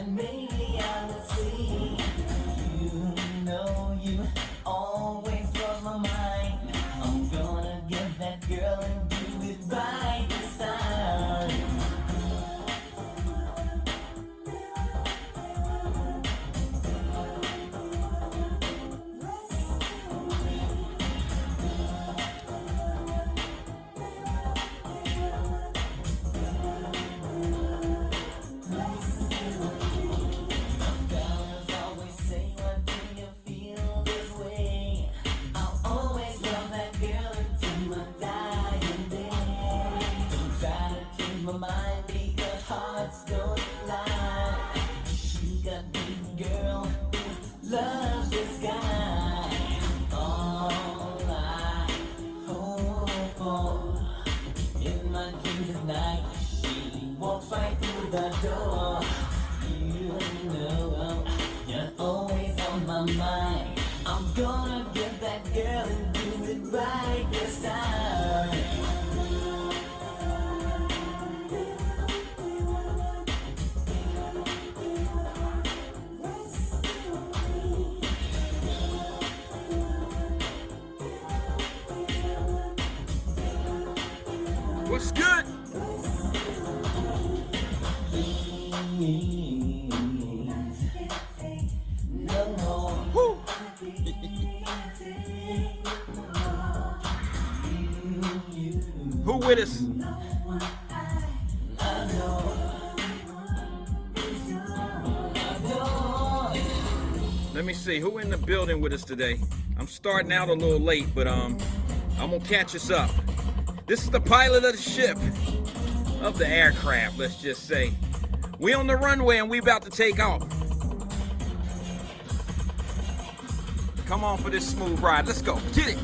then maybe I will see. You know you always cross my mind. I'm gonna get that girl and do it right this time. Loves this guy. All I hope for in my dreams at night, she walks right through the door. You know you're always on my mind. I'm gonna get that girl and do it right this time. What's good? Woo. Who with us? Let me see who in the building with us today. I'm starting out a little late, but I'm gonna catch us up. This is the pilot of the ship, of the aircraft, let's just say. We on the runway and we about to take off. Come on for this smooth ride. Let's go. Get it.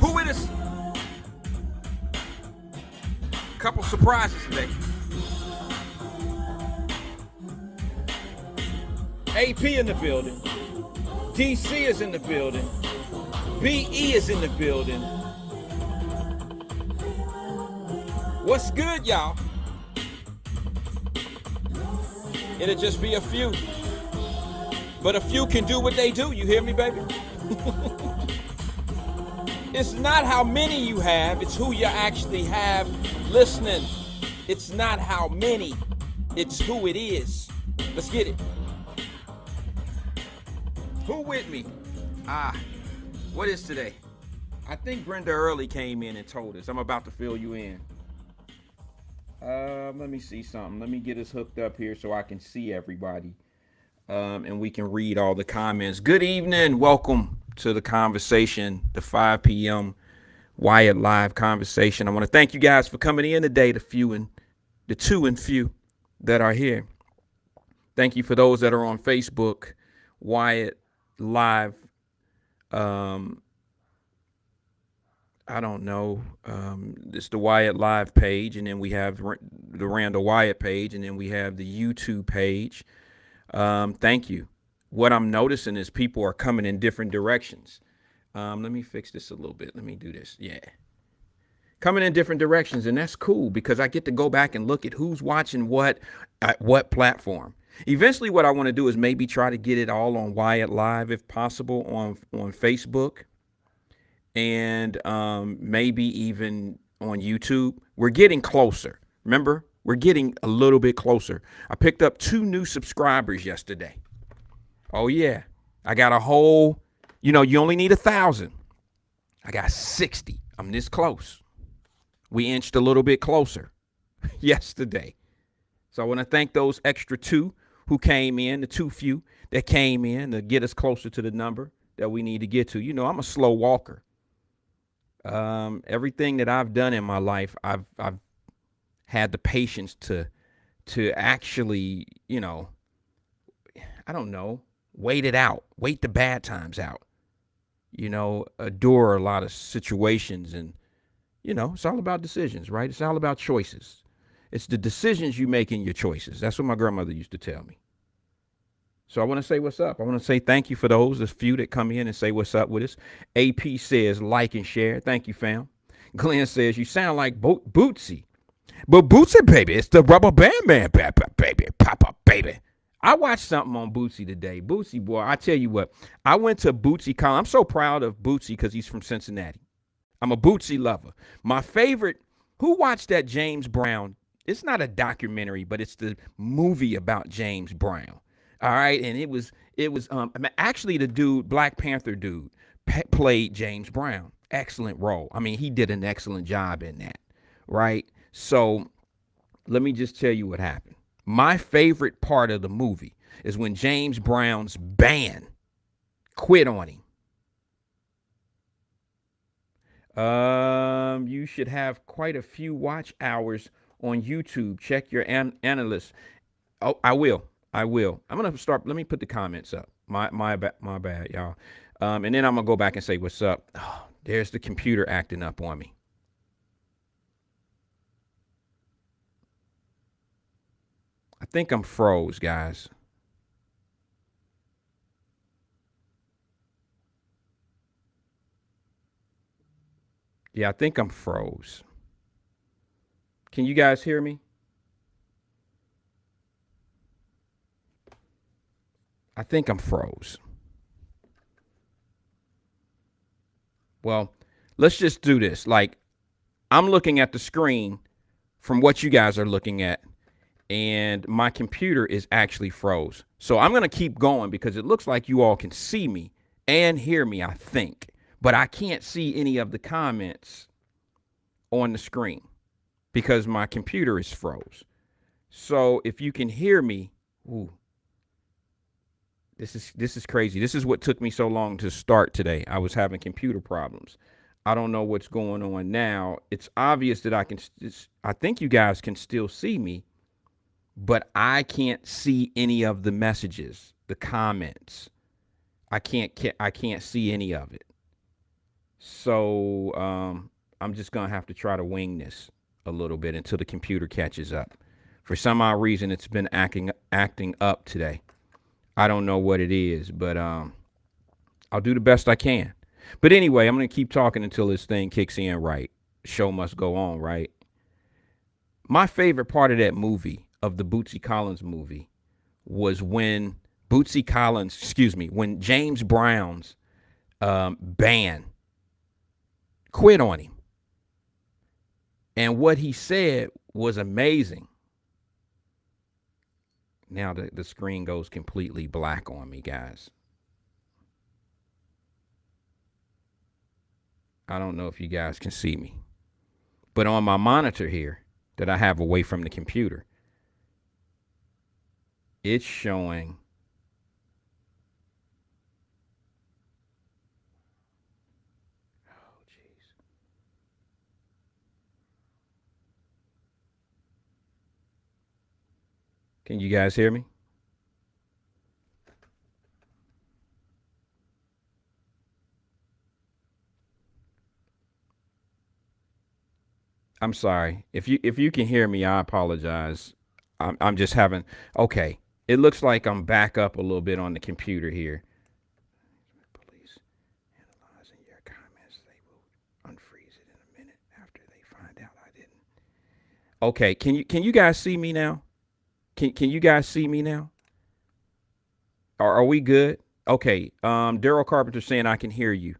Who with us? Couple surprises today. AP in the building. DC is in the building. BE is in the building. What's good, y'all? It'll just be a few. But a few can do what they do. You hear me, baby? It's not how many you have, it's who you actually have listening. It's not how many, it's who it is. Let's get it. Who with me? What is today? I think Brenda Early came in and told us. I'm about to fill you in. Let me see something. Let me get us hooked up here so I can see everybody. And we can read all the comments. Good evening. Welcome to the conversation, the 5 p.m. Wyatt-Live conversation. I want to thank you guys for coming in today, the two and few that are here. Thank you for those that are on Facebook, Wyatt-Live. I don't know. It's the Wyatt-Live page, and then we have the Randall Wyatt page, and then we have the YouTube page. Thank you. What I'm noticing is people are coming in different directions. Let me fix this a little bit. Let me do this. Yeah. Coming in different directions, and that's cool because I get to go back and look at who's watching what at what platform. Eventually, what I want to do is maybe try to get it all on Wyatt-Live if possible on Facebook. And maybe even on YouTube. We're getting closer. Remember, we're getting a little bit closer. I picked up 2 new subscribers yesterday. Oh, yeah. I got a whole, you only need 1,000. I got 60. I'm this close. We inched a little bit closer yesterday. So I want to thank those extra 2 who came in, the 2 few that came in to get us closer to the number that we need to get to. I'm a slow walker. Everything that I've done in my life, I've had the patience to actually, I don't know, wait it out, wait the bad times out, endure a lot of situations. And, it's all about decisions, right? It's all about choices. It's the decisions you make in your choices. That's what my grandmother used to tell me. So I want to say what's up. I want to say thank you for those, the few that come in and say what's up with us. AP says like and share. Thank you, fam. Glenn says, you sound like Bootsy. But Bootsy, baby, it's the rubber band man, baby, pop up, baby. I watched something on Bootsy today. Bootsy, boy, I tell you what, I went to Bootsy Collins. I'm so proud of Bootsy because he's from Cincinnati. I'm a Bootsy lover. My favorite, who watched that James Brown? It's not a documentary, but it's the movie about James Brown. All right, and it was actually the dude, Black Panther dude, played James Brown. Excellent role. I mean, he did an excellent job in that, right? So let me just tell you what happened. My favorite part of the movie is when James Brown's band quit on him. You should have quite a few watch hours on YouTube. Check your analysts. Oh, I will. I will. I'm gonna start. Let me put the comments up. My bad, y'all. And then I'm gonna go back and say what's up. Oh, there's the computer acting up on me. I think I'm froze, guys. Yeah, I think I'm froze. Can you guys hear me? I think I'm froze. Well, let's just do this. Like, I'm looking at the screen from what you guys are looking at, and my computer is actually froze. So I'm going to keep going because it looks like you all can see me and hear me, I think. But I can't see any of the comments on the screen because my computer is froze. So if you can hear me, ooh, this is crazy. This is what took me so long to start today. I was having computer problems. I don't know what's going on now. It's obvious that I think you guys can still see me, but I can't see any of the messages, the comments. I can't see any of it. So I'm just gonna have to try to wing this a little bit until the computer catches up. For some odd reason, it's been acting up today. I don't know what it is, but I'll do the best I can. But anyway, I'm gonna keep talking until this thing kicks in right. Show must go on, right? My favorite part of that movie, of the Bootsy Collins movie, was when when James Brown's band quit on him. And what he said was amazing. Now the screen goes completely black on me, guys. I don't know if you guys can see me. But on my monitor here that I have away from the computer, it's showing Can you guys hear me? I'm sorry. If you can hear me, I apologize. I'm just having okay. It looks like I'm back up a little bit on the computer here. Police analyzing your comments. They will unfreeze it in a minute after they find out I didn't. Okay, can you guys see me now? Can you guys see me now? Are we good? Okay. Daryl Carpenter saying I can hear you.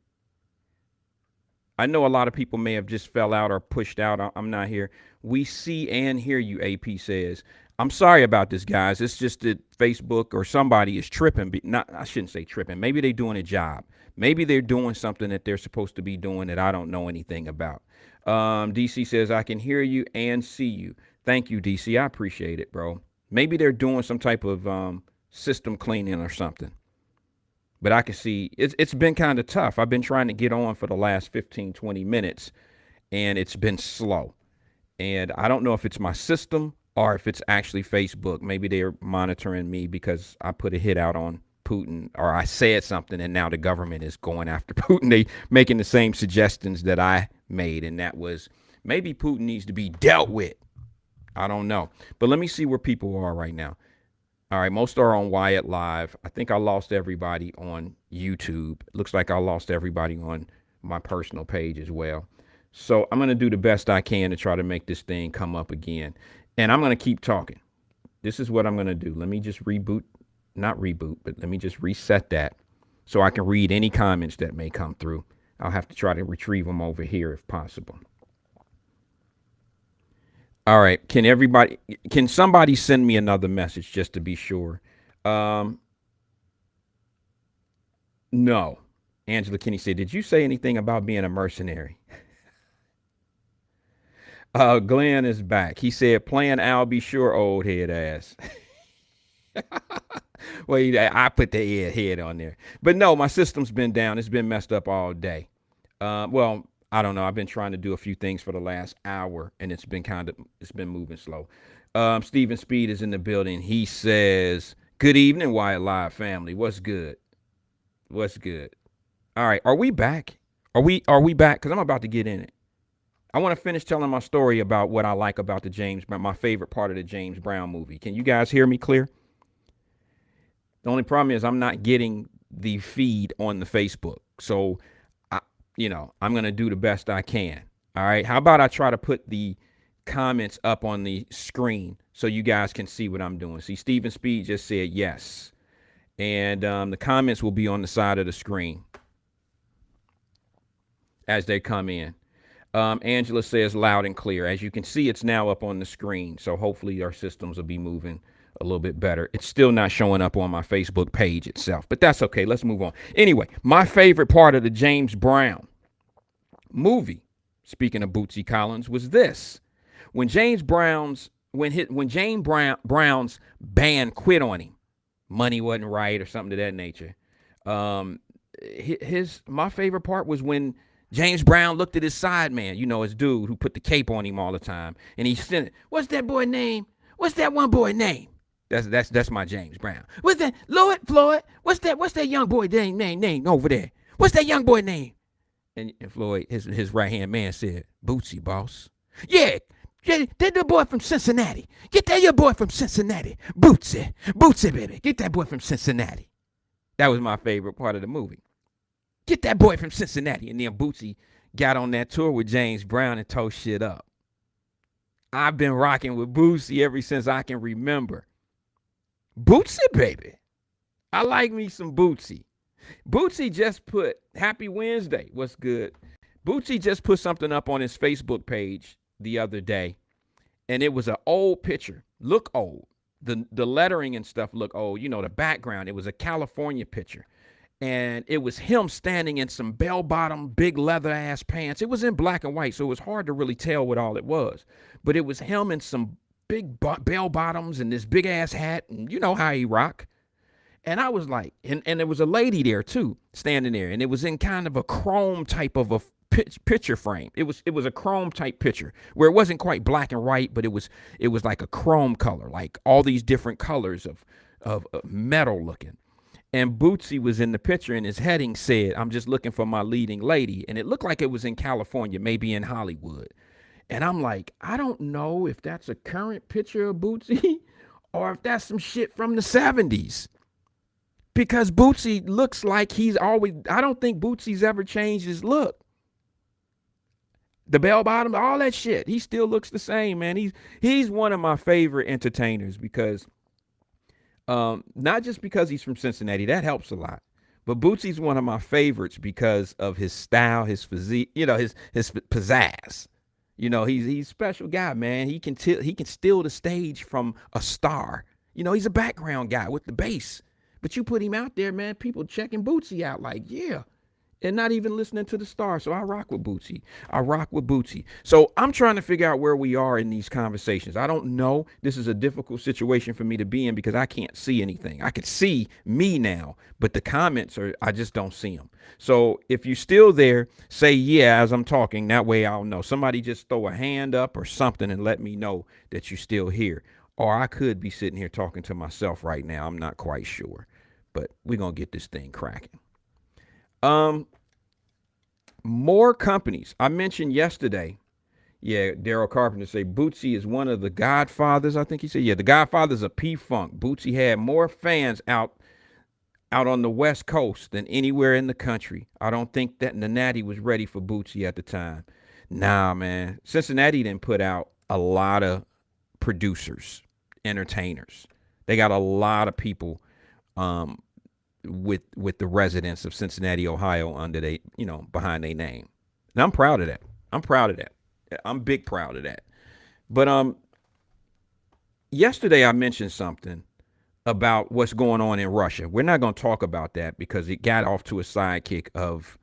I know a lot of people may have just fell out or pushed out. I'm not here. We see and hear you, AP says. I'm sorry about this, guys. It's just that Facebook or somebody is tripping. Not, I shouldn't say tripping. Maybe they're doing a job. Maybe they're doing something that they're supposed to be doing that I don't know anything about. DC says, I can hear you and see you. Thank you, DC. I appreciate it, bro. Maybe they're doing some type of system cleaning or something. But I can see it's been kind of tough. I've been trying to get on for the last 15, 20 minutes, and it's been slow. And I don't know if it's my system or if it's actually Facebook. Maybe they're monitoring me because I put a hit out on Putin or I said something, and now the government is going after Putin. They making the same suggestions that I made, and that was maybe Putin needs to be dealt with. I don't know. But let me see where people are right now. All right, most are on Wyatt-Live. I think I lost everybody on YouTube. Looks like I lost everybody on my personal page as well. So I'm going to do the best I can to try to make this thing come up again. And I'm going to keep talking. This is what I'm going to do. Let me just reboot, not reboot, but let me just reset that so I can read any comments that may come through. I'll have to try to retrieve them over here if possible. All right. Can somebody send me another message just to be sure? Um, no. Angela Kinney said, did you say anything about being a mercenary? Glenn is back. He said, playing Al Be Sure, old head ass. Well, I put the head on there. But no, my system's been down. It's been messed up all day. Well, I don't know. I've been trying to do a few things for the last hour, and it's been moving slow. Stephen Speed is in the building. He says, good evening, Wyatt-Live family. What's good? What's good? All right. Are we back? Are we back? Because I'm about to get in it. I want to finish telling my story about what I like about my favorite part of the James Brown movie. Can you guys hear me clear? The only problem is I'm not getting the feed on the Facebook. So, I'm going to do the best I can. All right. How about I try to put the comments up on the screen so you guys can see what I'm doing? See, Stephen Speed just said yes. And the comments will be on the side of the screen as they come in. Angela says loud and clear. As you can see, it's now up on the screen. So hopefully our systems will be moving a little bit better. It's still not showing up on my Facebook page itself, but that's okay. Let's move on. Anyway, my favorite part of the James Brown movie, speaking of Bootsy Collins, was this. When James Brown's band quit on him, money wasn't right or something to that nature. My favorite part was when James Brown looked at his side man, his dude who put the cape on him all the time, and he said, "What's that boy name? What's that one boy name?" That's my James Brown. What's that? Floyd? What's that young boy name over there? What's that young boy name? And Floyd, his right hand man said, "Bootsy, boss." Yeah, that the boy from Cincinnati. Get that your boy from Cincinnati. Bootsy, baby. Get that boy from Cincinnati. That was my favorite part of the movie. Get that boy from Cincinnati. And then Bootsy got on that tour with James Brown and tore shit up. I've been rocking with Bootsy ever since I can remember. Bootsy, baby. I like me some Bootsy. Bootsy just put Happy Wednesday. What's good? Bootsy just put something up on his Facebook page the other day, and it was an old picture. Look old. The lettering and stuff look old. The background. It was a California picture, and it was him standing in some bell-bottom, big leather-ass pants. It was in black and white, so it was hard to really tell what all it was. But it was him in some big bell-bottoms and this big-ass hat, and you know how he rock. And I was like, and there was a lady there too, standing there, and it was in kind of a chrome type of a picture frame. It was a chrome type picture where it wasn't quite black and white, but it was like a chrome color, like all these different colors of metal looking. And Bootsy was in the picture, and his heading said, "I'm just looking for my leading lady," and it looked like it was in California, maybe in Hollywood. And I'm like, I don't know if that's a current picture of Bootsy or if that's some shit from the 70s. Because Bootsy looks like I don't think Bootsy's ever changed his look. The bell bottom, all that shit, he still looks the same, man. He's one of my favorite entertainers because, not just because he's from Cincinnati, that helps a lot. But Bootsy's one of my favorites because of his style, his physique, his pizzazz. He's a special guy, man. He can steal the stage from a star. He's a background guy with the bass. But you put him out there, man, people checking Bootsy out like, yeah, and not even listening to the star. So I rock with Bootsy. So I'm trying to figure out where we are in these conversations. I don't know. This is a difficult situation for me to be in because I can't see anything. I could see me now, but the comments I just don't see them. So if you're still there, say yeah as I'm talking. That way I'll know. Somebody just throw a hand up or something and let me know that you're still here. Or I could be sitting here talking to myself right now. I'm not quite sure. But we're going to get this thing cracking. More companies. I mentioned yesterday. Yeah, Daryl Carpenter say Bootsy is one of the godfathers. I think he said, yeah, the godfathers of P-Funk. Bootsy had more fans out on the West Coast than anywhere in the country. I don't think that the Natty was ready for Bootsy at the time. Nah, man. Cincinnati didn't put out a lot of producers, entertainers. They got a lot of people um, with the residents of Cincinnati, Ohio, under they behind their name, and I'm proud of that. I'm proud of that. I'm big proud of that. But yesterday I mentioned something about what's going on in Russia. We're not going to talk about that because it got off to a sidekick of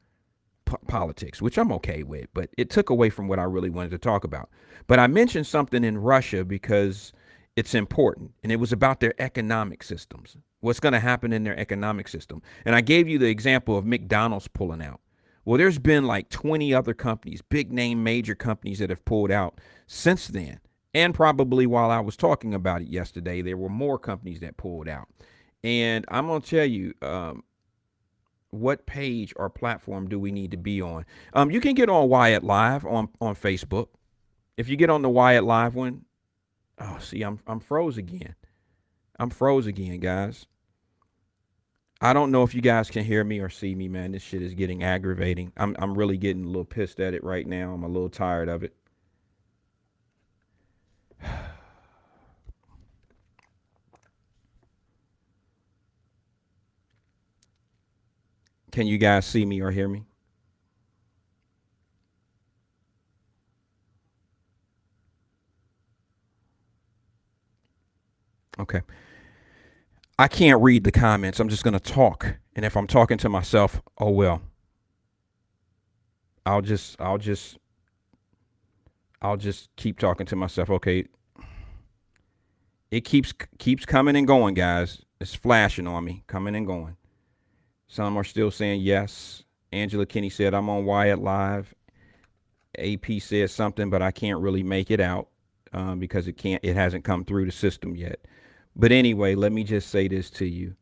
politics, which I'm okay with, but it took away from what I really wanted to talk about. But I mentioned something in Russia because it's important, and it was about their economic systems. What's going to happen in their economic system? And I gave you the example of McDonald's pulling out. Well, there's been like 20 other companies, big name major companies that have pulled out since then. And probably while I was talking about it yesterday, there were more companies that pulled out. And I'm going to tell you, what page or platform do we need to be on? You can get on Wyatt-Live on Facebook. If you get on the Wyatt-Live one, oh, see, I'm froze again. I'm froze again, guys. I don't know if you guys can hear me or see me, man. This shit is getting aggravating. I'm really getting a little pissed at it right now. I'm a little tired of it. Can you guys see me or hear me? Okay. I can't read the comments. I'm just going to talk. And if I'm talking to myself, oh well. I'll just keep talking to myself. Okay. It keeps coming and going, guys. It's flashing on me, coming and going. Some are still saying yes. Angela Kinney said I'm on Wyatt-Live. AP said something, but I can't really make it out because it hasn't come through the system yet. But anyway, let me just say this to you.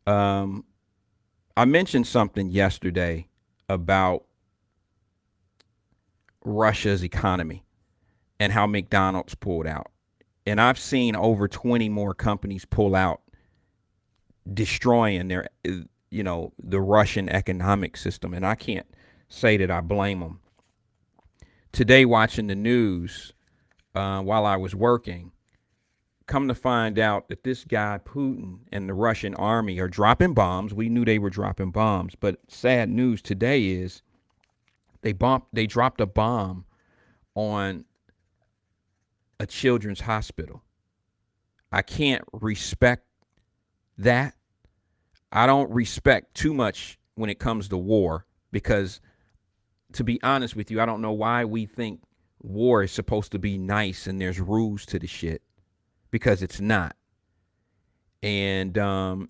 I mentioned something yesterday about Russia's economy and how McDonald's pulled out. And I've seen over 20 more companies pull out, destroying the Russian economic system. And I can't say that I blame them. Today, watching the news while I was working, come to find out that this guy Putin and the Russian army are dropping bombs. We knew they were dropping bombs, but sad news today is they dropped a bomb on a children's hospital. I can't respect that. I don't respect too much when it comes to war because, to be honest with you, I don't know why we think war is supposed to be nice and there's rules to the shit, because it's not. And I'll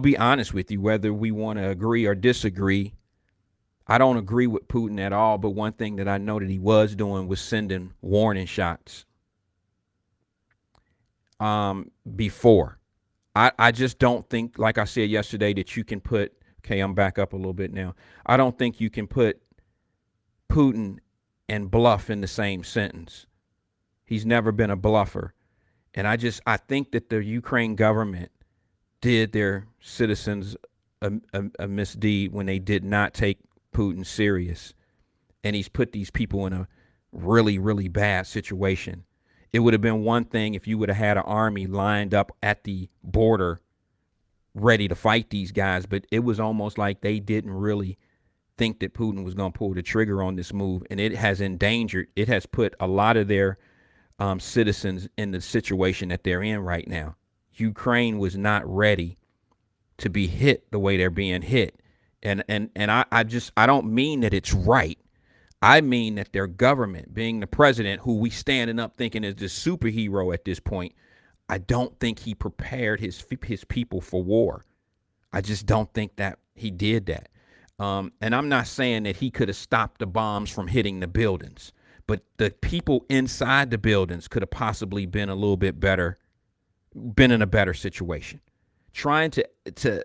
be honest with you, whether we want to agree or disagree, I don't agree with Putin at all. But one thing that I know that he was doing was sending warning shots before. I just don't think, like I said yesterday, that you can put, okay, I'm back up a little bit now. I don't think you can put Putin and bluff in the same sentence. He's never been a bluffer. And I think that the Ukraine government did their citizens a misdeed when they did not take Putin serious. And he's put these people in a really, really bad situation. It would have been one thing if you would have had an army lined up at the border ready to fight these guys, but it was almost like they didn't really think that Putin was going to pull the trigger on this move. And it has put a lot of their citizens in the situation that they're in right now. Ukraine was not ready to be hit the way they're being hit. And I don't mean that it's right. I mean that their government, being the president, who we standing up thinking is this superhero at this point, I don't think he prepared his people for war. I just don't think that he did that. And I'm not saying that he could have stopped the bombs from hitting the buildings, but the people inside the buildings could have possibly been a little bit better, been in a better situation. Trying to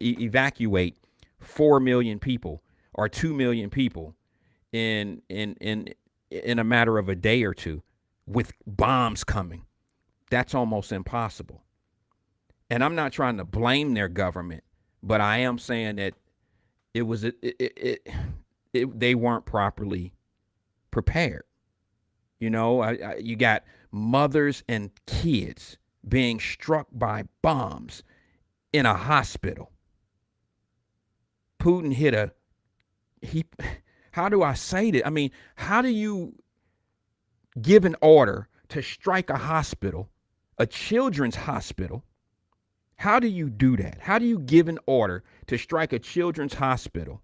evacuate 4 million people or 2 million people in a matter of a day or two with bombs coming, that's almost impossible. And I'm not trying to blame their government, but I am saying that It was they weren't properly prepared. You know, you got mothers and kids being struck by bombs in a hospital. Putin hit a he. How do I say that? I mean, how do you give an order to strike a hospital, a children's hospital? How do you do that? How do you give an order to strike a children's hospital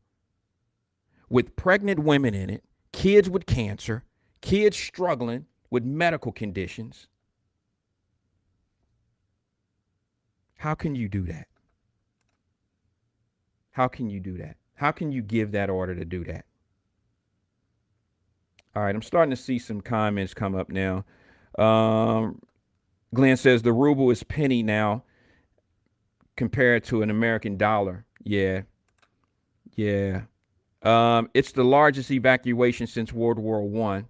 with pregnant women in it, kids with cancer, kids struggling with medical conditions? How can you do that? How can you do that? How can you give that order to do that? All right, I'm starting to see some comments come up now. Glenn says the ruble is penny now compared to an American dollar. Yeah. It's the largest evacuation since World War I.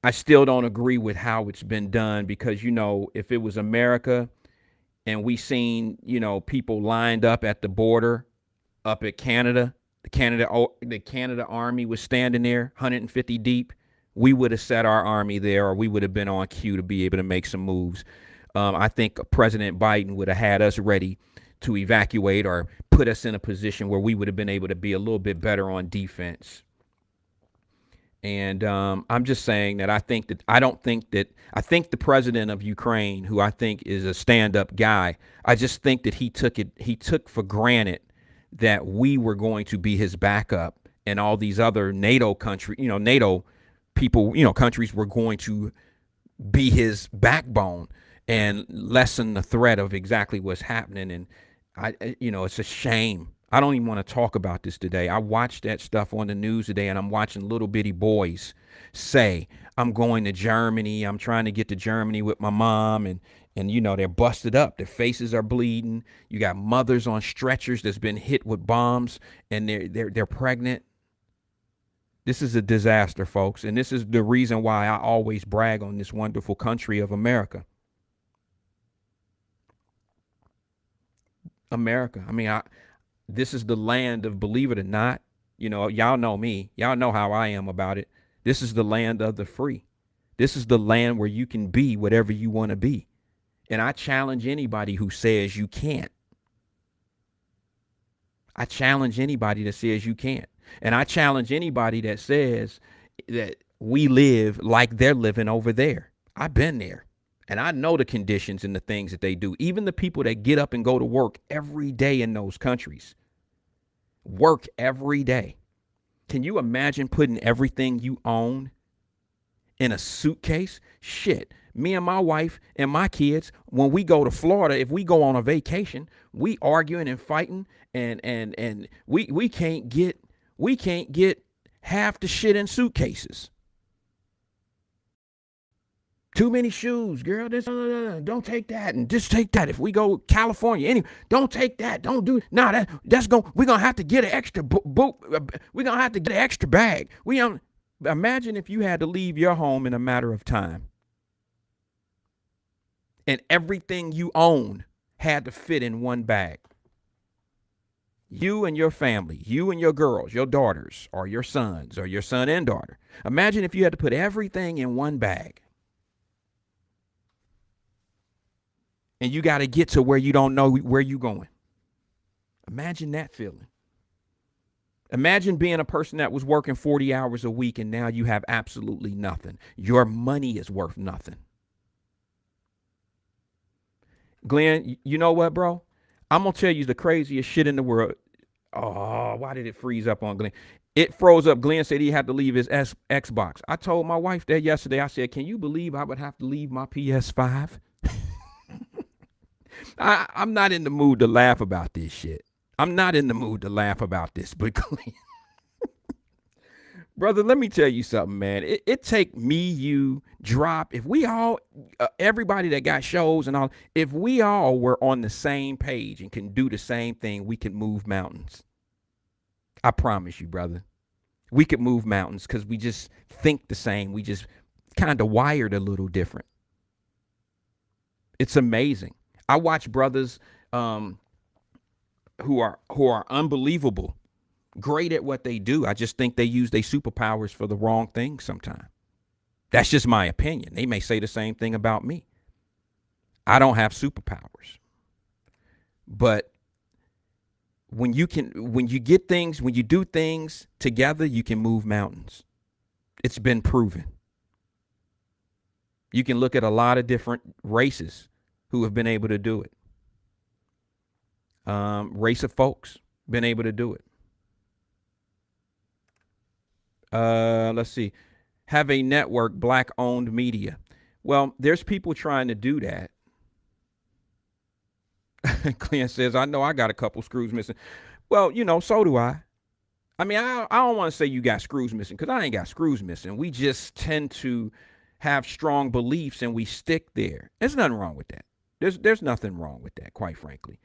I still don't agree with how it's been done because, you know, if it was America and we seen, you know, people lined up at the border up at Canada, the Canada army was standing there 150 deep, we would have set our army there, or we would have been on cue to be able to make some moves. I think President Biden would have had us ready to evacuate or put us in a position where we would have been able to be a little bit better on defense. And I'm just saying that I think the president of Ukraine, who I think is a stand-up guy, I just think that he took for granted that we were going to be his backup, and all these other NATO countries, NATO people, countries were going to be his backbone and lessen the threat of exactly what's happening. And it's a shame. I don't even want to talk about this today. I watched that stuff on the news today, and I'm watching little bitty boys say, I'm going to Germany. I'm trying to get to Germany with my mom. And they're busted up. Their faces are bleeding. You got mothers on stretchers that's been hit with bombs, and they're pregnant. This is a disaster, folks. And this is the reason why I always brag on this wonderful country of America. America. I mean, this is the land of, believe it or not, y'all know me. Y'all know how I am about it. This is the land of the free. This is the land where you can be whatever you want to be. And I challenge anybody who says you can't. I challenge anybody that says you can't. And I challenge anybody that says that we live like they're living over there. I've been there. And I know the conditions and the things that they do. Even the people that get up and go to work every day in those countries. Work every day. Can you imagine putting everything you own in a suitcase? Shit. Me and my wife and my kids, when we go to Florida, if we go on a vacation, we arguing and fighting, and we can't get half the shit in suitcases. Too many shoes, girl. Don't take that, and just take that. If we go California, don't take that. Don't do that's going. We're gonna have to get an extra boot. We're gonna have to get an extra bag. Imagine if you had to leave your home in a matter of time, and everything you own had to fit in one bag. You and your family, you and your girls, your daughters, or your sons, or your son and daughter. Imagine if you had to put everything in one bag. And you got to get to where you don't know where you're going. Imagine that feeling. Imagine being a person that was working 40 hours a week and now you have absolutely nothing. Your money is worth nothing. Glenn, you know what, bro? I'm going to tell you the craziest shit in the world. Oh, why did it freeze up on Glenn? It froze up. Glenn said he had to leave his Xbox. I told my wife that yesterday. I said, can you believe I would have to leave my PS5? I'm not in the mood to laugh about this shit. I'm not in the mood to laugh about this, but brother, let me tell you something, man. It take me, you, drop. If we all, everybody that got shows and all, if we all were on the same page and can do the same thing, we can move mountains. I promise you, brother. We could move mountains because we just think the same. We just kind of wired a little different. It's amazing. I watch brothers who are unbelievable, great at what they do. I just think they use their superpowers for the wrong things sometimes. That's just my opinion. They may say the same thing about me. I don't have superpowers. But when you do things together, you can move mountains. It's been proven. You can look at a lot of different races who have been able to do it. Race of folks been able to do it. Let's see. Have a network, black-owned media. Well, there's people trying to do that. Clint says, I know I got a couple screws missing. Well, so do I. I mean, I don't want to say you got screws missing because I ain't got screws missing. We just tend to have strong beliefs and we stick there. There's nothing wrong with that. There's nothing wrong with that, quite frankly.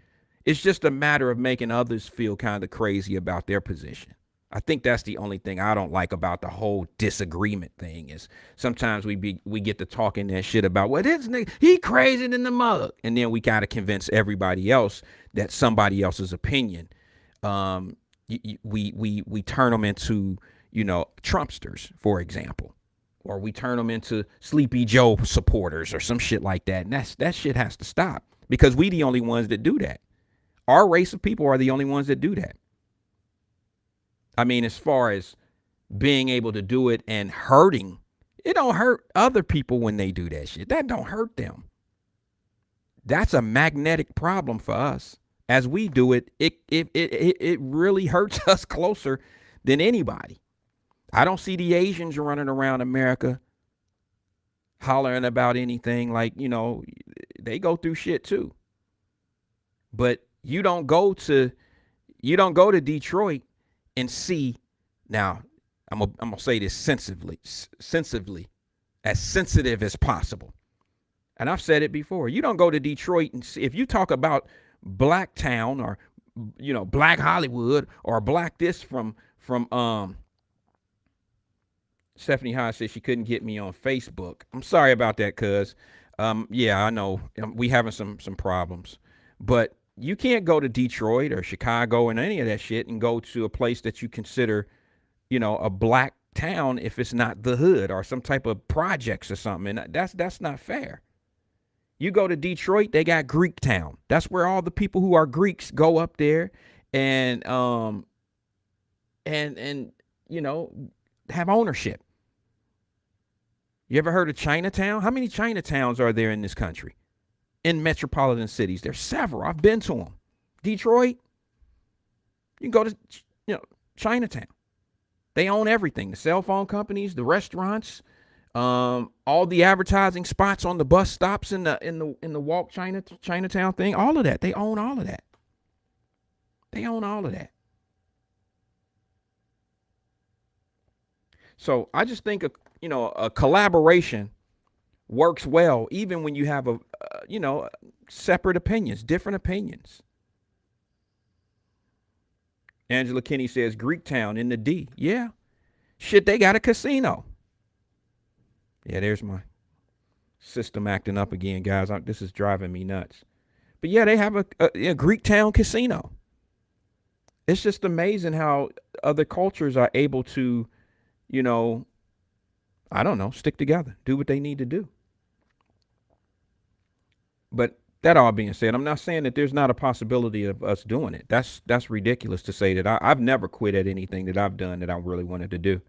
It's just a matter of making others feel kind of crazy about their position. I think that's the only thing I don't like about the whole disagreement thing is sometimes we get to talking that shit about, well, this nigga, he crazy than the mug. And then we got to convince everybody else that somebody else's opinion, we turn them into, Trumpsters, for example, or we turn them into Sleepy Joe supporters or some shit like that. And that shit has to stop because we the only ones that do that. Our race of people are the only ones that do that. I mean, as far as being able to do it and hurting, it don't hurt other people when they do that shit. That don't hurt them. That's a magnetic problem for us. As we do it, it really hurts us closer than anybody. I don't see the Asians running around America hollering about anything like, they go through shit too. But you don't go to Detroit and see. Now, I'm gonna say this sensibly, as sensitive as possible. And I've said it before. You don't go to Detroit and see, if you talk about Black Town or Black Hollywood or Black this from Stephanie Hodge said she couldn't get me on Facebook. I'm sorry about that, cuz yeah, I know we having some problems, but you can't go to Detroit or Chicago and any of that shit and go to a place that you consider, a black town if it's not the hood or some type of projects or something. And that's not fair. You go to Detroit, they got Greek Town. That's where all the people who are Greeks go up there and have ownership. You ever heard of Chinatown? How many Chinatowns are there in this country? In metropolitan cities, there's several. I've been to them. Detroit, you can go to Chinatown. They own everything: the cell phone companies, the restaurants, all the advertising spots on the bus stops in the walk Chinatown thing. All of that, they own all of that. They own all of that. So I just think a collaboration works well, even when you have separate opinions, different opinions. Angela Kinney says Greektown in the D. Yeah. Shit, they got a casino. Yeah, there's my system acting up again, guys. This is driving me nuts. But yeah, they have a Greektown casino. It's just amazing how other cultures are able to, stick together, do what they need to do. But that all being said, I'm not saying that there's not a possibility of us doing it. That's ridiculous to say that. I've never quit at anything that I've done that I really wanted to do.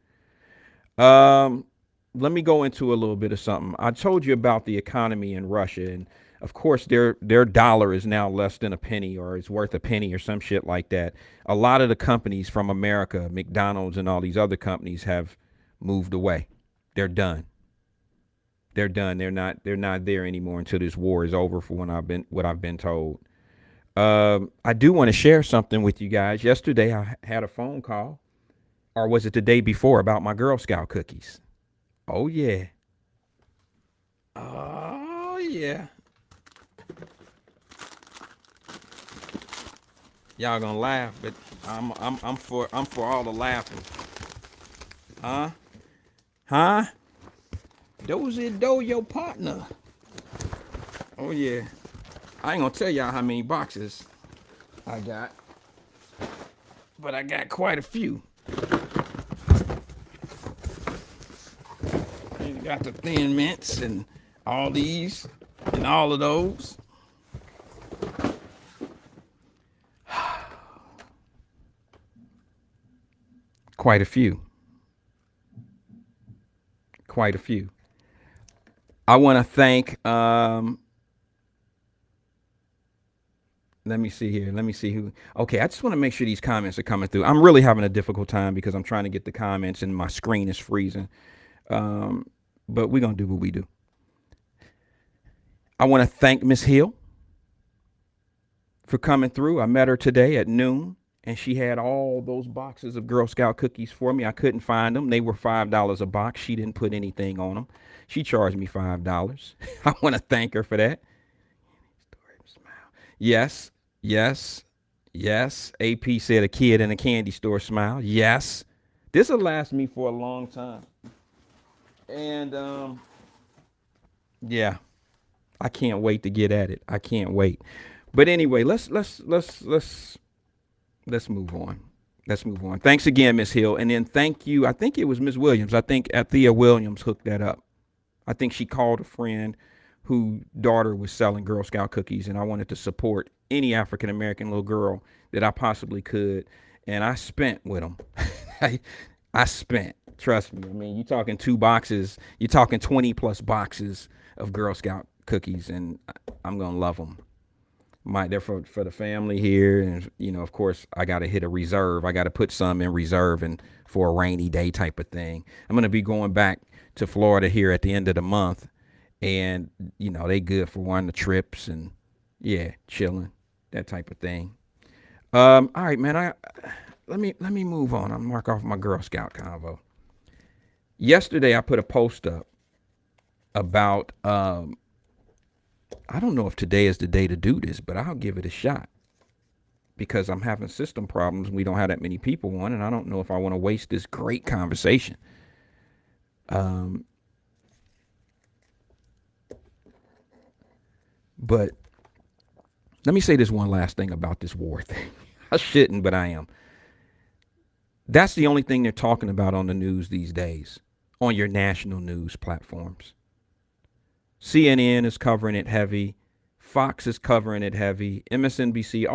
Let me go into a little bit of something. I told you about the economy in Russia, and of course their dollar is now less than a penny, or it's worth a penny or some shit like that. A lot of the companies from America, McDonald's and all these other companies, have moved away. They're done. They're done. They're not there anymore until this war is over, for what I've been told. I do want to share something with you guys. Yesterday I had a phone call, or was it the day before, about my Girl Scout cookies. Oh yeah. Oh yeah. Y'all gonna laugh, but I'm for all the laughing. Huh? Those is your partner. Oh yeah. I ain't gonna tell y'all how many boxes I got. but I got quite a few. You got the Thin Mints and all these and all of those. Quite a few. Quite a few. I want to thank. Let me see here. Let me see who. Okay, I just want to make sure these comments are coming through. I'm really having a difficult time because I'm trying to get the comments and my screen is freezing. Um, but we're gonna do what we do. I want to thank Miss Hill for coming through. I met her today at noon, and she had all those boxes of Girl Scout cookies for me. I couldn't find them. They were $5 a box. She didn't put anything on them. She charged me $5. I want to thank her for that. Yes, yes, yes. AP said a kid in a candy store smile. Yes. This will last me for a long time. And yeah, I can't wait to get at it. I can't wait. But anyway, let's move on. Let's move on. Thanks again, Miss Hill. And then thank you. I think it was Miss Williams. I think Thea Williams hooked that up. I think she called a friend whose daughter was selling Girl Scout cookies, and I wanted to support any African American little girl that I possibly could. And I spent with them. I spent. Trust me. I mean, you're talking 2 boxes. You're talking 20 plus boxes of Girl Scout cookies, and I'm gonna love them. They're for the family here, and of course, I got to hit a reserve. I got to put some in reserve and for a rainy day type of thing. I'm gonna be going back to Florida here at the end of the month, and they good for one of the trips and yeah, chilling, that type of thing. All right, man. Let me move on. I'll mark off my Girl Scout convo. Yesterday, I put a post up about I don't know if today is the day to do this, but I'll give it a shot because I'm having system problems. We don't have that many people on, and I don't know if I want to waste this great conversation. But let me say this one last thing about this war thing. I shouldn't, but I am. That's the only thing they're talking about on the news these days, on your national news platforms. CNN is covering it heavy. Fox is covering it heavy. MSNBC,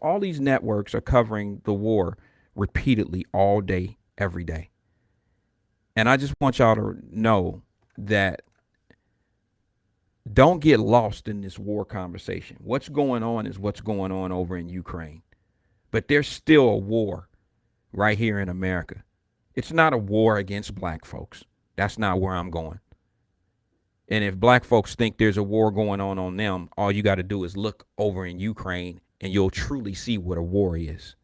all these networks are covering the war repeatedly all day, every day. And I just want y'all to know that don't get lost in this war conversation. What's going on is what's going on over in Ukraine. But there's still a war right here in America. It's not a war against black folks. That's not where I'm going. And if black folks think there's a war going on them, all you got to do is look over in Ukraine and you'll truly see what a war is.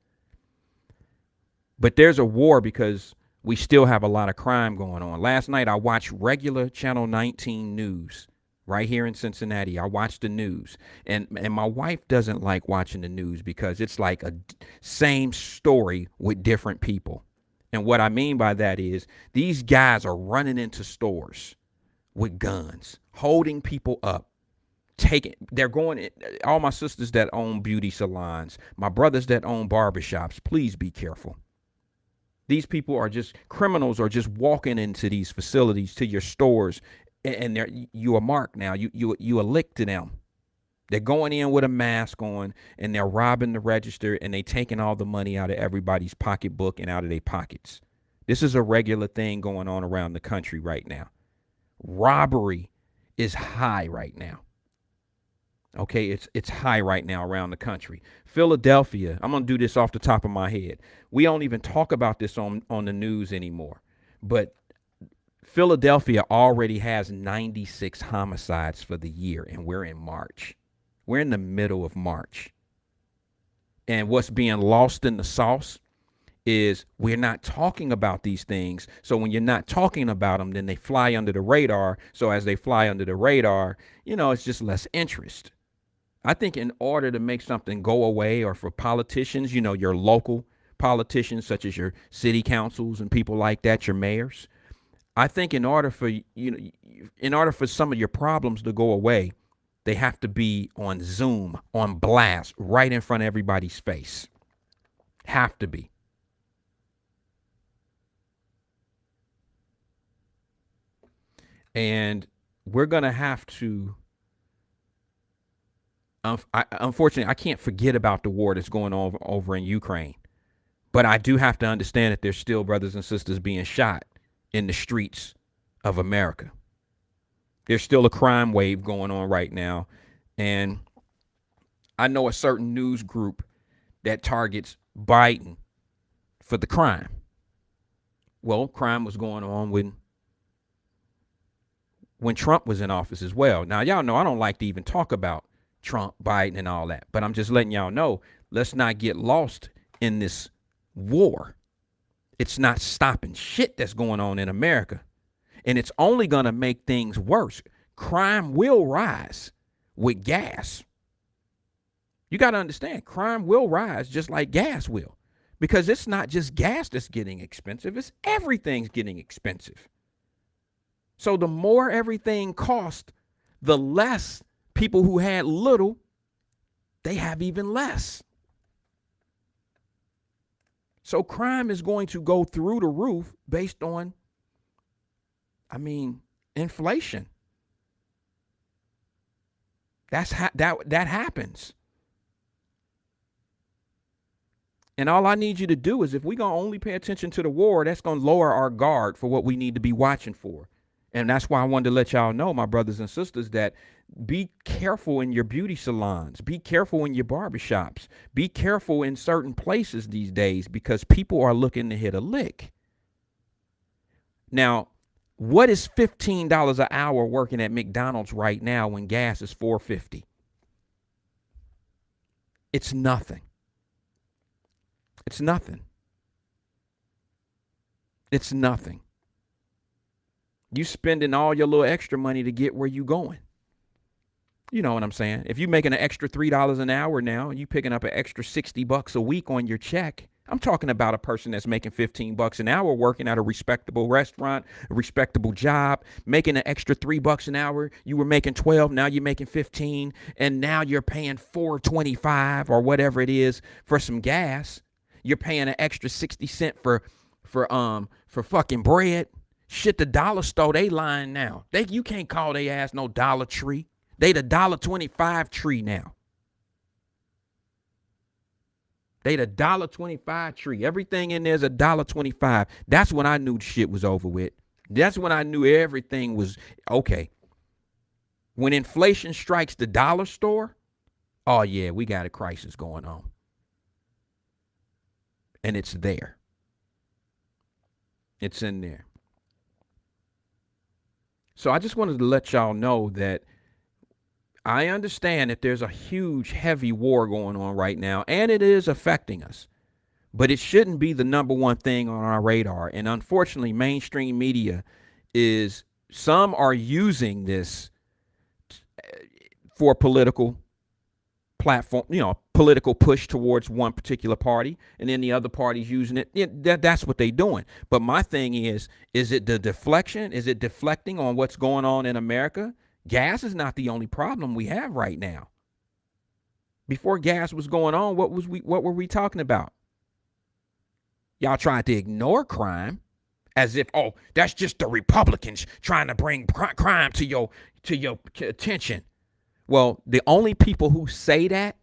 But there's a war because we still have a lot of crime going on. Last night, I watched regular Channel 19 news right here in Cincinnati. I watched the news. And my wife doesn't like watching the news because it's like a same story with different people. And what I mean by that is these guys are running into stores with guns, holding people up, they're going, all my sisters that own beauty salons, my brothers that own barbershops, please be careful. These people are just, criminals are just walking into these facilities, to your stores, and you are marked now. You are licked to them. They're going in with a mask on, and they're robbing the register, and they taking all the money out of everybody's pocketbook and out of their pockets. This is a regular thing going on around the country right now. Robbery is high right now. Okay, it's high right now around the country. Philadelphia, I'm going to do this off the top of my head. We don't even talk about this on the news anymore. But Philadelphia already has 96 homicides for the year, and we're in March. We're in the middle of March. And what's being lost in the sauce is we're not talking about these things. So when you're not talking about them, then they fly under the radar. So as they fly under the radar, it's just less interest. I think in order to make something go away, or for politicians, your local politicians, such as your city councils and people like that, your mayors, I think in order for some of your problems to go away, they have to be on Zoom, on blast, right in front of everybody's face. Have to be. And we're going to have to, unfortunately, I can't forget about the war that's going on over in Ukraine. But I do have to understand that there's still brothers and sisters being shot in the streets of America. There's still a crime wave going on right now. And I know a certain news group that targets Biden for the crime. Well, crime was going on when Trump was in office as well. Now, y'all know I don't like to even talk about Trump, Biden, and all that. But I'm just letting y'all know, let's not get lost in this war. It's not stopping shit that's going on in America. And it's only going to make things worse. Crime will rise with gas. You got to understand, crime will rise just like gas will. Because it's not just gas that's getting expensive, it's everything's getting expensive. So the more everything costs, the less people who had little, they have even less. So crime is going to go through the roof based on, inflation. That happens. And all I need you to do is, if we're going to only pay attention to the war, that's going to lower our guard for what we need to be watching for. And that's why I wanted to let y'all know, my brothers and sisters, that be careful in your beauty salons. Be careful in your barbershops. Be careful in certain places these days, because people are looking to hit a lick. Now, what is $15 an hour working at McDonald's right now when gas is $4.50? It's nothing. It's nothing. It's nothing. You spending all your little extra money to get where you going. You know what I'm saying? If you're making an extra $3 an hour now, and you picking up an extra $60 a week on your check, I'm talking about a person that's making $15 an hour, working at a respectable restaurant, a respectable job, making an extra $3 an hour. You were making 12, now you're making 15, and now you're paying $4.25 or whatever it is for some gas. You're paying an extra 60 cents for fucking bread. Shit, the dollar store, they lying now. You can't call they ass no Dollar Tree. They the $1.25 tree now. They the $1.25 tree. Everything in there's $1.25. That's when I knew shit was over with. That's when I knew everything was okay. When inflation strikes the dollar store, oh yeah, we got a crisis going on. And it's there. It's in there. So I just wanted to let y'all know that I understand that there's a huge, heavy war going on right now, and it is affecting us. But it shouldn't be the number one thing on our radar. And unfortunately, mainstream media some are using this for political platform, political push towards one particular party, and then the other party's using it. That's what they're doing. But my thing is it the deflection? Is it deflecting on what's going on in America? Gas is not the only problem we have right now. Before gas was going on, what were we talking about? Y'all tried to ignore crime as if, oh, that's just the Republicans trying to bring crime to your attention. Well, the only people who say that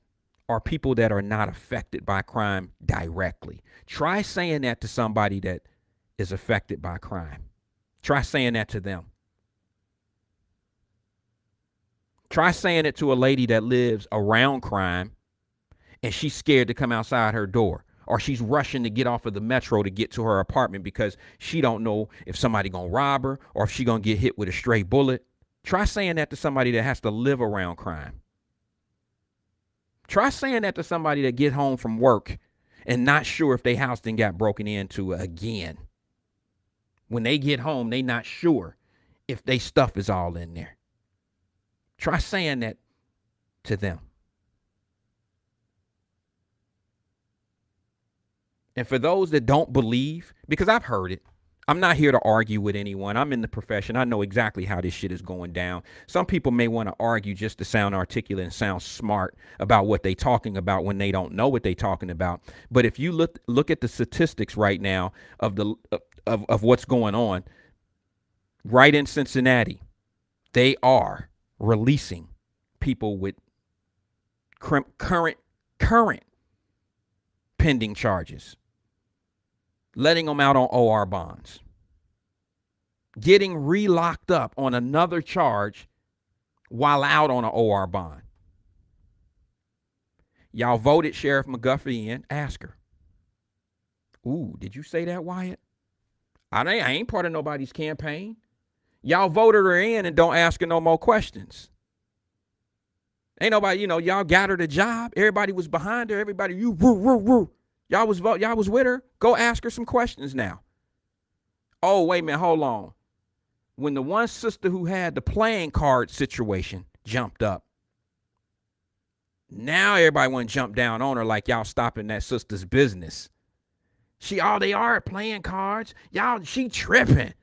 are people that are not affected by crime directly. Try saying that to somebody that is affected by crime. Try saying that to them. Try saying it to a lady that lives around crime and she's scared to come outside her door, or she's rushing to get off of the metro to get to her apartment because she don't know if somebody gonna rob her or if she gonna get hit with a stray bullet. Try saying that to somebody that has to live around crime. Try saying that to somebody that get home from work and not sure if their house then got broken into again. When they get home, they not sure if their stuff is all in there. Try saying that to them. And for those that don't believe, because I've heard it, I'm not here to argue with anyone. I'm in the profession. I know exactly how this shit is going down. Some people may want to argue just to sound articulate and sound smart about what they're talking about when they don't know what they're talking about. But if you look at the statistics right now of the of what's going on right in Cincinnati, they are releasing people with current pending charges, letting them out on OR bonds, getting re-locked up on another charge while out on an OR bond. Y'all voted Sheriff McGuffey in. Ask her. Ooh, did you say that, Wyatt? I ain't part of nobody's campaign. Y'all voted her in and don't ask her no more questions. Ain't nobody, y'all got her the job. Everybody was behind her. Everybody, y'all was with her. Go ask her some questions now. Oh, wait a minute, hold on. When the one sister who had the playing card situation jumped up, now everybody want to jump down on her like y'all stopping that sister's business. They are playing cards. She tripping.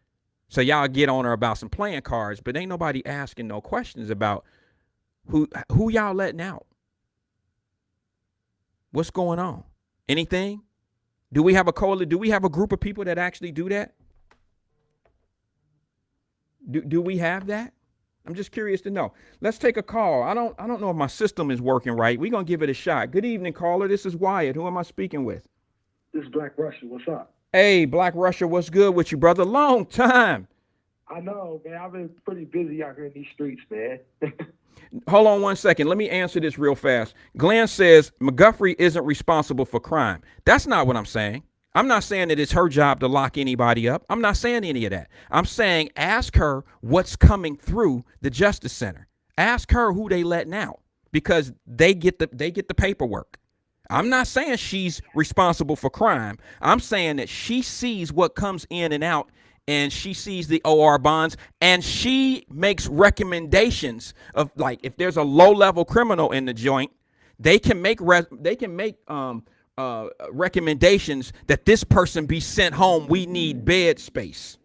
So y'all get on her about some playing cards, but ain't nobody asking no questions about who y'all letting out. What's going on? Anything? Do we have a group of people that actually do that? Do we have that? I'm just curious to know. Let's take a call. I don't know if my system is working right. We're going to give it a shot. Good evening, caller. This is Wyatt. Who am I speaking with? This is Black Russia. What's up? Hey, Black Russia, what's good with you, brother? Long time. I know, man. I've been pretty busy out here in these streets, man. Hold on one second. Let me answer this real fast. Glenn says McGuffey isn't responsible for crime. That's not what I'm saying. I'm not saying that it's her job to lock anybody up. I'm not saying any of that. I'm saying ask her what's coming through the Justice Center. Ask her who they letting out because they get the paperwork. I'm not saying she's responsible for crime. I'm saying that she sees what comes in and out, and she sees the OR bonds, and she makes recommendations of, like, if there's a low-level criminal in the joint, they can make recommendations that this person be sent home. We need bed space.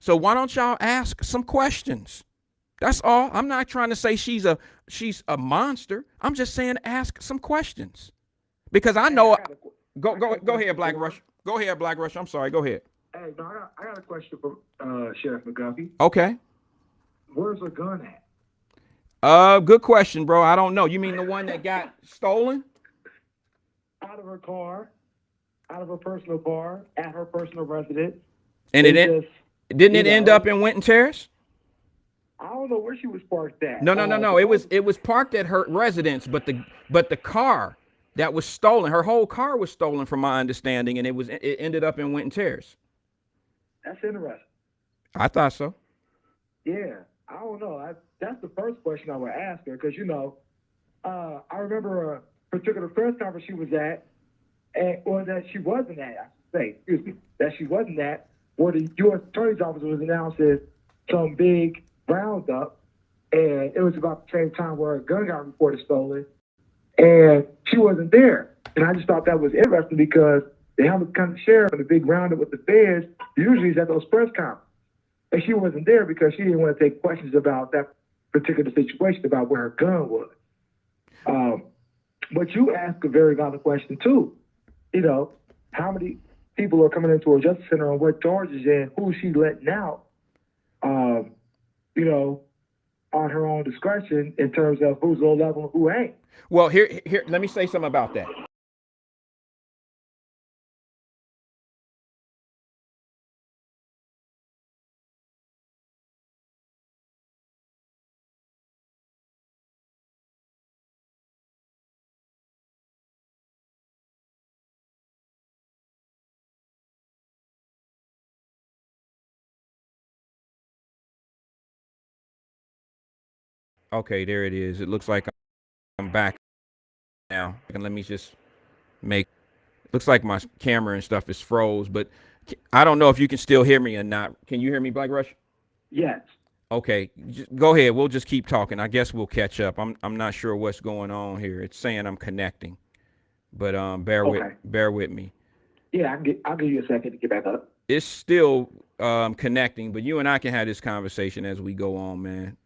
So why don't y'all ask some questions? That's all. I'm not trying to say she's a monster. I'm just saying ask some questions. Because I know go ahead, Black Rush. Go ahead, Black Rush. I'm sorry. Go ahead. Hey, no, I got a question for Sheriff McGuffey. Okay. Where's the gun at? Good question, bro. I don't know. You mean the one that got stolen? Out of her car, out of her personal car, at her personal residence. And didn't it end up in Winton Terrace? I don't know where she was parked at. No. It was parked at her residence, but the car that was stolen, her whole car was stolen, from my understanding, and it ended up in Winton Terrace. That's interesting. I thought so. Yeah, I don't know. That's the first question I would ask her because I remember a particular press conference she was at, or that she wasn't at. That she wasn't at, where the U.S. Attorney's Office was announcing some big roundup, and it was about the same time where a gun got reported stolen, and she wasn't there. And I just thought that was interesting because the Hamilton County Sheriff and the big roundup with the feds usually is at those press conferences. And she wasn't there because she didn't want to take questions about that particular situation, about where her gun was. But you ask a very valid question too. How many people are coming into a justice center on what charges and who she's letting out, on her own discretion in terms of who's low level and who ain't. Well, here, let me say something about that. Okay, there it is. It looks like I'm back now. And let me just looks like my camera and stuff is froze, but I don't know if you can still hear me or not. Can you hear me, Black Rush? Yes. Okay, go ahead. We'll just keep talking. I guess we'll catch up. I'm not sure what's going on here. It's saying I'm connecting, but bear with me. Yeah, I'll give you a second to get back up. It's still connecting, but you and I can have this conversation as we go on, man.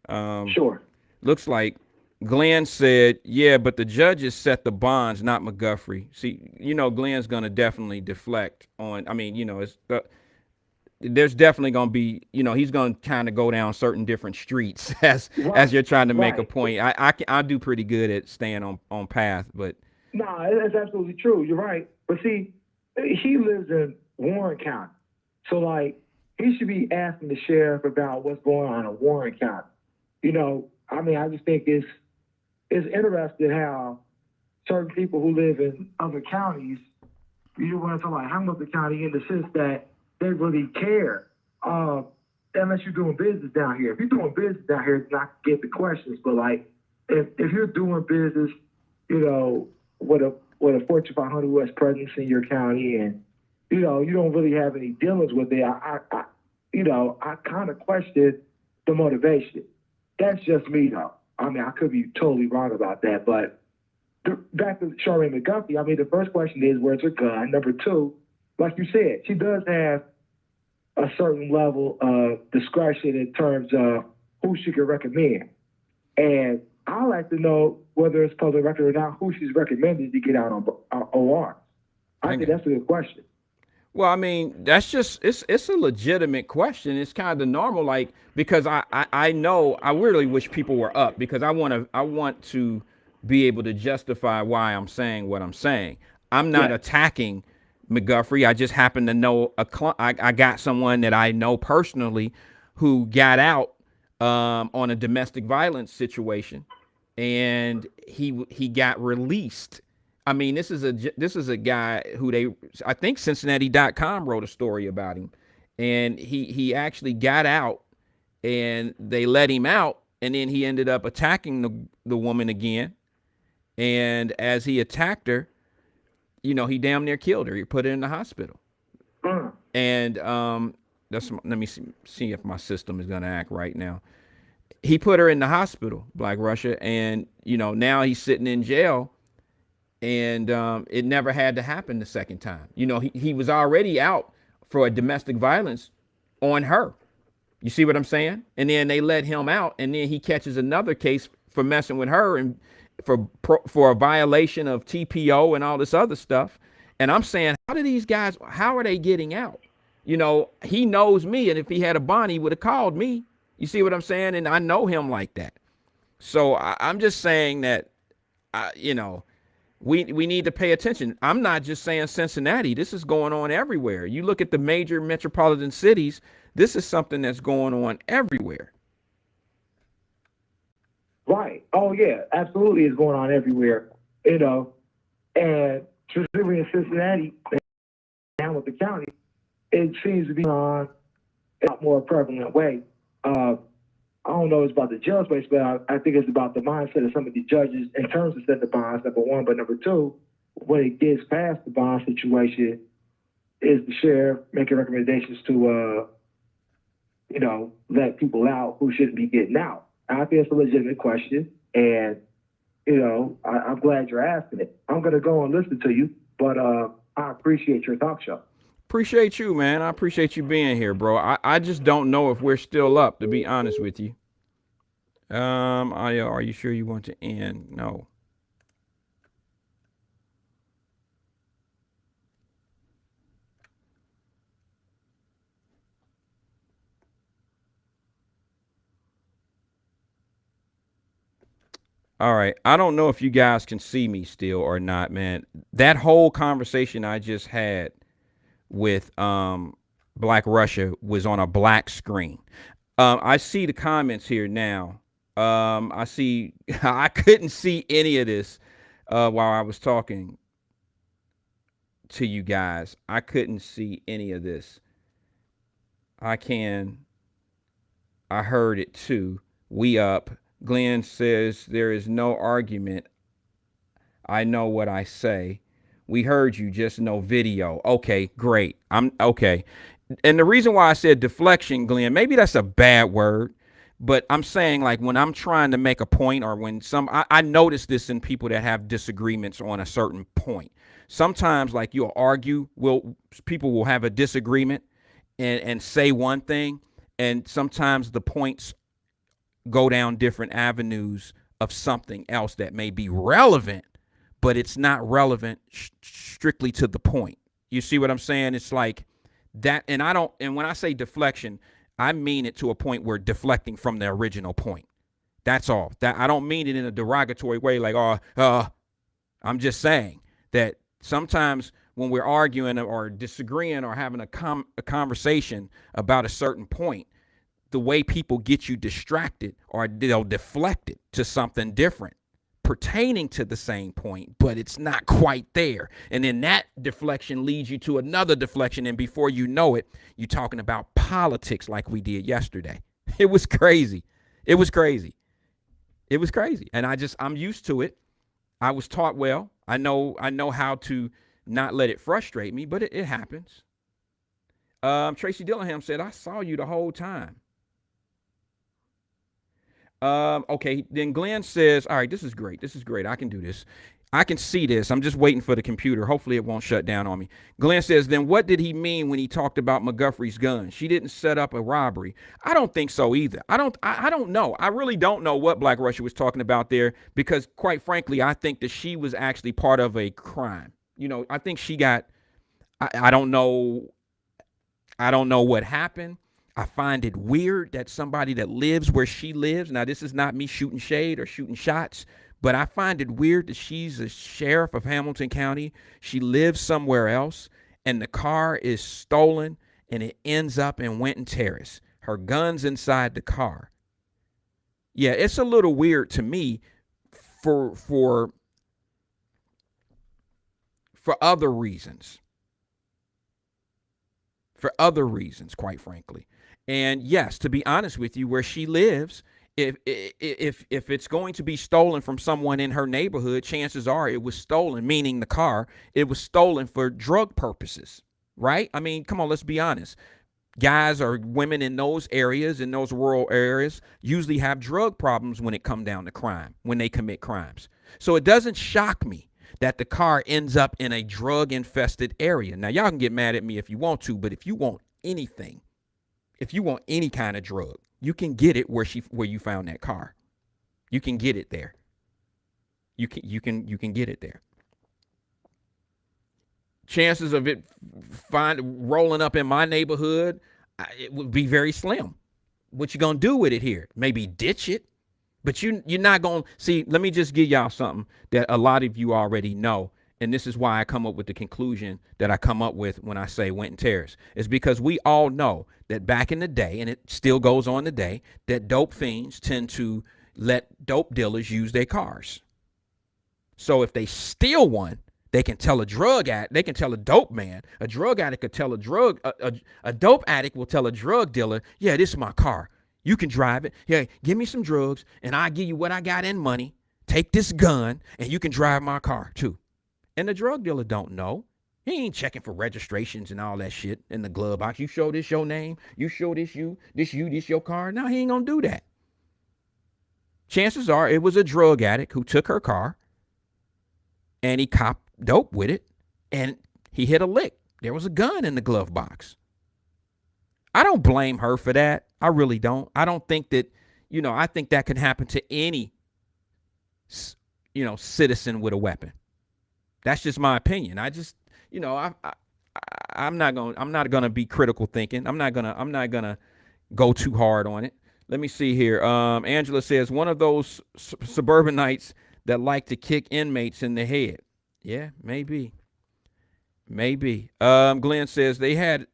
Sure. Looks like Glenn said, yeah, but the judges set the bonds, not McGuffrey. See, Glenn's going to definitely deflect on, I mean, it's there's definitely going to be, he's going to kind of go down certain different streets as you're trying to make a point. I do pretty good at staying on path, but no, that's absolutely true. You're right. But see, he lives in Warren County, so like he should be asking the sheriff about what's going on in Warren County. I mean, I just think it's interesting how certain people who live in other counties, you want to talk about Hamilton County in the sense that they really care. Unless you're doing business down here. If you're doing business down here, then I get the questions. But like, if you're doing business, with a Fortune 500 U.S. presence in your county, and you don't really have any dealings with it, I kind of question the motivation. That's just me, though. I mean, I could be totally wrong about that, but back to Charmaine McGuffey, I mean, the first question is, where's her gun? Number two, like you said, she does have a certain level of discretion in terms of who she can recommend. And I like to know whether it's public record or not, who she's recommended to get out on OR. I think that's a good question. Well, I mean, that's just it's a legitimate question. It's kind of normal, like, because I know I really wish people were up, because I want to be able to justify why I'm saying what I'm saying. I'm not attacking McGuffrey. I just happen to know I got someone that I know personally who got out on a domestic violence situation, and he got released. I mean, this is a guy who I think Cincinnati.com wrote a story about him, and he actually got out, and they let him out, and then he ended up attacking the woman again, and as he attacked her, he damn near killed her. He put her in the hospital, and let me see if my system is gonna act right now. He put her in the hospital, Black Russia, and now he's sitting in jail. And it never had to happen the second time. He was already out for a domestic violence on her. You see what I'm saying? And then they let him out, and then he catches another case for messing with her and for a violation of TPO and all this other stuff. And I'm saying, how are they getting out? He knows me, and if he had a bond, he would have called me. You see what I'm saying? And I know him like that. So I'm just saying that, we need to pay attention. I'm not just saying Cincinnati. This is going on everywhere. You look at the major metropolitan cities, this is something that's going on everywhere. Right. Oh, yeah, absolutely. It's going on everywhere, and specifically in Cincinnati and Hamilton County, it seems to be on a lot more prevalent way. I don't know it's about the jail space, but I think it's about the mindset of some of the judges in terms of setting the bonds, number one. But number two, when it gets past the bond situation, is the sheriff making recommendations to, let people out who shouldn't be getting out? I think it's a legitimate question, and, I'm glad you're asking it. I'm going to go and listen to you, but I appreciate your talk show. Appreciate you, man. I appreciate you being here, bro. I just don't know if we're still up, to be honest with you. Are you sure you want to end? No. All right. I don't know if you guys can see me still or not, man. That whole conversation I just had with Black Russia was on a black screen. I see the comments here now. I see I couldn't see any of this while I was talking to you guys. I couldn't see any of this. I heard it too. We up. Glenn says there is no argument. I know what I say. We heard you, just no video. Okay, great. I'm okay. And the reason why I said deflection, Glenn, maybe that's a bad word, but I'm saying, like, when I'm trying to make a point, or when I notice this in people that have disagreements on a certain point. sometimes like you'll argue, people will have a disagreement and say one thing, and sometimes the points go down different avenues of something else that may be relevant, but it's not relevant strictly to the point. You see what I'm saying? It's like that. And and when I say deflection, I mean it to a point where deflecting from the original point. That's all. That I don't mean it in a derogatory way, like, I'm just saying that sometimes when we're arguing or disagreeing or having a conversation about a certain point, the way people get you distracted, or they'll deflect it to something different pertaining to the same point, but it's not quite there. And then that deflection leads you to another deflection. And before you know it, you're talking about politics like we did yesterday. It was crazy. It was crazy. It was crazy. And I'm used to it. I was taught well. I know how to not let it frustrate me, but it happens. Tracy Dillingham said, I saw you the whole time. Okay, then Glenn says, all right, this is great. This is great. I can do this. I can see this. I'm just waiting for the computer. Hopefully it won't shut down on me. Glenn says, then what did he mean when he talked about McGuffrey's gun? She didn't set up a robbery. I don't think so either. I don't know. I really don't know what Black Russia was talking about there, because quite frankly, I think that she was actually part of a crime. I think she got, I don't know. I don't know what happened. I find it weird that somebody that lives where she lives, now this is not me shooting shade or shooting shots, but I find it weird that she's a sheriff of Hamilton County. She lives somewhere else, and the car is stolen, and it ends up in Winton Terrace. Her gun's inside the car. Yeah, it's a little weird to me for other reasons. For other reasons, quite frankly. And yes, to be honest with you, where she lives, if it's going to be stolen from someone in her neighborhood, chances are it was stolen, meaning the car, it was stolen for drug purposes, right? I mean, come on, let's be honest. Guys or women in those areas, in those rural areas, usually have drug problems when it comes down to crime, when they commit crimes. So it doesn't shock me that the car ends up in a drug-infested area. Now, y'all can get mad at me if you want to, but if you want anything, if you want any kind of drug, you can get it where you found that car. You can get it there. You can get it there. Chances of it rolling up in my neighborhood, it would be very slim. What you gonna do with it here? Maybe ditch it. But you're not going to see. Let me just give y'all something that a lot of you already know. And this is why I come up with the conclusion that I come up with when I say Winton Terrace. It's because we all know that back in the day, and it still goes on today, that dope fiends tend to let dope dealers use their cars. So if they steal one, they can tell a drug addict, they can tell a dope man. A drug addict could tell a dope addict will tell a drug dealer, yeah, this is my car. You can drive it. Yeah, give me some drugs, and I'll give you what I got in money. Take this gun, and you can drive my car, too. And the drug dealer don't know. He ain't checking for registrations and all that shit in the glove box. You show this your name. You show this your car. No, he ain't going to do that. Chances are it was a drug addict who took her car, and he copped dope with it, and he hit a lick. There was a gun in the glove box. I don't blame her for that. I really don't. I don't think that, I think that can happen to any, citizen with a weapon. That's just my opinion. I just, I'm not going to be critical thinking. I'm not going to go too hard on it. Let me see here. Angela says, one of those suburbanites that like to kick inmates in the head. Yeah, maybe. Glenn says they had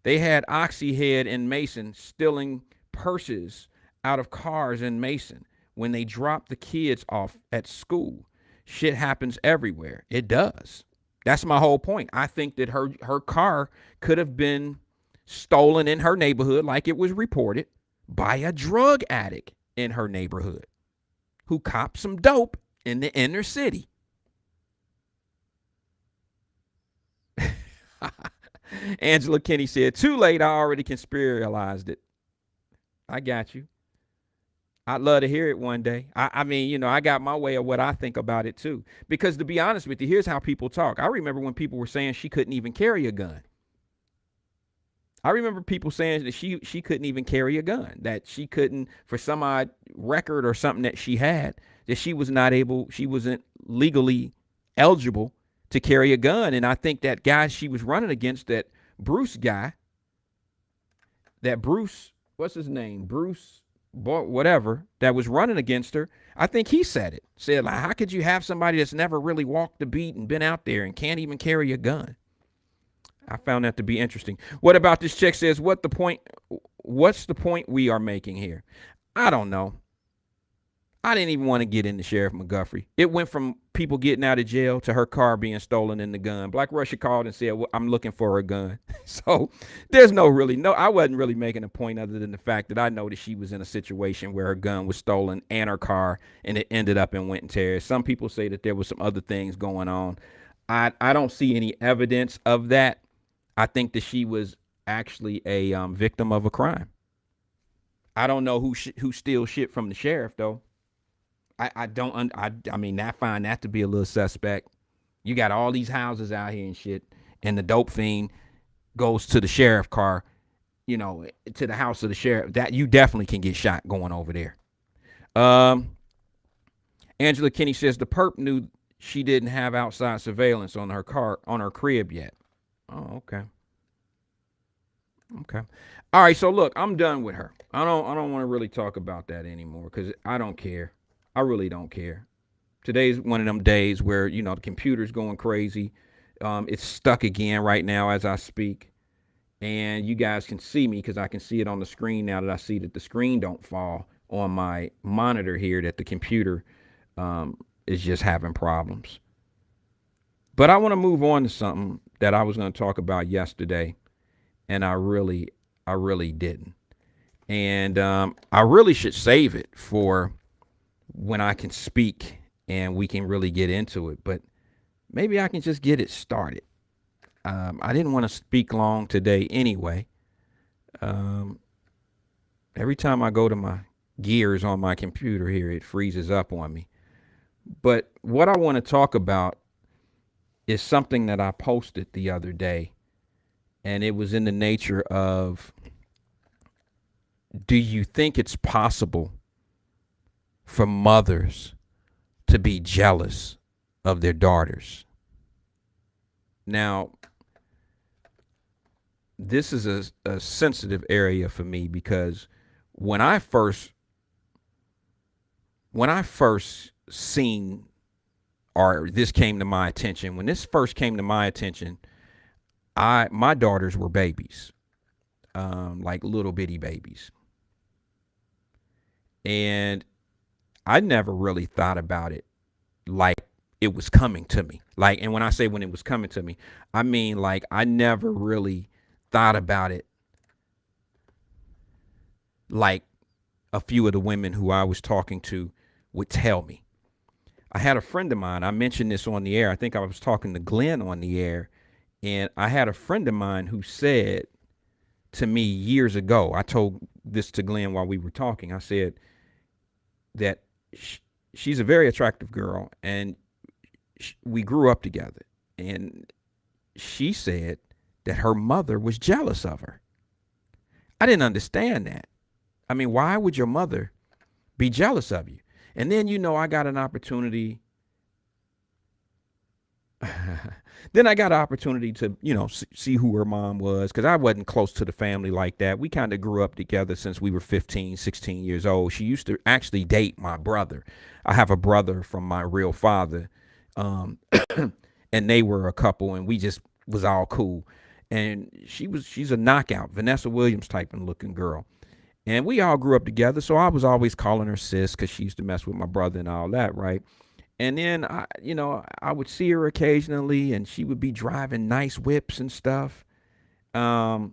Oxyhead and Mason stealing purses out of cars in Mason when they dropped the kids off at school. Shit happens everywhere. It does. That's my whole point. I think that her car could have been stolen in her neighborhood, like it was reported, by a drug addict in her neighborhood who copped some dope in the inner city. Angela Kinney said, too late, I already conspiralized it. I got you. I'd love to hear it one day. I mean, you know, I got my way of what I think about it too. Because to be honest with you, here's how people talk. I remember when people were saying she couldn't even carry a gun. I remember people saying that she couldn't even carry a gun, that she couldn't, for some odd record or something that she had, that she wasn't legally eligible to carry a gun. And I think that guy she was running against, that Bruce guy, that Bruce, what's his name? Bruce, whatever, that was running against her, I think he said it. Said, like, how could you have somebody that's never really walked the beat and been out there and can't even carry a gun? I found that to be interesting. What about this chick says, what's the point we are making here? I don't know. I didn't even want to get into Sheriff McGuffrey. It went from people getting out of jail to her car being stolen and the gun. Black Russia called and said, well, I'm looking for a gun. So there's I wasn't really making a point other than the fact that I know that she was in a situation where her gun was stolen and her car, and it ended up in Winton Terrace. Some people say that there was some other things going on. I don't see any evidence of that. I think that she was actually a victim of a crime. I don't know who steals shit from the sheriff, though. I mean, I find that to be a little suspect. You got all these houses out here and shit, and the dope fiend goes to the sheriff car, you know, to the house of the sheriff. That you definitely can get shot going over there. Angela Kinney says the perp knew she didn't have outside surveillance on her crib yet. Oh, okay. Okay. All right, so look, I'm done with her. I don't want to really talk about that anymore because I don't care. I really don't care. Today's one of them days where, you know, the computer's going crazy. It's stuck again right now as I speak. And you guys can see me because I can see it on the screen now that I see that the screen don't fall on my monitor here, that the computer is just having problems. But I want to move on to something that I was going to talk about yesterday, and I really didn't. And I really should save it for when I can speak and we can really get into it. But maybe I can just get it started. I didn't want to speak long today anyway. Every time I go to my gears on my computer here, it freezes up on me. But what I want to talk about is something that I posted the other day. And it was in the nature of, do you think it's possible for mothers to be jealous of their daughters? Now, this is a sensitive area for me because when I first seen, or this came to my attention, when this first came to my attention, my daughters were babies, like little bitty babies. And I never really thought about it like it was coming to me. Like, and when I say when it was coming to me, I mean, like, I never really thought about it like a few of the women who I was talking to would tell me. I had a friend of mine, I mentioned this on the air. I think I was talking to Glenn on the air, and I had a friend of mine who said to me years ago, I told this to Glenn while we were talking. I said that she's a very attractive girl, and we grew up together. And she said that her mother was jealous of her. I didn't understand that. I mean, why would your mother be jealous of you? And then, you know, I got an opportunity. Then I got an opportunity to, you know, see who her mom was, because I wasn't close to the family like that. We kind of grew up together since we were 15, 16 years old. She used to actually date my brother. I have a brother from my real father, and they were a couple, and we just was all cool. And she's a knockout, Vanessa Williams type of looking girl. And we all grew up together, so I was always calling her sis because she used to mess with my brother and all that, right? And then, I would see her occasionally, and she would be driving nice whips and stuff. And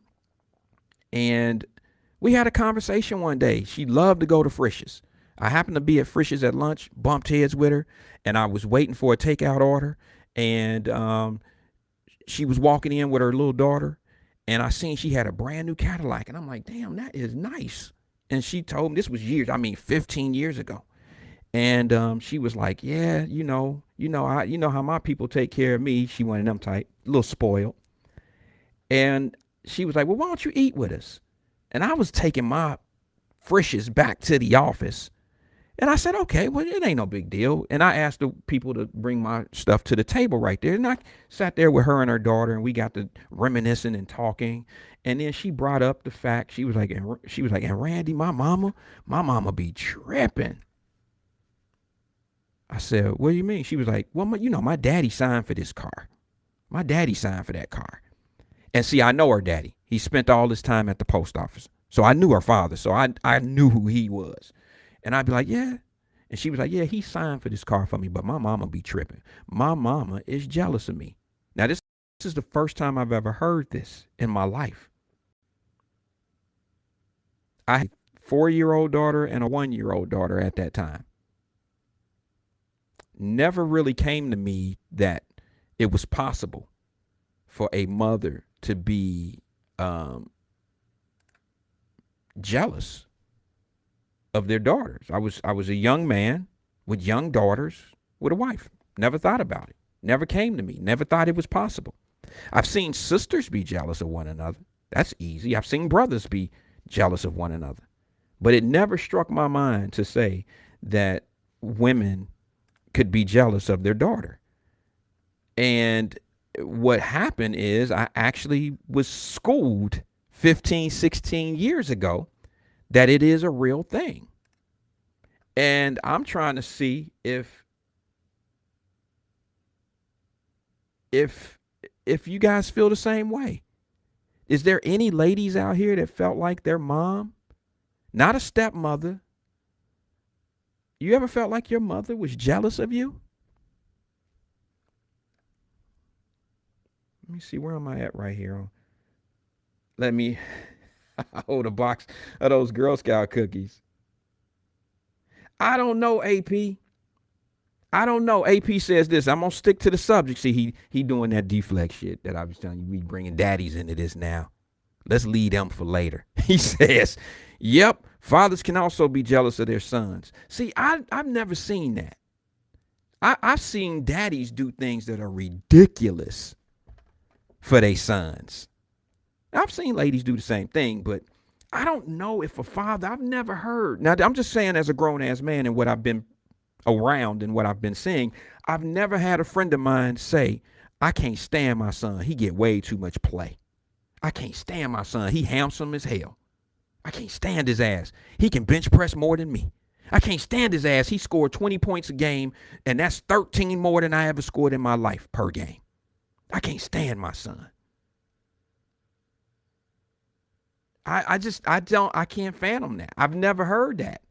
we had a conversation one day. She loved to go to Frisch's. I happened to be at Frisch's at lunch, bumped heads with her, and I was waiting for a takeout order. And she was walking in with her little daughter, and I seen she had a brand new Cadillac. And I'm like, damn, that is nice. And she told me, this was years, 15 years ago. And she was like, yeah, you know how my people take care of me. She one of them type, a little spoiled. And she was like, well, why don't you eat with us? And I was taking my frishes back to the office. And I said, okay, well, it ain't no big deal. And I asked the people to bring my stuff to the table right there. And I sat there with her and her daughter, and we got to reminiscing and talking. And then she brought up the fact, she was like, and Randy, my mama be tripping. I said, what do you mean? She was like, well, my daddy signed for this car. My daddy signed for that car. And see, I know her daddy. He spent all his time at the post office. So I knew her father. So I knew who he was. And I'd be like, yeah. And she was like, yeah, he signed for this car for me, but my mama be tripping. My mama is jealous of me. Now, this is the first time I've ever heard this in my life. I had a 4-year-old daughter and a 1-year-old daughter at that time. Never really came to me that it was possible for a mother to be jealous of their daughters. I was a young man with young daughters with a wife. Never thought about it. Never came to me. Never thought it was possible. I've seen sisters be jealous of one another. That's easy. I've seen brothers be jealous of one another. But it never struck my mind to say that women could be jealous of their daughter. And what happened is I actually was schooled 15, 16 years ago that it is a real thing. And I'm trying to see if you guys feel the same way. Is there any ladies out here that felt like their mom, not a stepmother, you ever felt like your mother was jealous of you? Let me see, where am I at right here? Let me hold a box of those Girl Scout cookies. I don't know, AP. I don't know. AP says this. I'm going to stick to the subject. See, he doing that deflect shit that I was telling you. We bringing daddies into this now. Let's leave them for later. He says, yep, fathers can also be jealous of their sons. See, I've never seen that. I've seen daddies do things that are ridiculous for their sons. I've seen ladies do the same thing, but I don't know if a father, I've never heard. Now, I'm just saying as a grown-ass man and what I've been around and what I've been seeing, I've never had a friend of mine say, I can't stand my son. He get way too much play. I can't stand my son. He handsome as hell. I can't stand his ass. He can bench press more than me. I can't stand his ass. He scored 20 points a game, and that's 13 more than I ever scored in my life per game. I can't stand my son. I can't fathom that. I've never heard that.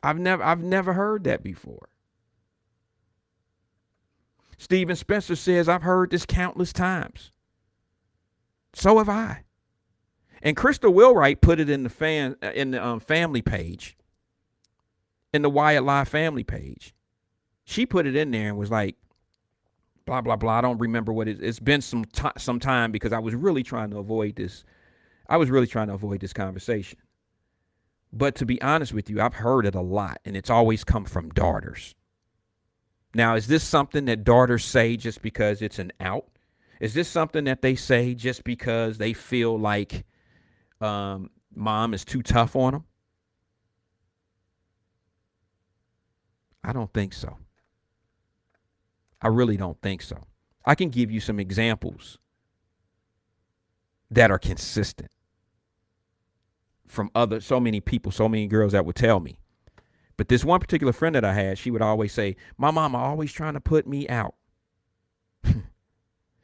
I've never heard that before. Steven Spencer says, I've heard this countless times. So have I. And Crystal Wilwright put it in the family page, in the Wyatt-Live family page. She put it in there and was like, blah, blah, blah. I don't remember what it's been some time because I was really trying to avoid this. I was really trying to avoid this conversation. But to be honest with you, I've heard it a lot, and it's always come from daughters. Now, is this something that daughters say just because it's an out? Is this something that they say just because they feel like mom is too tough on them? I don't think so. I really don't think so. I can give you some examples that are consistent from so many people, so many girls that would tell me. But this one particular friend that I had, she would always say, my mama always trying to put me out.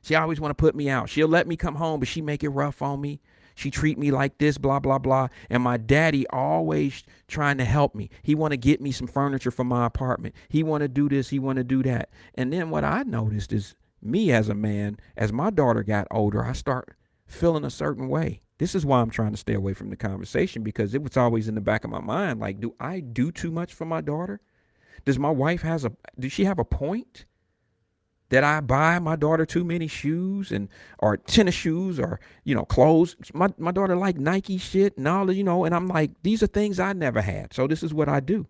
She always want to put me out. She'll let me come home, but she make it rough on me. She treat me like this, blah, blah, blah. And my daddy always trying to help me. He want to get me some furniture for my apartment. He want to do this. He want to do that. And then what I noticed is me as a man, as my daughter got older, I start feeling a certain way. This is why I'm trying to stay away from the conversation, because it was always in the back of my mind. Like, do I do too much for my daughter? Does my wife does she have a point? that I buy my daughter too many shoes and or tennis shoes or, clothes. My daughter like Nike shit and all, and I'm like, these are things I never had. So this is what I do.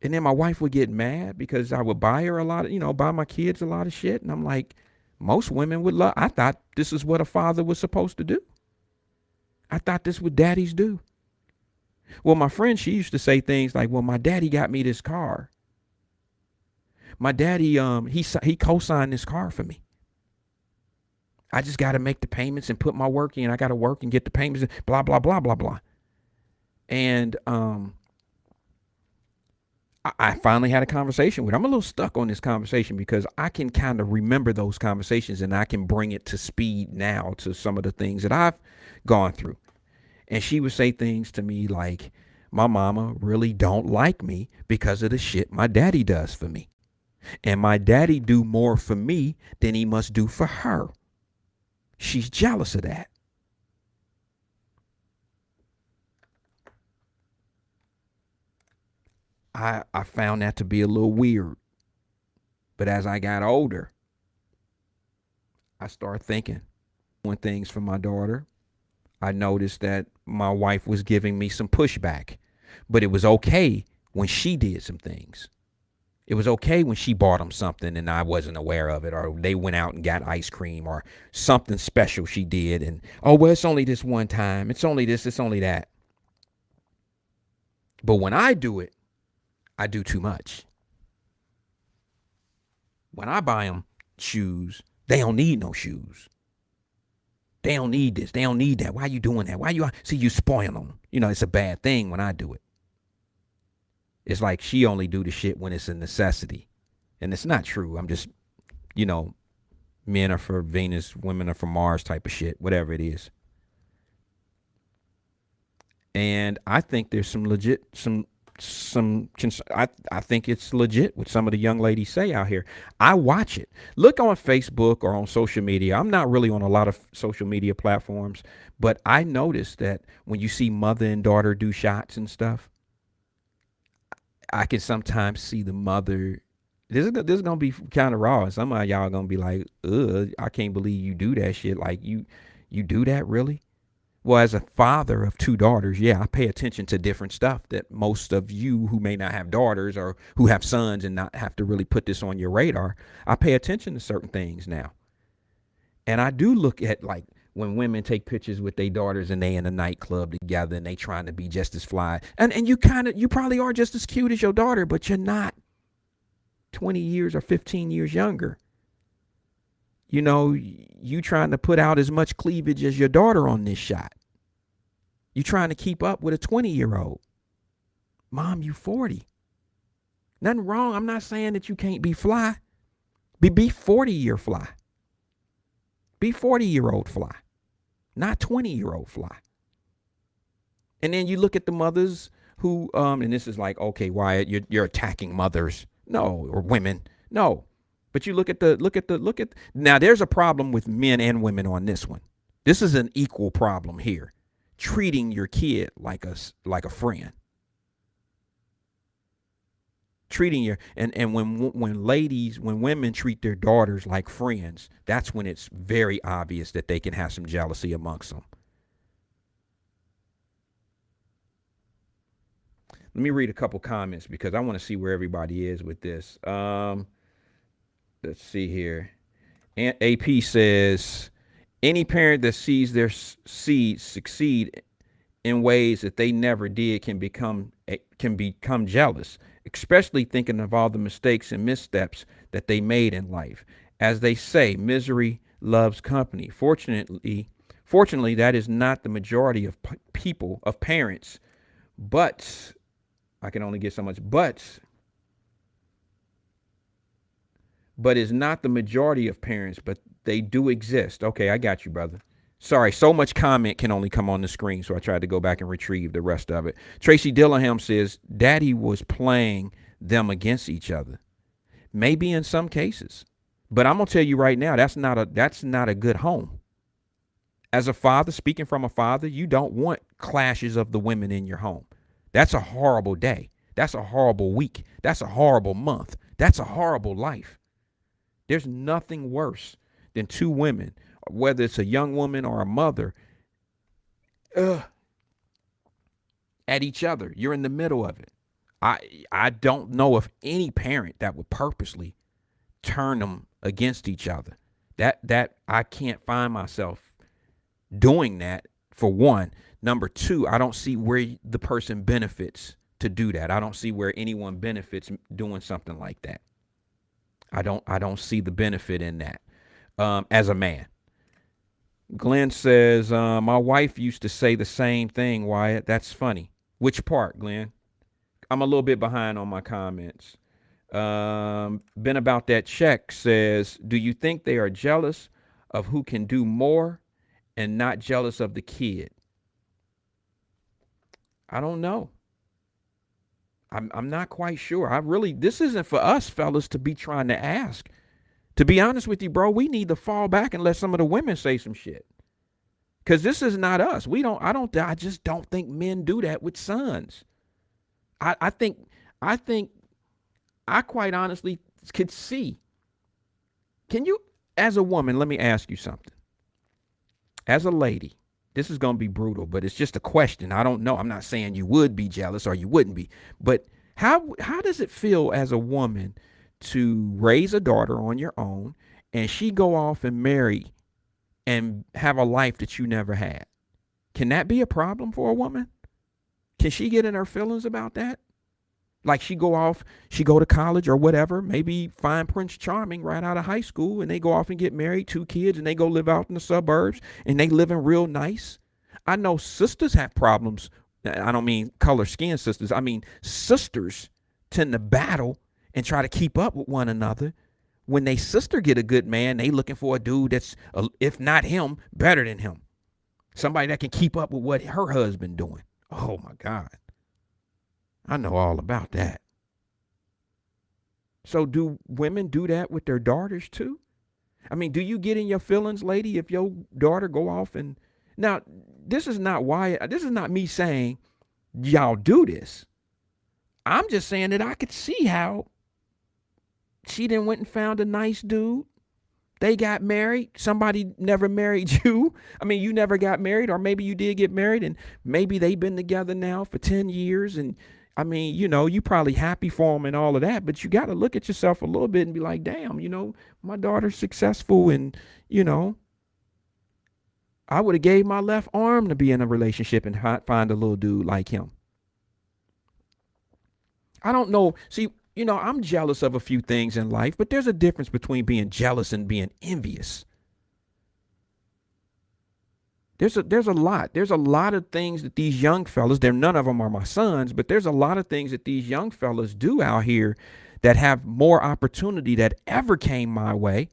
And then my wife would get mad because I would buy her a lot of, buy my kids a lot of shit. And I'm like, most women would love, I thought this is what a father was supposed to do. I thought this is what daddies do. Well, my friend, she used to say things like, well, my daddy got me this car. My daddy, he co-signed this car for me. I just got to make the payments and put my work in. I got to work and get the payments, and blah, blah, blah, blah, blah. And I finally had a conversation with her. I'm a little stuck on this conversation because I can kind of remember those conversations and I can bring it to speed now to some of the things that I've gone through. And she would say things to me like, my mama really don't like me because of the shit my daddy does for me. And my daddy do more for me than he must do for her. She's jealous of that. I found that to be a little weird. But as I got older, I started thinking when things for my daughter. I noticed that my wife was giving me some pushback, but it was okay when she did some things. It was okay when she bought them something and I wasn't aware of it, or they went out and got ice cream or something special she did. And, oh, well, it's only this one time. It's only this, it's only that. But when I do it, I do too much. When I buy them shoes, they don't need no shoes. They don't need this. They don't need that. Why are you doing that? Why you see you spoil them? It's a bad thing when I do it. It's like she only do the shit when it's a necessity. And it's not true. I'm just, men are for Venus, women are for Mars type of shit, whatever it is. And I think there's I think it's legit what some of the young ladies say out here. I watch it. Look on Facebook or on social media. I'm not really on a lot of social media platforms, but I noticed that when you see mother and daughter do shots and stuff, I can sometimes see the mother. This is gonna be kind of raw. Some of y'all gonna be like, "Ugh, I can't believe you do that shit. Like you do that really?" Well, as a father of two daughters, yeah, I pay attention to different stuff that most of you who may not have daughters or who have sons and not have to really put this on your radar, I pay attention to certain things now. And I do look at like when women take pictures with their daughters and they in a nightclub together and they trying to be just as fly. And you probably are just as cute as your daughter, but you're not 20 years or 15 years younger. You trying to put out as much cleavage as your daughter on this shot. You trying to keep up with a 20-year-old. Mom, you 40. Nothing wrong. I'm not saying that you can't be fly. Be 40-year fly. Be 40-year-old fly. Not 20-year-old fly. And then you look at the mothers who, and this is like, okay, Wyatt, you're attacking mothers. No, or women. No. But you look at now there's a problem with men and women on this one. This is an equal problem here. Treating your kid like a friend. Treating and when women treat their daughters like friends, that's when it's very obvious that they can have some jealousy amongst them. Let me read a couple comments because I want to see where everybody is with this. Let's see here. Aunt AP says, any parent that sees their seed succeed in ways that they never did can become jealous, especially thinking of all the mistakes and missteps that they made in life. As they say, misery loves company. Fortunately, that is not the majority of parents, but I can only get so much, but is not the majority of parents, but they do exist. Okay, I got you, brother. Sorry, so much comment can only come on the screen, so I tried to go back and retrieve the rest of it. Tracy Dillingham says, Daddy was playing them against each other. Maybe in some cases. But I'm going to tell you right now, that's not a good home. As a father, speaking from a father, you don't want clashes of the women in your home. That's a horrible day. That's a horrible week. That's a horrible month. That's a horrible life. There's nothing worse than two women, whether it's a young woman or a mother, at each other. You're in the middle of it. I don't know of any parent that would purposely turn them against each other. That I can't find myself doing that, for one. Number two, I don't see where the person benefits to do that. I don't see where anyone benefits doing something like that. I don't see the benefit in that, as a man. Glenn says, my wife used to say the same thing, Wyatt. That's funny. Which part, Glenn? I'm a little bit behind on my comments. Been About That Check says, do you think they are jealous of who can do more and not jealous of the kid? I don't know. I'm not quite sure. This isn't for us fellas to be trying to ask. To be honest with you, bro, we need to fall back and let some of the women say some shit. Cause this is not us. I just don't think men do that with sons. I think I quite honestly could see. Can you, as a woman, let me ask you something. As a lady, this is going to be brutal, but it's just a question. I don't know. I'm not saying you would be jealous or you wouldn't be, but how does it feel as a woman to raise a daughter on your own and she go off and marry and have a life that you never had? Can that be a problem for a woman? Can she get in her feelings about that? Like she go to college or whatever, maybe find Prince Charming right out of high school, and they go off and get married, 2 kids, and they go live out in the suburbs and they living real nice. I know sisters have problems. I don't mean color skin sisters. I mean sisters tend to battle and try to keep up with one another. When they sister get a good man, they looking for a dude that's, if not him, better than him. Somebody that can keep up with what her husband doing. Oh my God. I know all about that. So do women do that with their daughters too? I mean, do you get in your feelings, lady, if your daughter go off and, now this is not me saying y'all do this. I'm just saying that I could see how she then went and found a nice dude. They got married. Somebody never married you. I mean, you never got married, or maybe you did get married and maybe they've been together now for 10 years. And I mean, you probably happy for them and all of that, but you got to look at yourself a little bit and be like, damn, my daughter's successful. And, I would have gave my left arm to be in a relationship and find a little dude like him. I don't know. See, I'm jealous of a few things in life, but there's a difference between being jealous and being envious. There's a lot of things that these young fellas, none of them are my sons, but there's a lot of things that these young fellas do out here that have more opportunity that ever came my way.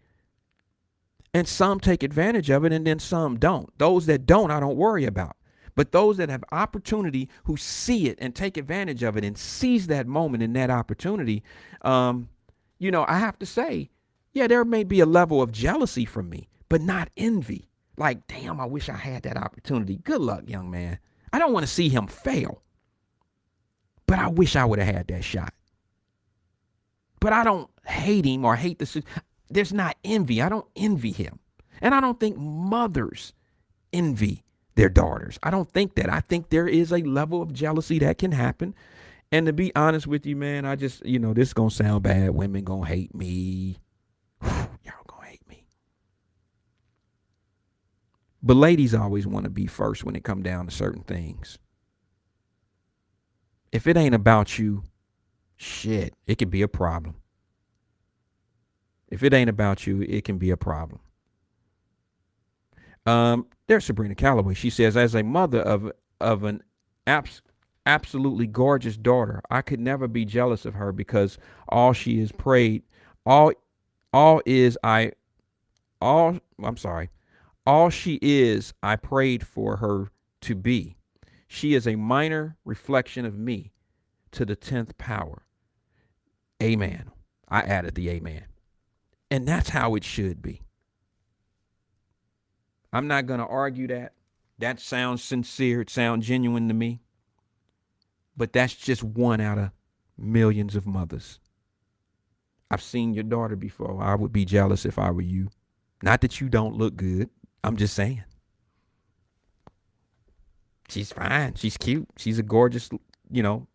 And some take advantage of it and then some don't. Those that don't, I don't worry about. But those that have opportunity, who see it and take advantage of it and seize that moment and that opportunity, I have to say, yeah, there may be a level of jealousy from me, but not envy. Like, damn, I wish I had that opportunity. Good luck, young man. I don't want to see him fail, but I wish I would have had that shot. But I don't hate him or hate the. There's not envy. I don't envy him. And I don't think mothers envy their daughters. I don't think that. I think there is a level of jealousy that can happen. And to be honest with you, man, I just, this is going to sound bad. Women going to hate me. Y'all going to hate me. But ladies always want to be first when it come down to certain things. If it ain't about you, shit, it could be a problem. If it ain't about you, it can be a problem. There's Sabrina Calloway. She says, as a mother of an absolutely gorgeous daughter, I could never be jealous of her because all she is prayed, all she is, I prayed for her to be. She is a minor reflection of me to the 10th power. Amen. I added the amen. And that's how it should be. I'm not going to argue that. That sounds sincere. It sounds genuine to me. But that's just one out of millions of mothers. I've seen your daughter before. I would be jealous if I were you. Not that you don't look good. I'm just saying. She's fine. She's cute. She's a gorgeous, you know.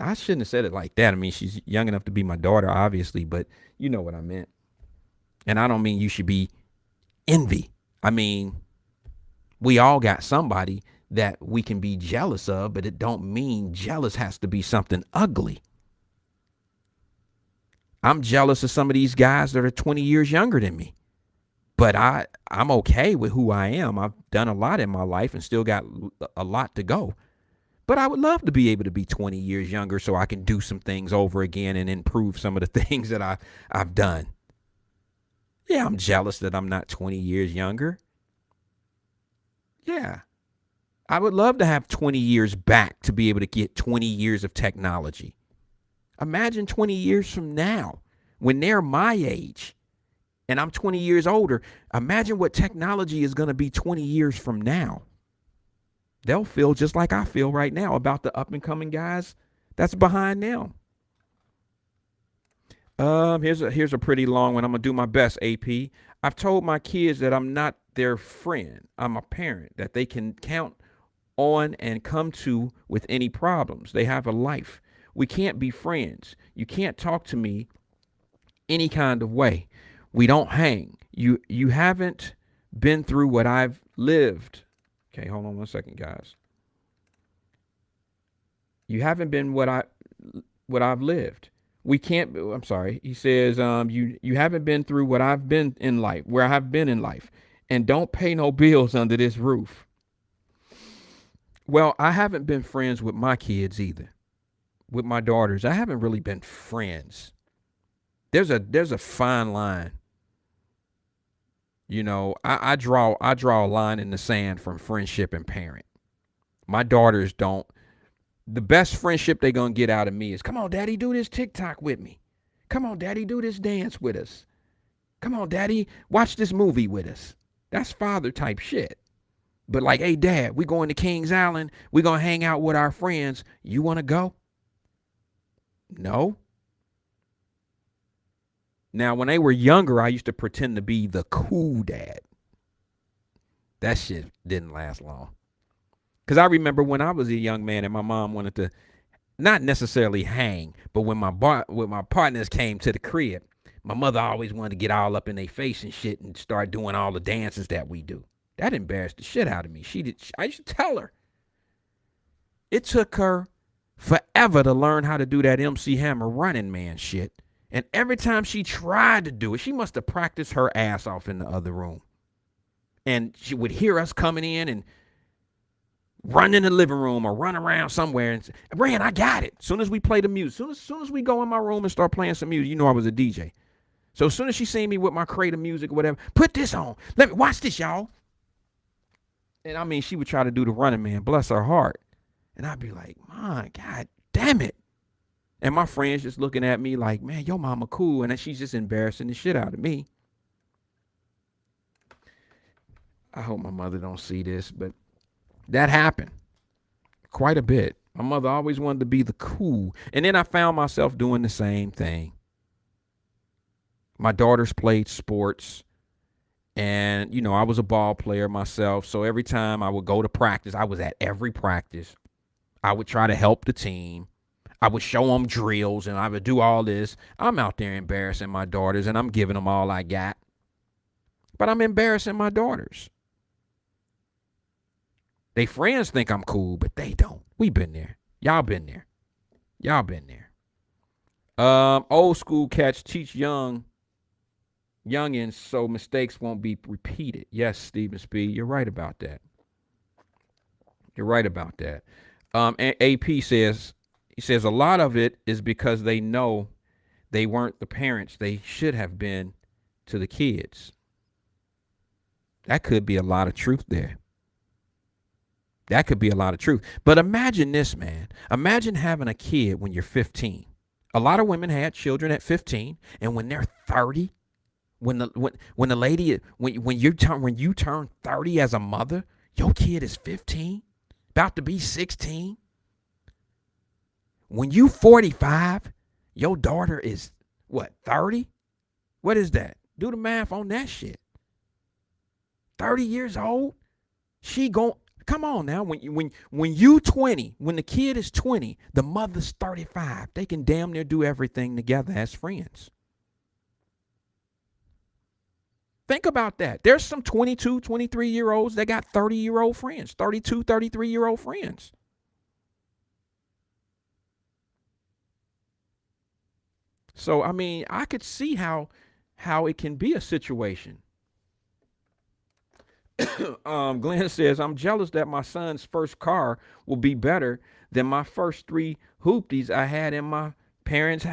I shouldn't have said it like that. I mean, she's young enough to be my daughter, obviously, but you know what I meant. And I don't mean you should be envy. I mean, we all got somebody that we can be jealous of, but it don't mean jealous has to be something ugly. I'm jealous of some of these guys that are 20 years younger than me. But I'm okay with who I am. I've done a lot in my life and still got a lot to go. But I would love to be able to be 20 years younger so I can do some things over again and improve some of the things that I've done. Yeah, I'm jealous that I'm not 20 years younger. Yeah. I would love to have 20 years back to be able to get 20 years of technology. Imagine 20 years from now when they're my age and I'm 20 years older. Imagine what technology is going to be 20 years from now. They'll feel just like I feel right now about the up and coming guys that's behind them. Here's a pretty long one. I'm going to do my best, AP. I've told my kids that I'm not their friend. I'm a parent that they can count on and come to with any problems. They have a life. We can't be friends. You can't talk to me any kind of way. We don't hang. You haven't been through what I've lived. Okay, hold on one second, guys. You haven't been what I've lived. We can't. I'm sorry. He says, you haven't been through what I've been in life, where I have been in life, and don't pay no bills under this roof. Well, I haven't been friends with my kids either. With my daughters, I haven't really been friends. There's a fine line. You know, I draw a line in the sand from friendship and parent. My daughters don't. The best friendship they're going to get out of me is, come on, daddy, do this TikTok with me. Come on, daddy, do this dance with us. Come on, daddy, watch this movie with us. That's father type shit. But like, hey, dad, we going to Kings Island. We're going to hang out with our friends. You want to go? No. Now, when they were younger, I used to pretend to be the cool dad. That shit didn't last long. Because I remember when I was a young man and my mom wanted to not necessarily hang, but when my partners came to the crib, my mother always wanted to get all up in their face and shit and start doing all the dances that we do. That embarrassed the shit out of me. I used to tell her. It took her forever to learn how to do that MC Hammer Running Man shit. And every time she tried to do it, she must have practiced her ass off in the other room. And she would hear us coming in and run in the living room or run around somewhere and say, Rand, I got it. As soon as we play the music, as soon as we go in my room and start playing some music, you know I was a DJ. So as soon as she seen me with my crate of music or whatever, put this on. Let me watch this, y'all. And I mean, she would try to do the Running Man, bless her heart. And I'd be like, my God damn it. And my friends just looking at me like, man, your mama cool. And then she's just embarrassing the shit out of me. I hope my mother don't see this, but that happened quite a bit. My mother always wanted to be the cool. And then I found myself doing the same thing. My daughters played sports. And, you know, I was a ball player myself. So every time I would go to practice, I was at every practice. I would try to help the team. I would show them drills and I would do all this. I'm out there embarrassing my daughters and I'm giving them all I got. But I'm embarrassing my daughters. They friends think I'm cool, but they don't. We been there. Y'all been there. Y'all been there. Old school cats teach youngins so mistakes won't be repeated. Yes, Stephen Speed, you're right about that. You're right about that. And AP says, he says a lot of it is because they know they weren't the parents they should have been to the kids. That could be a lot of truth there. That could be a lot of truth. But imagine this, man. Imagine having a kid when you're 15. A lot of women had children at 15, and when they're 30, when you turn 30 as a mother, your kid is 15, about to be 16. When you 45, your daughter is what, 30? What is that? Do the math on that shit. 30 years old? She gon' come on now. When you 20, when the kid is 20, the mother's 35. They can damn near do everything together as friends. Think about that. There's some 22, 23-year-olds that got 30-year-old friends, 32, 33-year-old friends. So, I mean, I could see how it can be a situation. Glenn says, I'm jealous that my son's first car will be better than my first 3 hoopties I had in my parents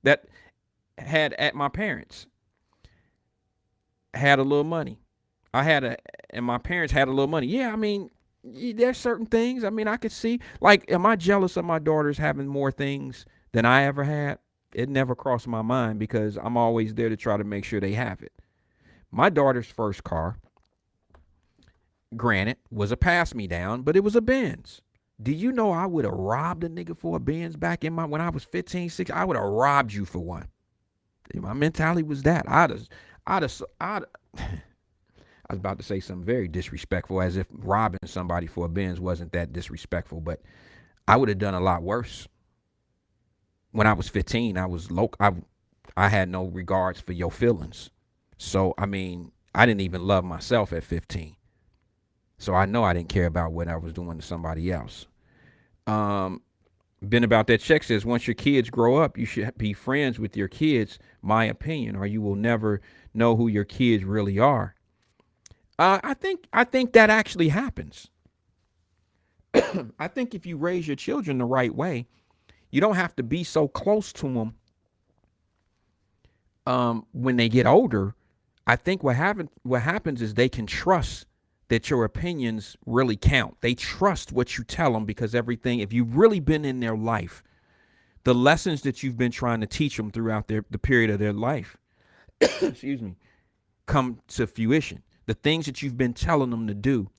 that had at my parents. Had a little money. And my parents had a little money. Yeah, I mean, there's certain things. I mean, I could see, like, am I jealous of my daughters having more things than I ever had? It never crossed my mind because I'm always there to try to make sure they have it. My daughter's first car, granted, was a pass-me-down, but it was a Benz. Do you know I would have robbed a nigga for a Benz back when I was 15, 16? I would have robbed you for one. My mentality was that. I was about to say something very disrespectful, as if robbing somebody for a Benz wasn't that disrespectful, but I would have done a lot worse. When I was 15, I was I had no regards for your feelings. So, I mean, I didn't even love myself at 15. So I know I didn't care about what I was doing to somebody else. Ben About That Check says, once your kids grow up, you should be friends with your kids, my opinion, or you will never know who your kids really are. I think that actually happens. I think if you raise your children the right way, you don't have to be so close to them when they get older. I think what happens is they can trust that your opinions really count. They trust what you tell them because if you've really been in their life, the lessons that you've been trying to teach them throughout the period of their life, excuse me, come to fruition. The things that you've been telling them to do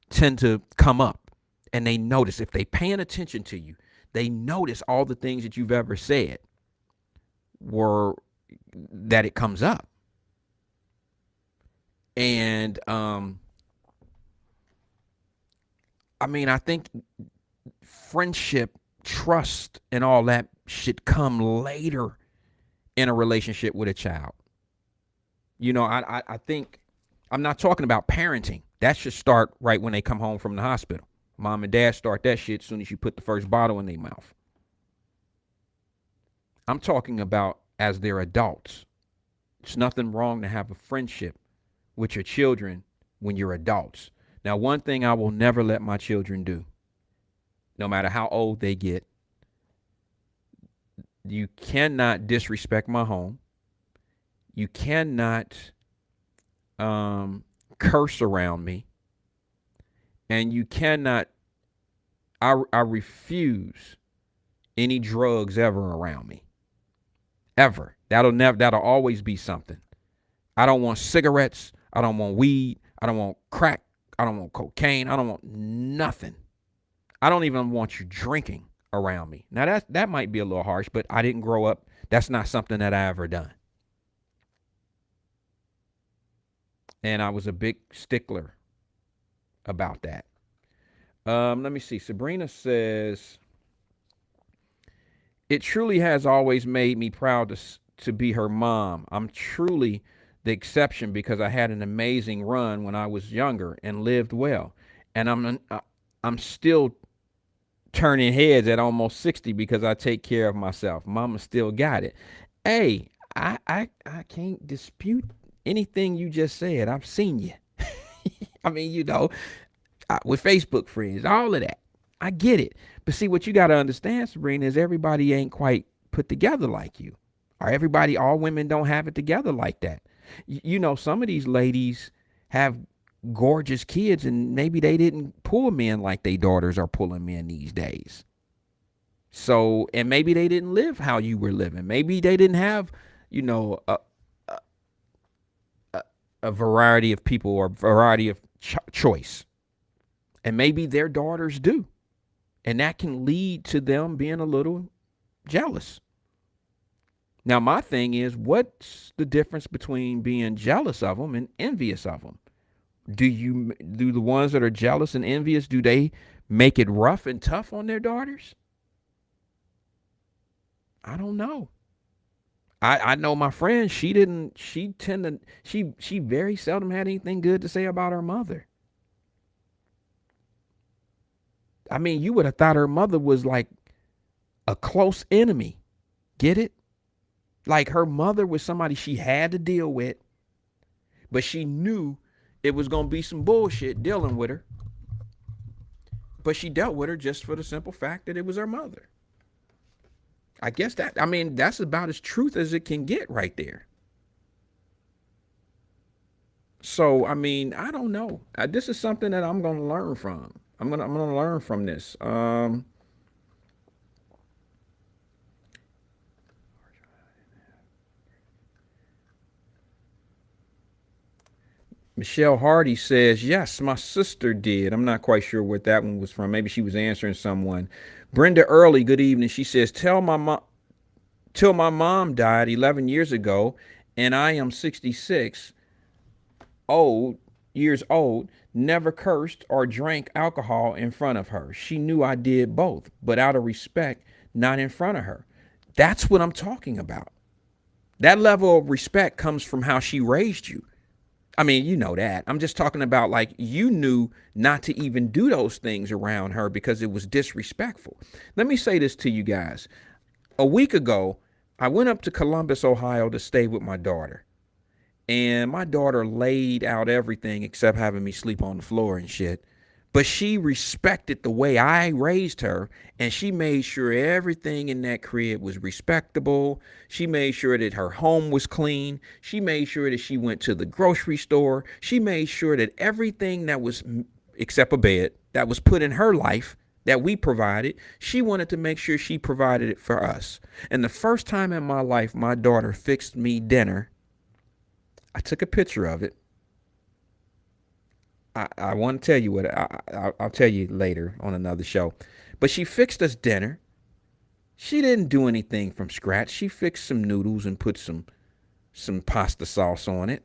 tend to come up, and they notice. If they paying attention to you, they notice all the things that you've ever said that it comes up. And I mean, I think friendship, trust, and all that should come later in a relationship with a child. You know, I think I'm not talking about parenting. That should start right when they come home from the hospital. Mom and dad start that shit as soon as you put the first bottle in their mouth. I'm talking about as they're adults. There's nothing wrong to have a friendship with your children when you're adults. Now, one thing I will never let my children do, no matter how old they get, you cannot disrespect my home. You cannot curse around me. And you cannot, I refuse any drugs ever around me. Ever. That'll always be something. I don't want cigarettes. I don't want weed. I don't want crack. I don't want cocaine. I don't want nothing. I don't even want you drinking around me. Now that might be a little harsh, but I didn't grow up. That's not something that I ever done. And I was a big stickler about that. Let me see. Sabrina says, it truly has always made me proud to be her mom. I'm truly the exception because I had an amazing run when I was younger and lived well. And I'm still turning heads at almost 60 because I take care of myself. Mama still got it. Hey, I can't dispute anything you just said. I've seen you. I mean, you know, with Facebook friends, all of that. I get it. But see, what you got to understand, Sabrina, is everybody ain't quite put together like you. Or all women don't have it together like that. You know, some of these ladies have gorgeous kids and maybe they didn't pull men like their daughters are pulling men these days. So, and maybe they didn't live how you were living. Maybe they didn't have, you know, a variety of people or variety of choice. And maybe their daughters do. And that can lead to them being a little jealous. Now, my thing is, what's the difference between being jealous of them and envious of them? Do the ones that are jealous and envious, do they make it rough and tough on their daughters? I don't know. I know my friend, she very seldom had anything good to say about her mother. I mean, you would have thought her mother was like a close enemy. Get it? Like her mother was somebody she had to deal with, but she knew it was going to be some bullshit dealing with her. But she dealt with her just for the simple fact that it was her mother. I guess that's about as truth as it can get right there. So, I mean, I don't know. This is something that I'm going to learn from. I'm going to learn from this. Michelle Hardy says, yes, my sister did. I'm not quite sure what that one was from. Maybe she was answering someone. Brenda Early, good evening. She says, till my mom died 11 years ago, and I am 66 years old, never cursed or drank alcohol in front of her. She knew I did both, but out of respect, not in front of her. That's what I'm talking about. That level of respect comes from how she raised you. I mean, you know that. I'm just talking about like you knew not to even do those things around her because it was disrespectful. Let me say this to you guys. A week ago, I went up to Columbus, Ohio to stay with my daughter. And my daughter laid out everything except having me sleep on the floor and shit. But she respected the way I raised her, and she made sure everything in that crib was respectable. She made sure that her home was clean. She made sure that she went to the grocery store. She made sure that everything that was, except a bed, that was put in her life that we provided, she wanted to make sure she provided it for us. And the first time in my life my daughter fixed me dinner, I took a picture of it. I want to tell you what I'll tell you later on another show. But she fixed us dinner. She didn't do anything from scratch. She fixed some noodles and put some pasta sauce on it.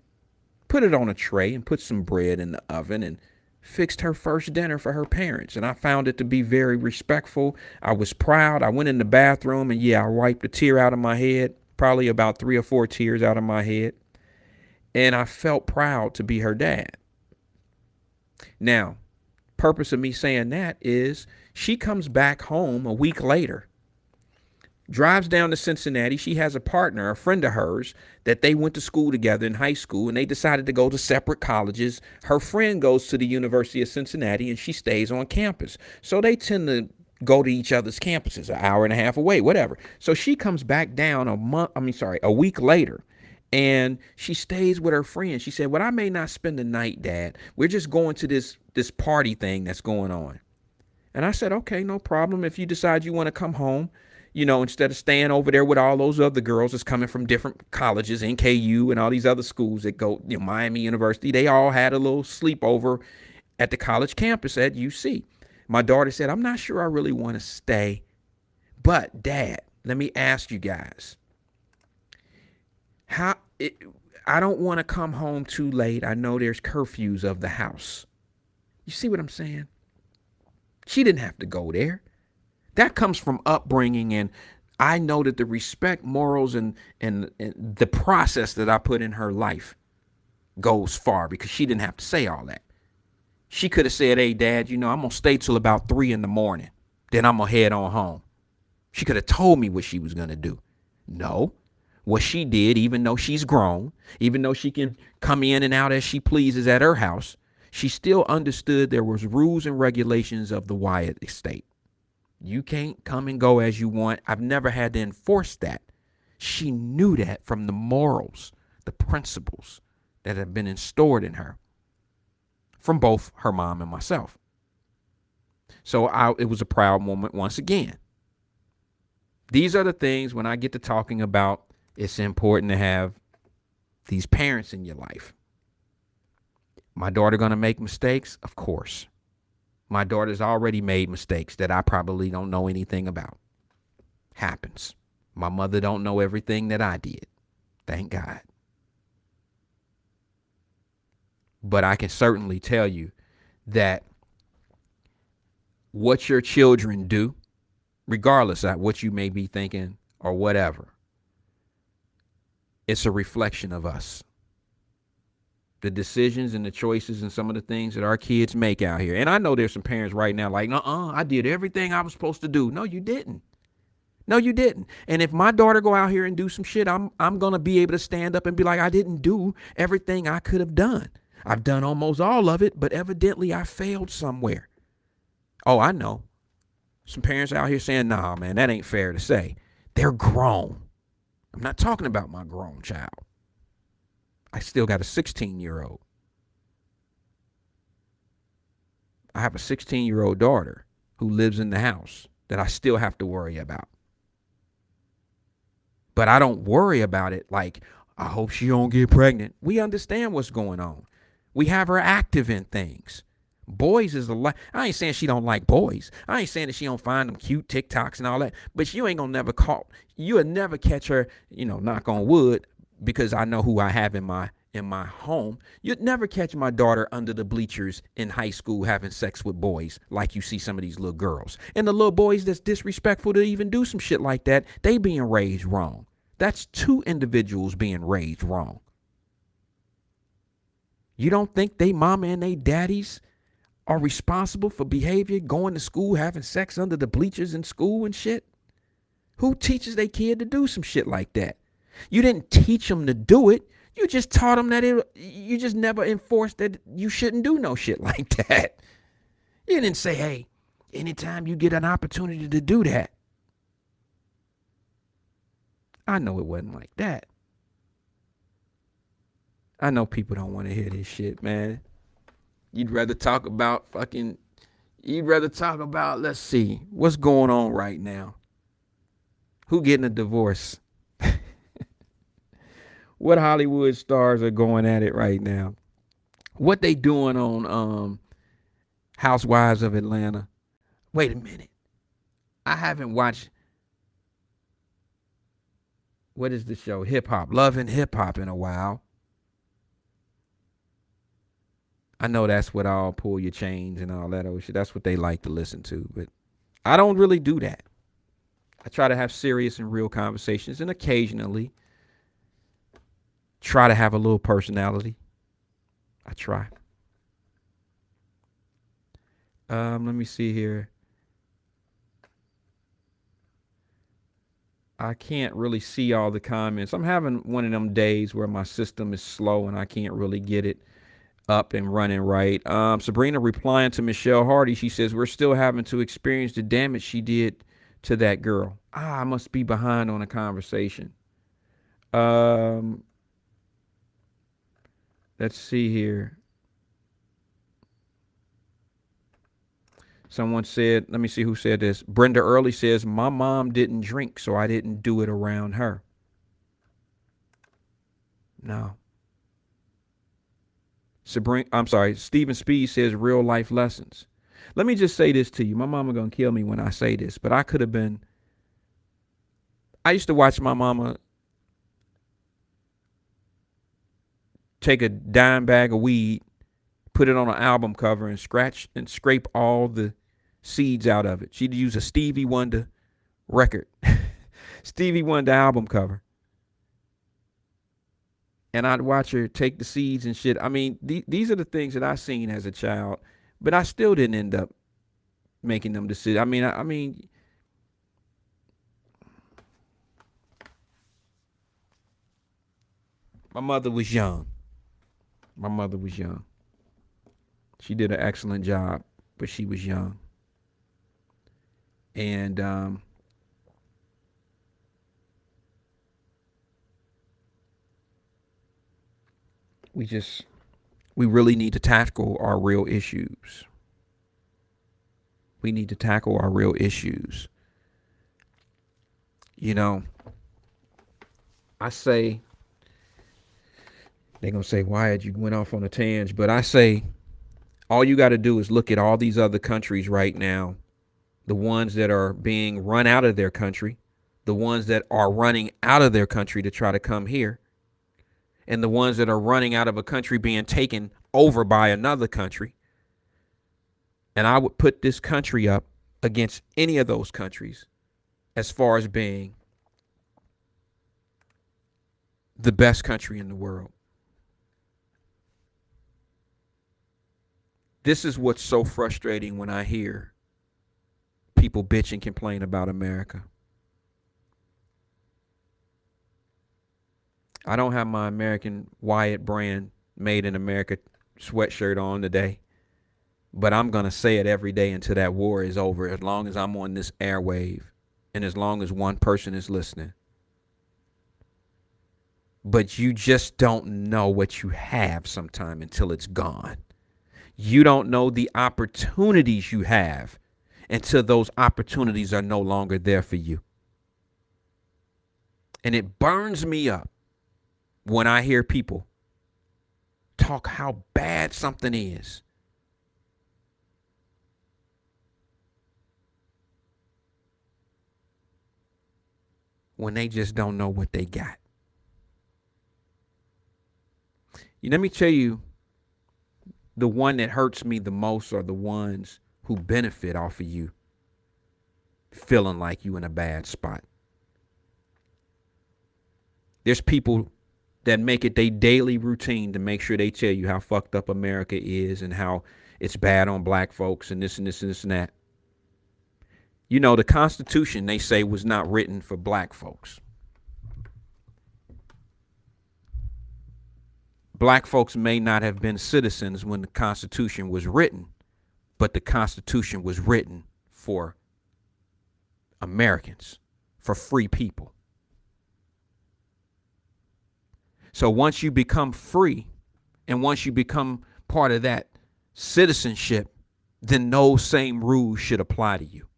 Put it on a tray and put some bread in the oven and fixed her first dinner for her parents. And I found it to be very respectful. I was proud. I went in the bathroom and I wiped a tear out of my head, probably about 3 or 4 tears out of my head. And I felt proud to be her dad. Now, purpose of me saying that is she comes back home a week later, drives down to Cincinnati. She has a partner, a friend of hers, that they went to school together in high school, and they decided to go to separate colleges. Her friend goes to the University of Cincinnati, and she stays on campus. So they tend to go to each other's campuses, an hour and a half away, whatever. So she comes back down a week later. And she stays with her friend. She said, well, I may not spend the night, Dad. We're just going to this party thing that's going on. And I said, okay, no problem. If you decide you want to come home, instead of staying over there with all those other girls that's coming from different colleges, NKU and all these other schools that go, Miami University, they all had a little sleepover at the college campus at UC. My daughter said, I'm not sure I really want to stay. But, Dad, let me ask you guys. I don't want to come home too late. I know there's curfews of the house. You see what I'm saying? She didn't have to go there. That comes from upbringing, and I know that the respect, morals, and the process that I put in her life goes far because she didn't have to say all that. She could have said, hey, Dad, I'm going to stay till about 3 a.m. Then I'm going to head on home. She could have told me what she was going to do. No. What she did, even though she's grown, even though she can come in and out as she pleases at her house, she still understood there was rules and regulations of the Wyatt estate. You can't come and go as you want. I've never had to enforce that. She knew that from the morals, the principles that have been instaured in her from both her mom and myself. So it was a proud moment once again. These are the things when I get to talking about it's important to have these parents in your life. My daughter going to make mistakes? Of course. My daughter's already made mistakes that I probably don't know anything about. Happens. My mother don't know everything that I did. Thank God. But I can certainly tell you that what your children do, regardless of what you may be thinking or whatever, it's a reflection of us. The decisions and the choices and some of the things that our kids make out here. And I know there's some parents right now like, I did everything I was supposed to do. No, you didn't. No, you didn't. And if my daughter go out here and do some shit, I'm going to be able to stand up and be like, I didn't do everything I could have done. I've done almost all of it, but evidently I failed somewhere. Oh, I know. Some parents out here saying, nah, man, that ain't fair to say. They're grown. I'm not talking about my grown child. I still got a 16-year-old. I have a 16-year-old daughter who lives in the house that I still have to worry about. But I don't worry about it like, I hope she don't get pregnant. We understand what's going on. We have her active in things. Boys is a lot. I ain't saying she don't like boys. I ain't saying that she don't find them cute TikToks and all that. But you ain't gonna never call. You'll never catch her, knock on wood, because I know who I have in my home. You'd never catch my daughter under the bleachers in high school having sex with boys like you see some of these little girls. And the little boys that's disrespectful to even do some shit like that, they being raised wrong. That's two individuals being raised wrong. You don't think they mama and they daddies are responsible for behavior, going to school, having sex under the bleachers in school and shit? Who teaches their kid to do some shit like that? You didn't teach them to do it. You just taught them that you just never enforced that you shouldn't do no shit like that. You didn't say, hey, anytime you get an opportunity to do that. I know it wasn't like that. I know people don't want to hear this shit, man. You'd rather talk about, let's see, what's going on right now? Who getting a divorce? What Hollywood stars are going at it right now? What they doing on Housewives of Atlanta? Wait a minute. I haven't watched, what is the show? Hip Hop, Love and Hip Hop in a while. I know that's what all pull your chains and all that old shit. That's what they like to listen to. But I don't really do that. I try to have serious and real conversations and occasionally try to have a little personality. I try. Let me see here. I can't really see all the comments. I'm having one of them days where my system is slow and I can't really get it up and running right. Sabrina replying to Michelle Hardy, she says, we're still having to experience the damage she did to that girl. I must be behind on a conversation. Let's see here. Someone said, let me see who said this. Brenda Early says, my mom didn't drink, so I didn't do it around her. No. Stephen Speed says real life lessons. Let me just say this to you. My mama gonna kill me when I say this, but I used to watch my mama take a dime bag of weed, put it on an album cover and scratch and scrape all the seeds out of it. She'd use a Stevie Wonder record, Stevie Wonder album cover. And I'd watch her take the seeds and shit. I mean, these are the things that I seen as a child, but I still didn't end up making them decisions. I mean, my mother was young. She did an excellent job, but she was young. And we really need to tackle our real issues. We need to tackle our real issues. I say, they're going to say, Wyatt, you went off on a tangent. But I say, all you got to do is look at all these other countries right now, the ones that are being run out of their country the ones that are running out of their country to try to come here, and the ones that are running out of a country being taken over by another country. And I would put this country up against any of those countries as far as being the best country in the world. This is what's so frustrating when I hear people bitch and complain about America. I don't have my American Wyatt brand made in America sweatshirt on today, but I'm going to say it every day until that war is over, as long as I'm on this airwave and as long as one person is listening. But you just don't know what you have sometime until it's gone. You don't know the opportunities you have until those opportunities are no longer there for you. And it burns me up when I hear people talk how bad something is. When they just don't know what they got. Let me tell you, the one that hurts me the most are the ones who benefit off of you feeling like you in a bad spot. There's people that make it their daily routine to make sure they tell you how fucked up America is and how it's bad on black folks and this and this and this and that. You know, the Constitution, they say, was not written for black folks. Black folks may not have been citizens when the Constitution was written, but the Constitution was written for Americans, for free people. So once you become free and once you become part of that citizenship, then those same rules should apply to you.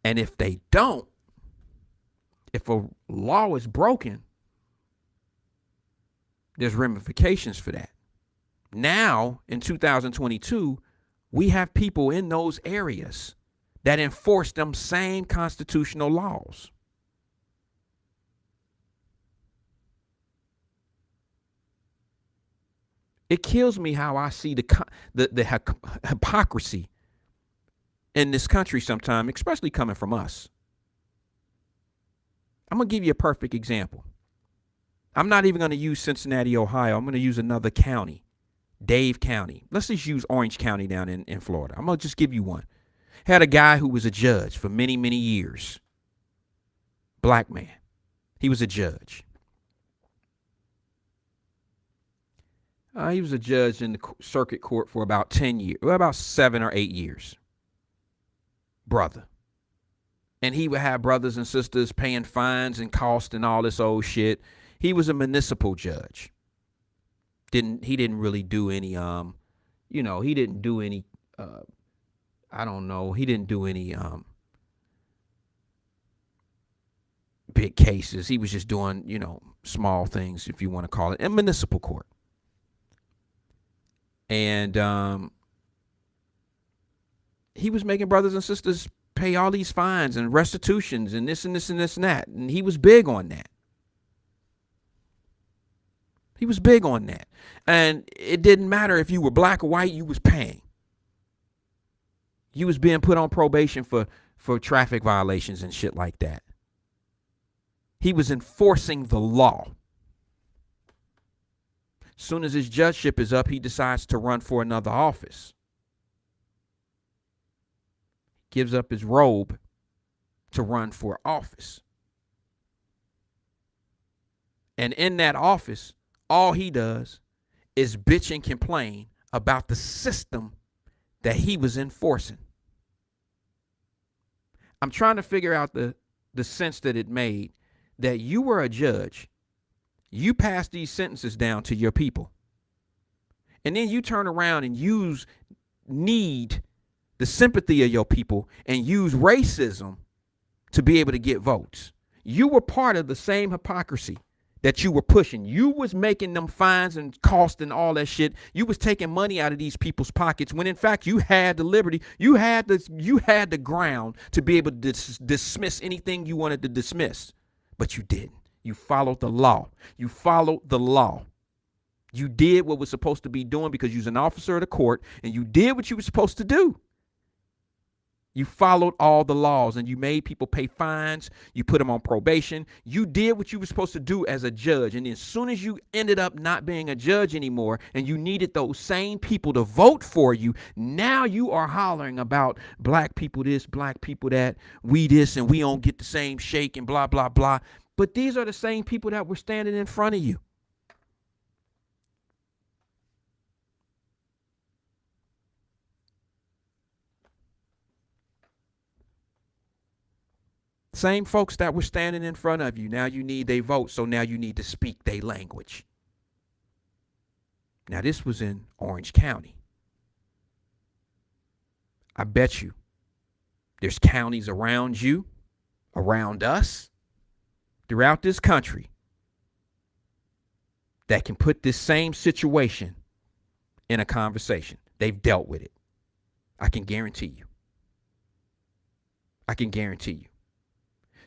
And if they don't, if a law is broken, there's ramifications for that. Now, in 2022, we have people in those areas that enforce them same constitutional laws. It kills me how I see the hypocrisy in this country sometimes, especially coming from us. I'm going to give you a perfect example. I'm not even going to use Cincinnati, Ohio. I'm going to use another county, Dave County. Let's just use Orange County down in Florida. I'm going to just give you one. Had a guy who was a judge for many, many years. Black man. He was a judge. He was a judge in the circuit court for about 10 years, well, about 7 or 8 years. Brother. And he would have brothers and sisters paying fines and costs and all this old shit. He was a municipal judge. He didn't really do any, he didn't do any, he didn't do any big cases. He was just doing, small things, if you want to call it, in municipal court. And he was making brothers and sisters pay all these fines and restitutions and this and this and this and that. And he was big on that. He was big on that. And it didn't matter if you were black or white, you was paying. You was being put on probation for traffic violations and shit like that. He was enforcing the law. Soon as his judgeship is up, he decides to run for another office. Gives up his robe to run for office. And in that office, all he does is bitch and complain about the system that he was enforcing. I'm trying to figure out the sense that it made that you were a judge. You pass these sentences down to your people. And then you turn around and need the sympathy of your people and use racism to be able to get votes. You were part of the same hypocrisy that you were pushing. You was making them fines and cost and all that shit. You was taking money out of these people's pockets when in fact you had the liberty, you had the ground to be able to dismiss anything you wanted to dismiss. But you didn't. You followed the law. You followed the law. You did what was supposed to be doing because you was an officer of the court, and you did what you were supposed to do. You followed all the laws, and you made people pay fines. You put them on probation. You did what you were supposed to do as a judge. And as soon as you ended up not being a judge anymore, and you needed those same people to vote for you, now you are hollering about black people this, black people that, we this, and we don't get the same shake and blah, blah, blah. But these are the same people that were standing in front of you. Same folks that were standing in front of you. Now you need their vote, so now you need to speak their language. Now this was in Orange County. I bet you there's counties around you, around us, throughout this country that can put this same situation in a conversation. They've dealt with it. I can guarantee you. I can guarantee you.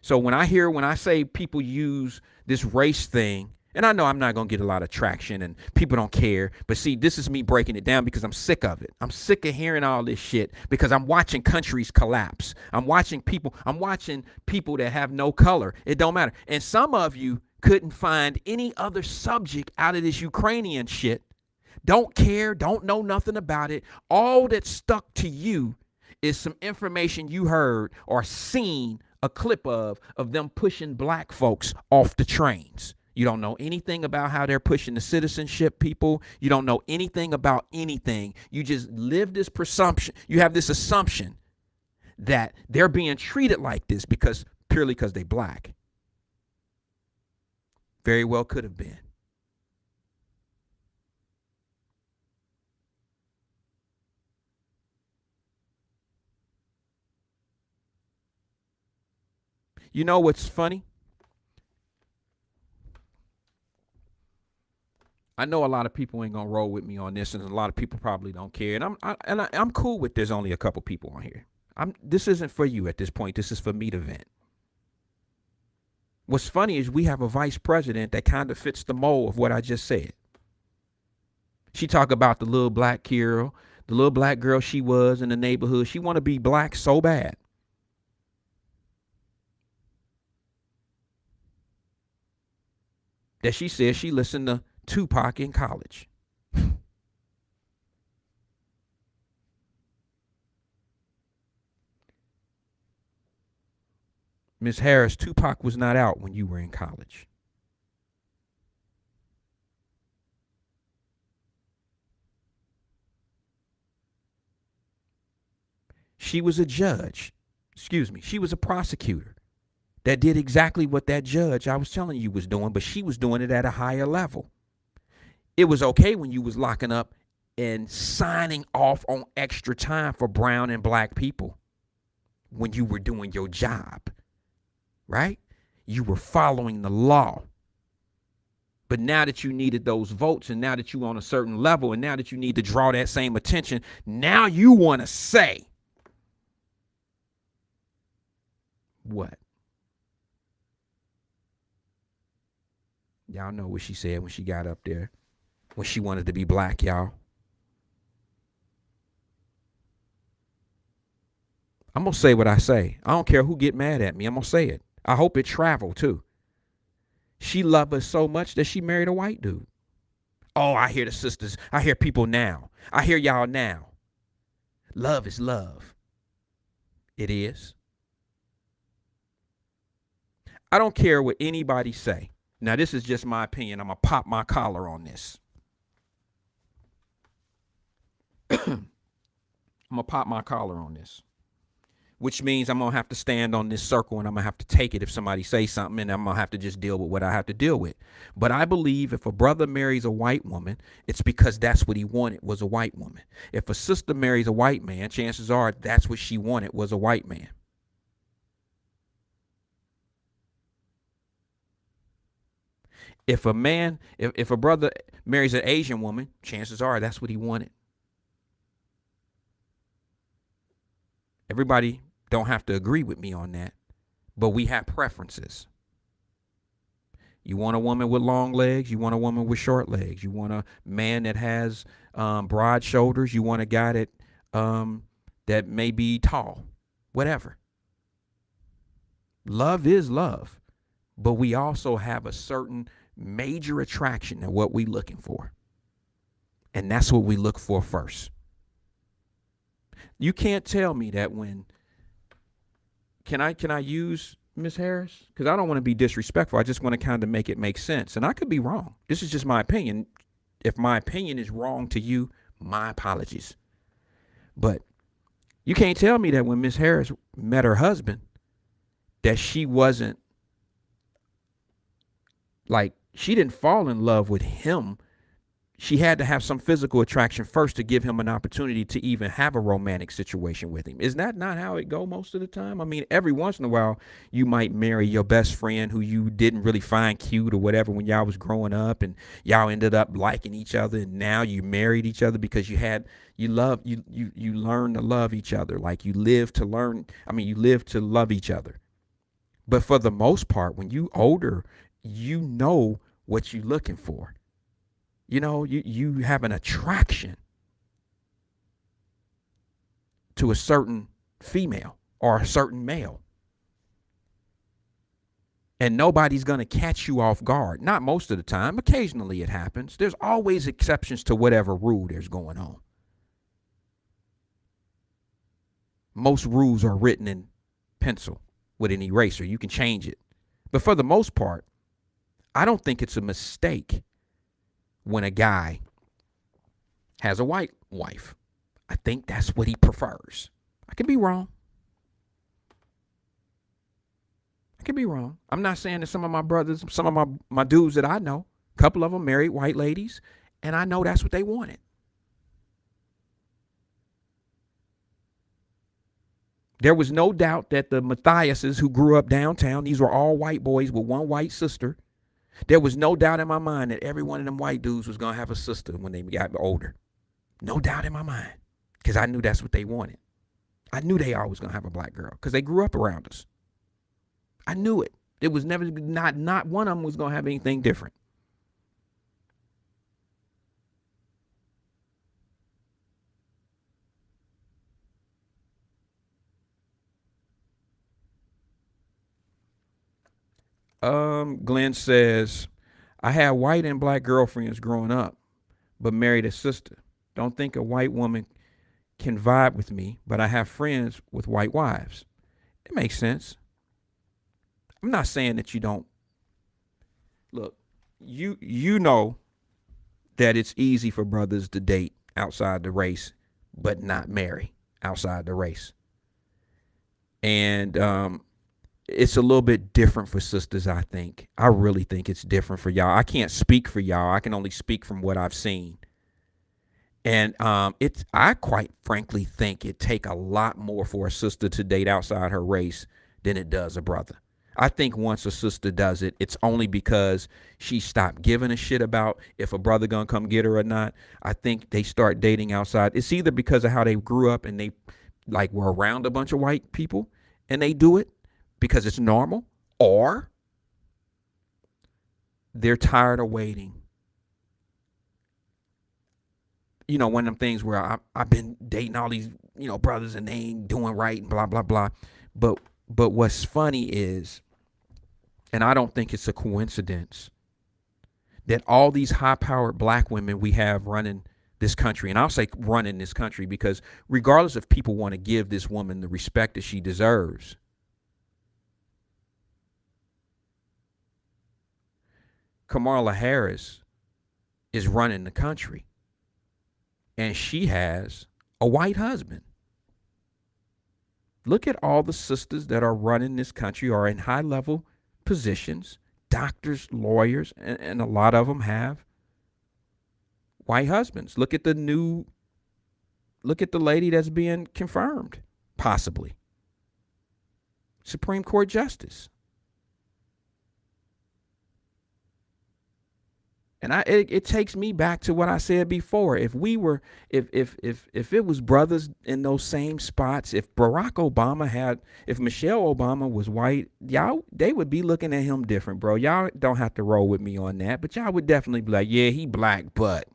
So when I say people use this race thing, and I know I'm not going to get a lot of traction and people don't care, but see, this is me breaking it down because I'm sick of it. I'm sick of hearing all this shit because I'm watching countries collapse. I'm watching people that have no color. It don't matter. And some of you couldn't find any other subject out of this Ukrainian shit. Don't care, don't know nothing about it. All that stuck to you is some information you heard or seen a clip of them pushing black folks off the trains. You don't know anything about how they're pushing the citizenship people. You don't know anything about anything. You just live this presumption. You have this assumption that they're being treated like this purely because they black. Very well could have been. You know what's funny? I know a lot of people ain't gonna roll with me on this, and a lot of people probably don't care. And I'm cool with there's only a couple people on here. This isn't for you at this point. This is for me to vent. What's funny is we have a vice president that kind of fits the mold of what I just said. She talk about the little black girl, the little black girl she was in the neighborhood. She want to be black so bad. That she says she listened to Tupac in college. Miss Harris, Tupac was not out when you were in college. She was a judge. She was a prosecutor that did exactly what that judge I was telling you was doing, but she was doing it at a higher level. It was okay when you was locking up and signing off on extra time for brown and black people when you were doing your job, right? You were following the law. But now that you needed those votes, and now that you're on a certain level, and now that you need to draw that same attention, now you want to say what? Y'all know what she said when she got up there, when she wanted to be black, y'all. I'm going to say what I say. I don't care who get mad at me. I'm going to say it. I hope it travel too. She loved us so much that she married a white dude. Oh, I hear the sisters. I hear people now. I hear y'all now. Love is love. It is. I don't care what anybody say. Now, this is just my opinion. I'm going to pop my collar on this. I'm going to pop my collar on this, which means I'm going to have to stand on this circle and I'm going to have to take it if somebody says something, and I'm going to have to just deal with what I have to deal with. But I believe if a brother marries a white woman, it's because that's what he wanted, was a white woman. If a sister marries a white man, chances are that's what she wanted, was a white man. If a man, if a brother marries an Asian woman, chances are that's what he wanted. Everybody don't have to agree with me on that, but we have preferences. You want a woman with long legs. You want a woman with short legs. You want a man that has broad shoulders. You want a guy that may be tall. Whatever. Love is love, but we also have a certain major attraction to what we're looking for, and that's what we look for first. You can't tell me that when can I use Miss Harris? Because I don't want to be disrespectful. I just want to kind of make it make sense. And I could be wrong. This is just my opinion. If my opinion is wrong to you, my apologies. But you can't tell me that when Miss Harris met her husband, that she wasn't like, she didn't fall in love with him. She had to have some physical attraction first to give him an opportunity to even have a romantic situation with him. Is that not how it go most of the time? I mean, every once in a while, you might marry your best friend who you didn't really find cute or whatever when y'all was growing up, and y'all ended up liking each other, and now you married each other because you learned to love each other. Like you live to love each other. But for the most part, when you older, you know what you're looking for. You know, you have an attraction to a certain female or a certain male. And nobody's going to catch you off guard. Not most of the time. Occasionally it happens. There's always exceptions to whatever rule there's going on. Most rules are written in pencil with an eraser. You can change it. But for the most part, I don't think it's a mistake when a guy has a white wife. I think that's what he prefers. I could be wrong. I'm not saying that some of my brothers, some of my dudes that I know, a couple of them married white ladies, and I know that's what they wanted. There was no doubt that the Matthiases who grew up downtown, these were all white boys with one white sister. There was no doubt in my mind that every one of them white dudes was going to have a sister when they got older. No doubt in my mind, because I knew that's what they wanted. I knew they always going to have a black girl because they grew up around us. I knew it. It was never, not one of them was going to have anything different. Glenn says, I had white and black girlfriends growing up, but married a sister. Don't think a white woman can vibe with me, but I have friends with white wives. It makes sense. I'm not saying that you don't. Look, you know that it's easy for brothers to date outside the race, but not marry outside the race. And it's a little bit different for sisters, I think. I really think it's different for y'all. I can't speak for y'all. I can only speak from what I've seen. And I quite frankly think it take a lot more for a sister to date outside her race than it does a brother. I think once a sister does it, it's only because she stopped giving a shit about if a brother gonna come get her or not. I think they start dating outside. It's either because of how they grew up and they like were around a bunch of white people and they do it because it's normal, or they're tired of waiting. You know, one of them things where I've been dating all these, brothers and they ain't doing right and blah, blah, blah. But what's funny is, and I don't think it's a coincidence, that all these high-powered black women we have running this country, and I'll say running this country because regardless if people want to give this woman the respect that she deserves, Kamala Harris is running the country, and she has a white husband. Look at all the sisters that are running this country are in high-level positions, doctors, lawyers, and a lot of them have white husbands. Look at the lady that's being confirmed, possibly. Supreme Court Justice. And it takes me back to what I said before. If we were, if it was brothers in those same spots, if if Michelle Obama was white, y'all, they would be looking at him different, bro. Y'all don't have to roll with me on that, but y'all would definitely be like, yeah, he black, but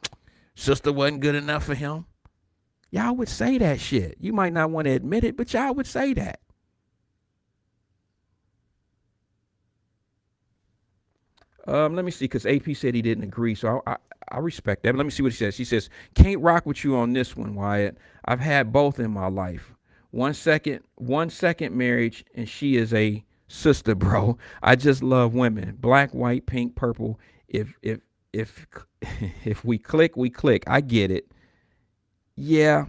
sister wasn't good enough for him. Y'all would say that shit. You might not want to admit it, but y'all would say that. Let me see, because AP said he didn't agree, so I respect that. But let me see what he says. He says, can't rock with you on this one, Wyatt. I've had both in my life. 1 second marriage, and she is a sister, bro. I just love women. Black, white, pink, purple. If if we click, we click. I get it. Yeah.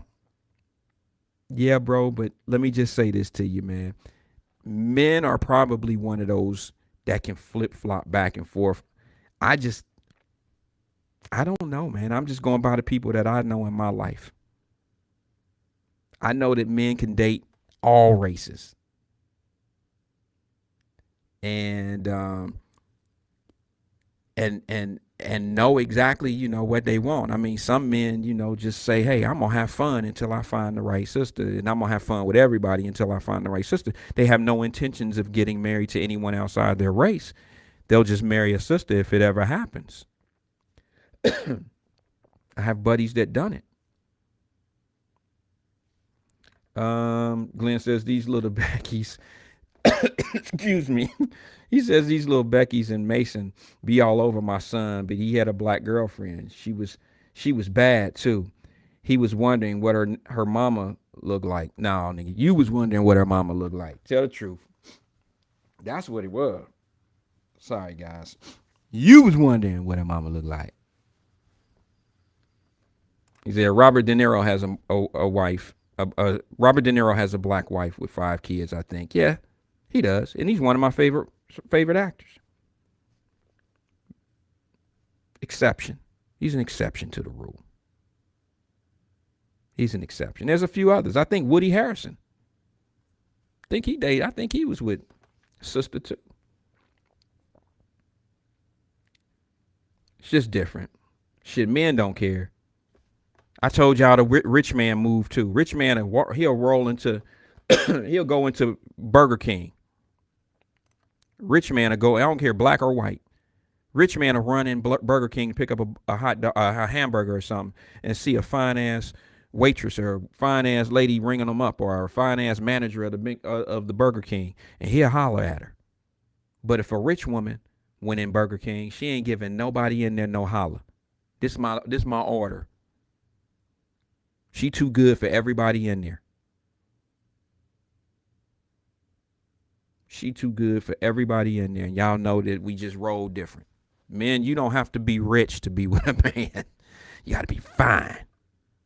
Yeah, bro, but let me just say this to you, man. Men are probably one of those that can flip-flop back and forth. I don't know, man. I'm just going by the people that I know in my life. I know that men can date all races. And know exactly, what they want. I mean, some men, just say, hey, I'm going to have fun until I find the right sister. And I'm going to have fun with everybody until I find the right sister. They have no intentions of getting married to anyone outside their race. They'll just marry a sister if it ever happens. I have buddies that done it. Glenn says these little Beckies, excuse me. He says these little Beckies and Mason be all over my son, but he had a black girlfriend. She was bad too. He was wondering what her mama looked like. No, nigga, you was wondering what her mama looked like. Tell the truth. That's what it was. Sorry, guys. You was wondering what her mama looked like. He said Robert De Niro has a wife. Robert De Niro has a black wife with 5 kids, I think. Yeah, he does. And he's one of my favorite actors. Exception. He's an exception to the rule. He's an exception. There's a few others. I think Woody Harrelson. I think he was with sister too. It's just different. Shit, men don't care. I told y'all the rich man move too. Rich man, he'll roll into, he'll go into Burger King. Rich man will go, I don't care, black or white. Rich man will run in Burger King, pick up a hamburger or something, and see a fine ass waitress or a fine ass lady ringing them up, or a fine ass manager of the Burger King, and he'll holler at her. But if a rich woman went in Burger King, she ain't giving nobody in there no holler. This my order. She too good for everybody in there. She too good for everybody in there. And y'all know that we just roll different. Men, you don't have to be rich to be with a man. You got to be fine.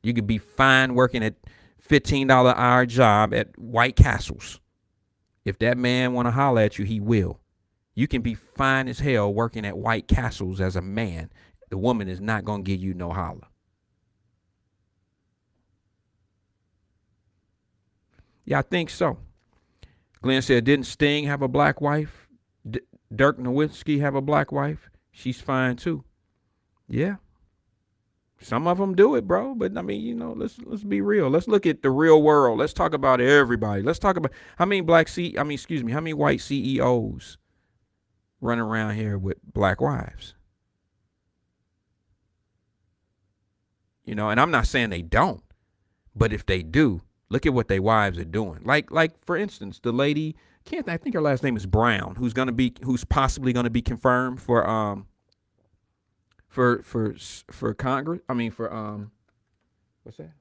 You could be fine working at $15 an hour job at White Castles. If that man want to holler at you, he will. You can be fine as hell working at White Castles as a man. The woman is not going to give you no holler. Yeah, I think so. Glenn said, didn't Sting have a black wife? Dirk Nowitzki have a black wife? She's fine too. Yeah. Some of them do it, bro. But I mean, let's be real. Let's look at the real world. Let's talk about everybody. Let's talk about how many how many white CEOs running around here with black wives? And I'm not saying they don't, but if they do, look at what their wives are doing. Like for instance, the lady, I think her last name is Brown, who's possibly gonna be confirmed for Congress. I mean for what's that?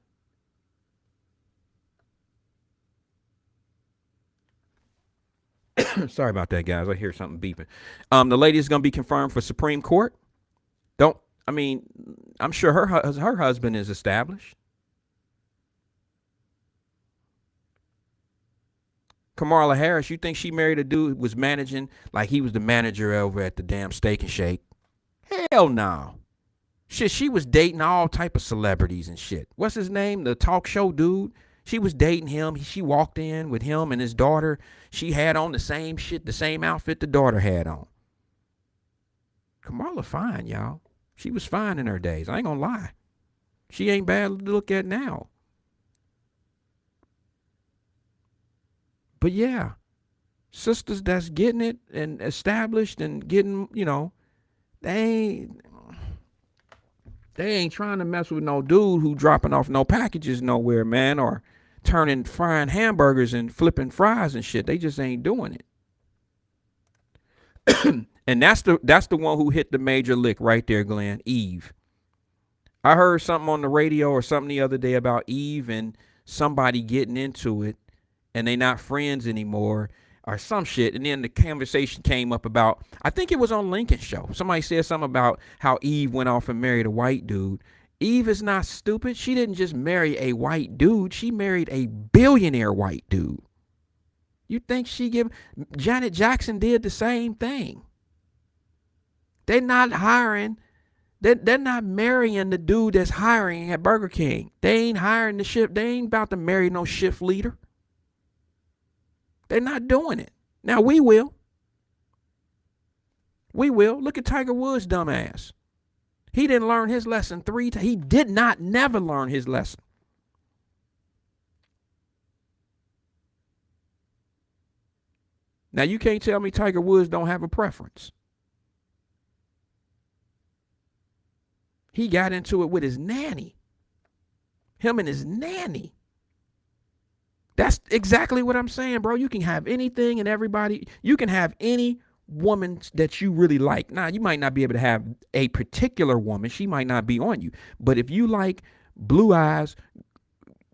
Sorry about that, guys. I hear something beeping. The lady is gonna be confirmed for Supreme Court. I'm sure her husband is established. Kamala Harris, you think she married a dude who was managing like he was the manager over at the damn Steak and Shake? Hell no. Shit, she was dating all type of celebrities and shit. What's his name? The talk show dude? She was dating him. She walked in with him and his daughter. She had on the same outfit the daughter had on. Kamala fine, y'all. She was fine in her days. I ain't gonna lie. She ain't bad to look at now. But yeah, sisters that's getting it and established and getting, they ain't trying to mess with no dude who dropping off no packages nowhere, man, or frying hamburgers and flipping fries and shit. They just ain't doing it. And that's the one who hit the major lick right there, Glenn. Eve. I heard something on the radio or something the other day about Eve and somebody getting into it and they not friends anymore or some shit. And then the conversation came up about, I think it was on Lincoln's show. Somebody said something about how Eve went off and married a white dude. Eve is not stupid. She didn't just marry a white dude. She married a billionaire white dude. You think Janet Jackson did the same thing. They're not hiring. They're not marrying the dude that's hiring at Burger King. They ain't hiring the shift. They ain't about to marry no shift leader. They're not doing it. Now we will. We will. Look at Tiger Woods' dumbass. He didn't learn his lesson 3 times. He did not never learn his lesson. Now you can't tell me Tiger Woods don't have a preference. He got into it with his nanny. Him and his nanny. That's exactly what I'm saying, bro. You can have anything and everybody. You can have any woman that you really like. Now, you might not be able to have a particular woman. She might not be on you. But if you like blue eyes,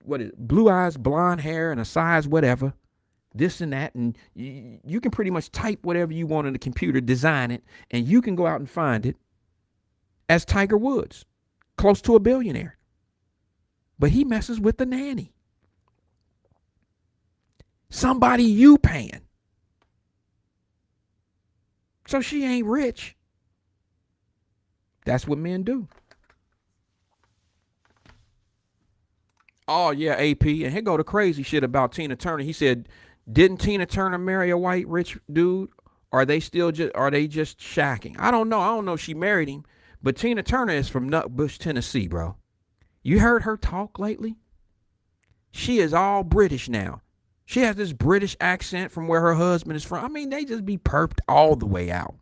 blonde hair, and a size whatever, this and that, and you can pretty much type whatever you want on the computer, design it, and you can go out and find it as Tiger Woods, close to a billionaire. But he messes with the nanny. Somebody you paying. So she ain't rich. That's what men do. Oh, yeah, AP. And here go the crazy shit about Tina Turner. He said, didn't Tina Turner marry a white rich dude? Are they just shacking? I don't know. I don't know if she married him. But Tina Turner is from Nutbush, Tennessee, bro. You heard her talk lately? She is all British now. She has this British accent from where her husband is from. I mean, they just be perped all the way out.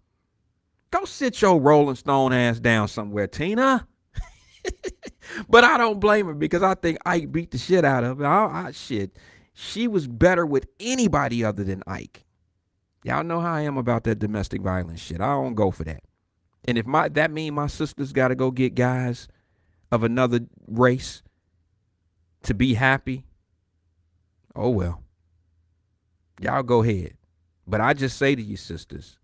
Go sit your Rolling Stone ass down somewhere, Tina. But I don't blame her because I think Ike beat the shit out of her. Shit. She was better with anybody other than Ike. Y'all know how I am about that domestic violence shit. I don't go for that. And if that mean my sisters got to go get guys of another race to be happy, oh well. Y'all go ahead. But I just say to you, sisters,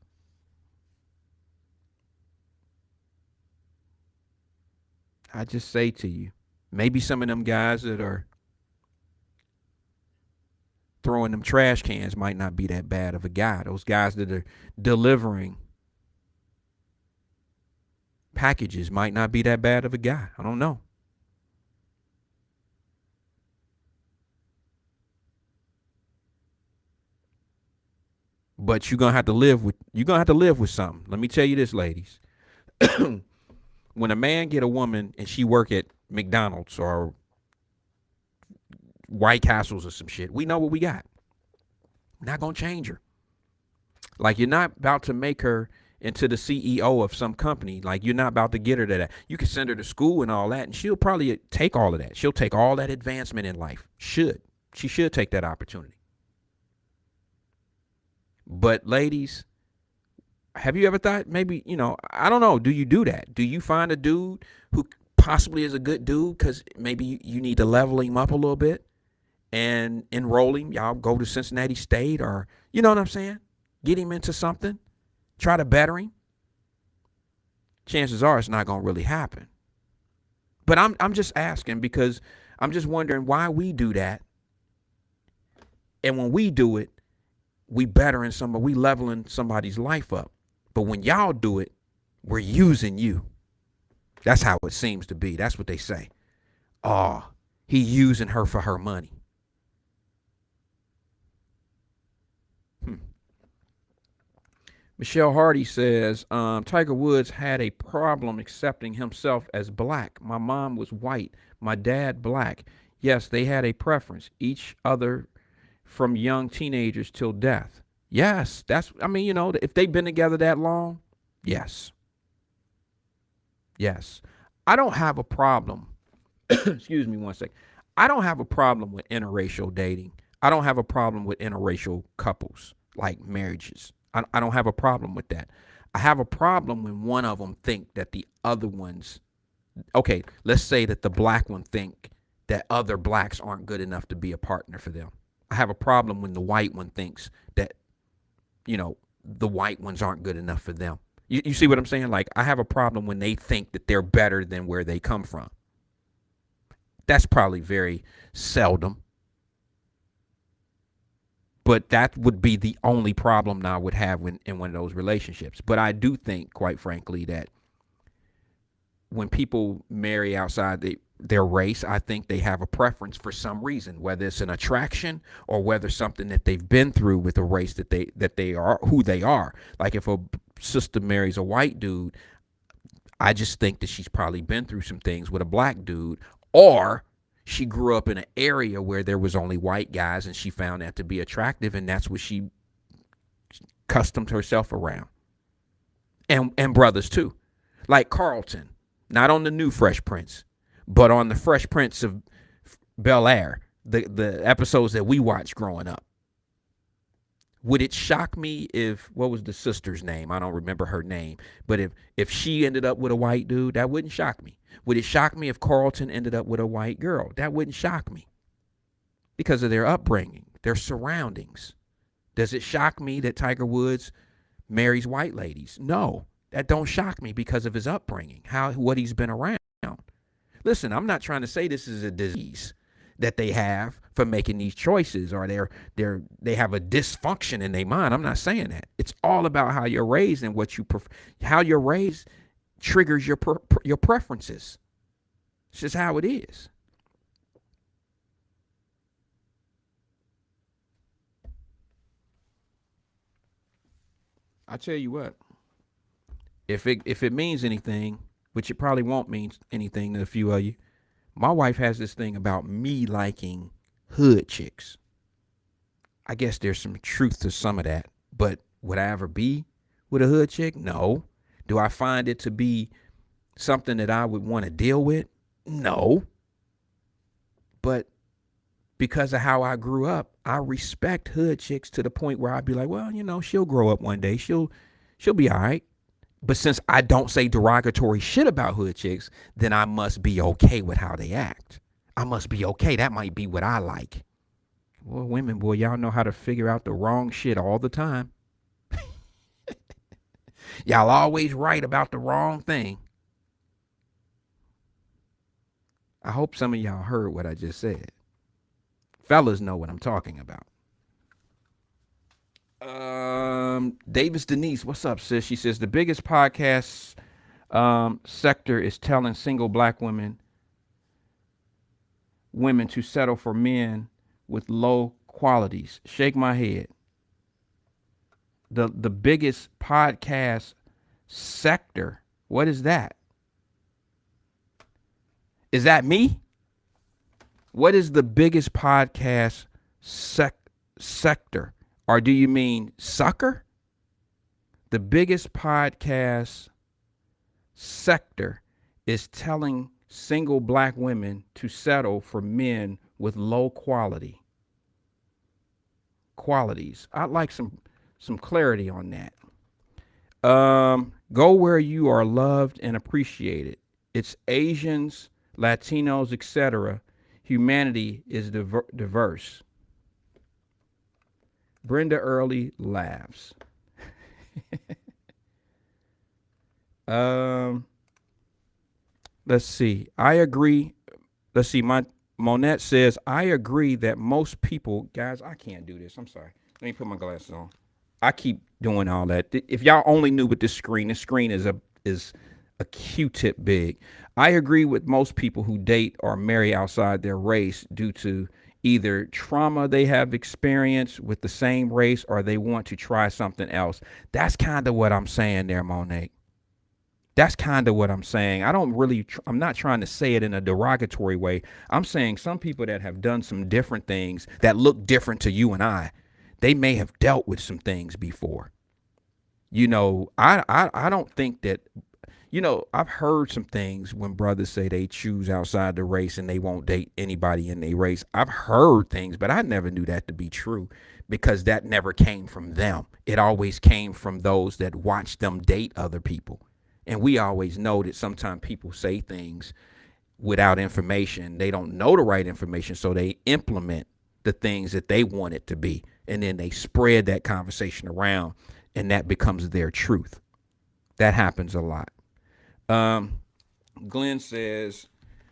I just say to you, maybe some of them guys that are throwing them trash cans might not be that bad of a guy. Those guys that are delivering packages might not be that bad of a guy. I don't know. But you're gonna have to live with something. Let me tell you this, ladies. When a man get a woman and she work at McDonald's or White Castles or some shit, we know what we got. Not gonna change her. Like, you're not about to make her into the CEO of some company. Like, you're not about to get her to that. You can send her to school and all that, and she'll probably take all of that. She'll take all that advancement in life. She should take that opportunity. But ladies, have you ever thought maybe, I don't know, do you do that? Do you find a dude who possibly is a good dude because maybe you need to level him up a little bit and enroll him? Y'all go to Cincinnati State or, you know what I'm saying? Get him into something. Try to better him. Chances are it's not going to really happen. But I'm just asking because I'm just wondering why we do that. And when we do it, we bettering somebody, we leveling somebody's life up. But when y'all do it, we're using you. That's how it seems to be. That's what they say. Oh, he using her for her money. Michelle Hardy says, Tiger Woods had a problem accepting himself as black. My mom was white, my dad black. Yes, they had a preference, each other from young teenagers till death. Yes, I mean, if they've been together that long, yes. Yes. I don't have a problem. Excuse me one sec. I don't have a problem with interracial dating. I don't have a problem with interracial couples, like marriages. I don't have a problem with that. I have a problem when one of them think that the other ones, okay, let's say that the black one think that other blacks aren't good enough to be a partner for them. I have a problem when the white one thinks that, the white ones aren't good enough for them. You see what I'm saying? Like, I have a problem when they think that they're better than where they come from. That's probably very seldom. But that would be the only problem I would have in one of those relationships. But I do think, quite frankly, that when people marry outside their race, I think they have a preference for some reason, whether it's an attraction or whether something that they've been through with a race that they are who they are. Like if a sister marries a white dude, I just think that she's probably been through some things with a black dude, or she grew up in an area where there was only white guys and she found that to be attractive, and that's what she accustomed herself around. And brothers too. Like Carlton, not on the new Fresh Prince, but on the Fresh Prince of Bel-Air, the episodes that we watched growing up. Would it shock me if, what was the sister's name? I don't remember her name. But if she ended up with a white dude, that wouldn't shock me. Would it shock me if Carlton ended up with a white girl? That wouldn't shock me because of their upbringing, their surroundings. Does it shock me that Tiger Woods marries white ladies? No, that don't shock me because of his upbringing, what he's been around. Listen, I'm not trying to say this is a disease that they have for making these choices, or they have a dysfunction in their mind. I'm not saying that. It's all about how you're raised and how you're raised triggers your preferences. It's just how it is. I tell you what, if it means anything, which it probably won't mean anything to a few of you, my wife has this thing about me liking hood chicks. I guess there's some truth to some of that, but would I ever be with a hood chick? No. Do I find it to be something that I would want to deal with? No. But because of how I grew up, I respect hood chicks to the point where I'd be like, well, she'll grow up one day. She'll be all right. But since I don't say derogatory shit about hood chicks, then I must be okay with how they act. I must be okay. That might be what I like. Well, women, boy, y'all know how to figure out the wrong shit all the time. Y'all always right about the wrong thing. I hope some of y'all heard what I just said. Fellas know what I'm talking about. Davis Denise, what's up, sis? She says the biggest podcast sector is telling single black women to settle for men with low qualities. Shake my head. The biggest podcast sector. What is that? Is that me? What is the biggest podcast sector? Or do you mean sucker? The biggest podcast sector is telling single black women to settle for men with low qualities. I'd like some clarity on that. Go where you are loved and appreciated. It's Asians, Latinos, etc. Humanity is diverse. Brenda Early laughs. Let's see. I agree. Let's see. Monette says, I agree that most people, guys, I can't do this. I'm sorry. Let me put my glasses on. I keep doing all that. If y'all only knew what this screen is a Q-tip big. I agree with most people who date or marry outside their race due to either trauma they have experienced with the same race or they want to try something else. That's kind of what I'm saying there, Monet. That's kind of what I'm saying. I'm not trying to say it in a derogatory way. I'm saying some people that have done some different things that look different to you and I, they may have dealt with some things before. I don't think that, I've heard some things when brothers say they choose outside the race and they won't date anybody in their race. I've heard things, but I never knew that to be true because that never came from them. It always came from those that watched them date other people. And we always know that sometimes people say things without information. They don't know the right information, so they implement the things that they want it to be. And then they spread that conversation around, and that becomes their truth. That happens a lot. Glenn says,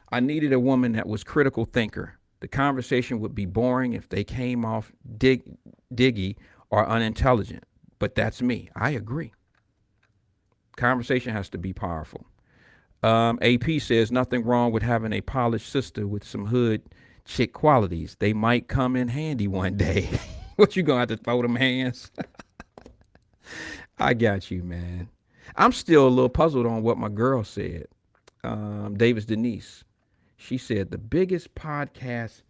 I needed a woman that was critical thinker. The conversation would be boring if they came off diggy or unintelligent. But that's me. I agree. Conversation has to be powerful. AP says nothing wrong with having a polished sister with some hood chick qualities. They might come in handy one day. What, you gonna have to throw them hands? I got you, man. I'm still a little puzzled on what my girl said. Davis Denise. She said the biggest podcast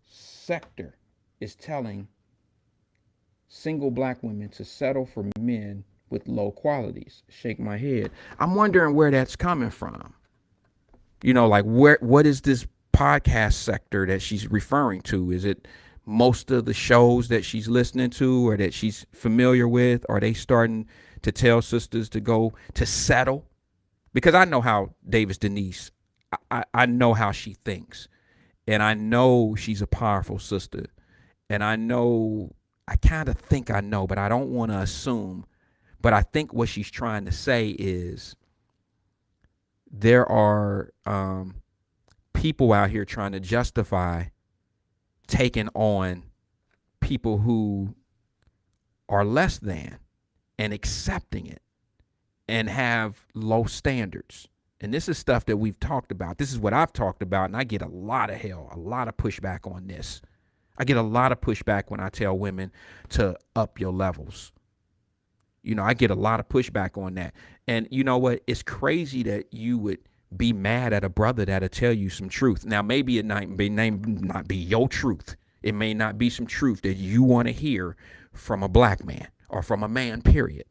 sector is telling single black women to settle for men with low qualities. Shake my head. I'm wondering where that's coming from. Like what is this podcast sector that she's referring to? Is it most of the shows that she's listening to or that she's familiar with? Are they starting to tell sisters to go to settle? Because I know how Davis Denise, I know how she thinks. And I know she's a powerful sister. And I kind of think I know, but I don't want to assume. But I think what she's trying to say is there are people out here trying to justify taking on people who are less than and accepting it and have low standards. And this is stuff that we've talked about. This is what I've talked about, and I get a lot of pushback on this. I get a lot of pushback when I tell women to up your levels. I get a lot of pushback on that. And you know what? It's crazy that you would be mad at a brother that'll tell you some truth. Now, maybe it may not be your truth. It may not be some truth that you want to hear from a black man or from a man, period.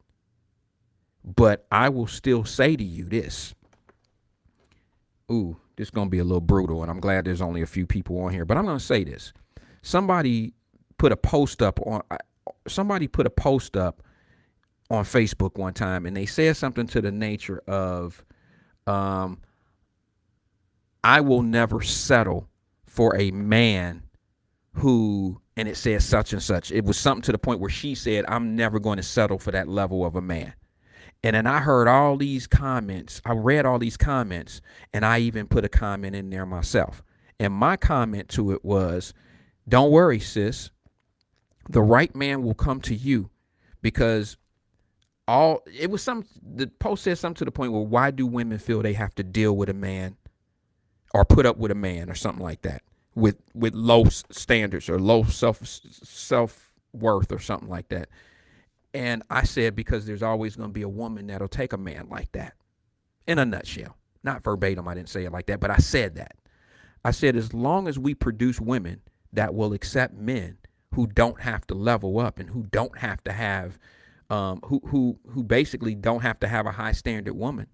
But I will still say to you this. Ooh, this is going to be a little brutal, and I'm glad there's only a few people on here. But I'm going to say this. Somebody put a post up on Facebook one time, and they said something to the nature of, I will never settle for a man who, and it says such and such. It was something to the point where she said, I'm never going to settle for that level of a man. And then I heard all these comments. I read all these comments, and I even put a comment in there myself. And my comment to it was, don't worry, sis. The right man will come to you, because the post said something to the point where, why do women feel they have to deal with a man or put up with a man or something like that with low standards or low self-worth or something like that? And I said, because there's always going to be a woman that'll take a man like that. In a nutshell. Not verbatim, I didn't say it like that, but I said that. I said, as long as we produce women that will accept men who don't have to level up and who don't have to have who basically don't have to have a high standard woman,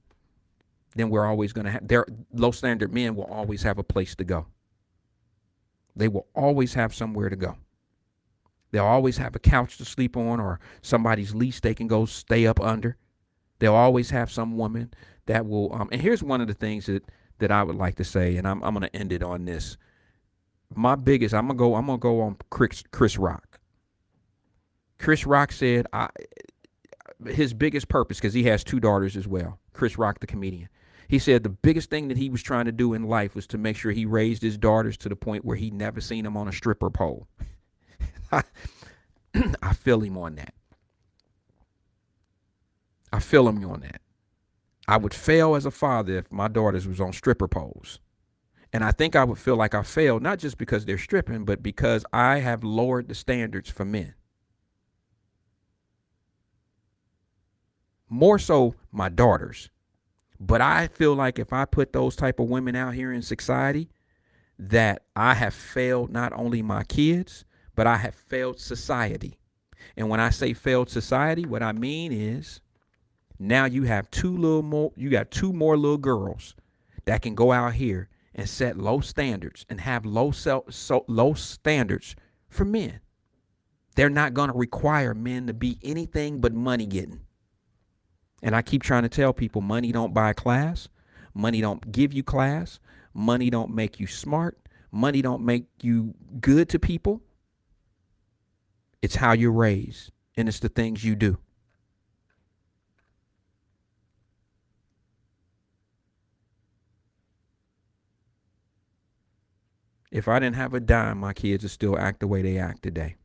then we're always going to have, their low standard men will always have a place to go. They will always have somewhere to go. They'll always have a couch to sleep on or somebody's lease they can go stay up under. They'll always have some woman that will, and here's one of the things that I would like to say, and I'm going to end it on this. I'm going to go on Chris Rock. Chris Rock said his biggest purpose, because he has two daughters as well, Chris Rock, the comedian. He said the biggest thing that he was trying to do in life was to make sure he raised his daughters to the point where he never seen them on a stripper pole. I feel him on that. I would fail as a father if my daughters was on stripper poles. And I think I would feel like I failed, not just because they're stripping, but because I have lowered the standards for men. More so my daughters. But I feel like if I put those type of women out here in society, that I have failed not only my kids, but I have failed society. And when I say failed society, what I mean is now you got two more little girls that can go out here and set low standards and have low standards for men. They're not going to require men to be anything but money getting. And I keep trying to tell people money don't buy class. Money don't give you class. Money don't make you smart. Money don't make you good to people. It's how you're raised, and it's the things you do. If I didn't have a dime, my kids would still act the way they act today.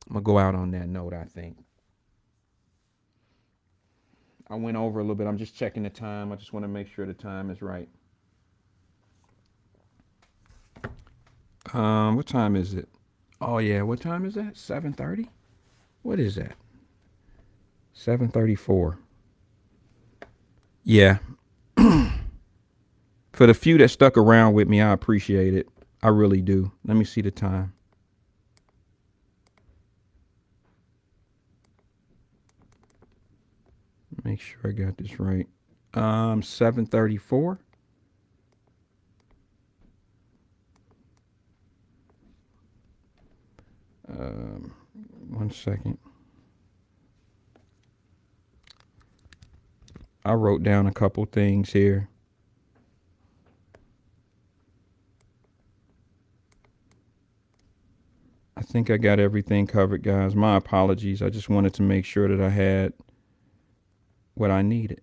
I'm going to go out on that note, I think. I went over a little bit. I'm just checking the time. I just want to make sure the time is right. What time is it? Oh, yeah. What time is that? 7:30? What is that? 7:34. Yeah. For the few that stuck around with me, I appreciate it. I really do. Let me see the time. Make sure I got this right. 7:34. One second. I wrote down a couple things here. I think I got everything covered, guys. My apologies. I just wanted to make sure that I had what I needed.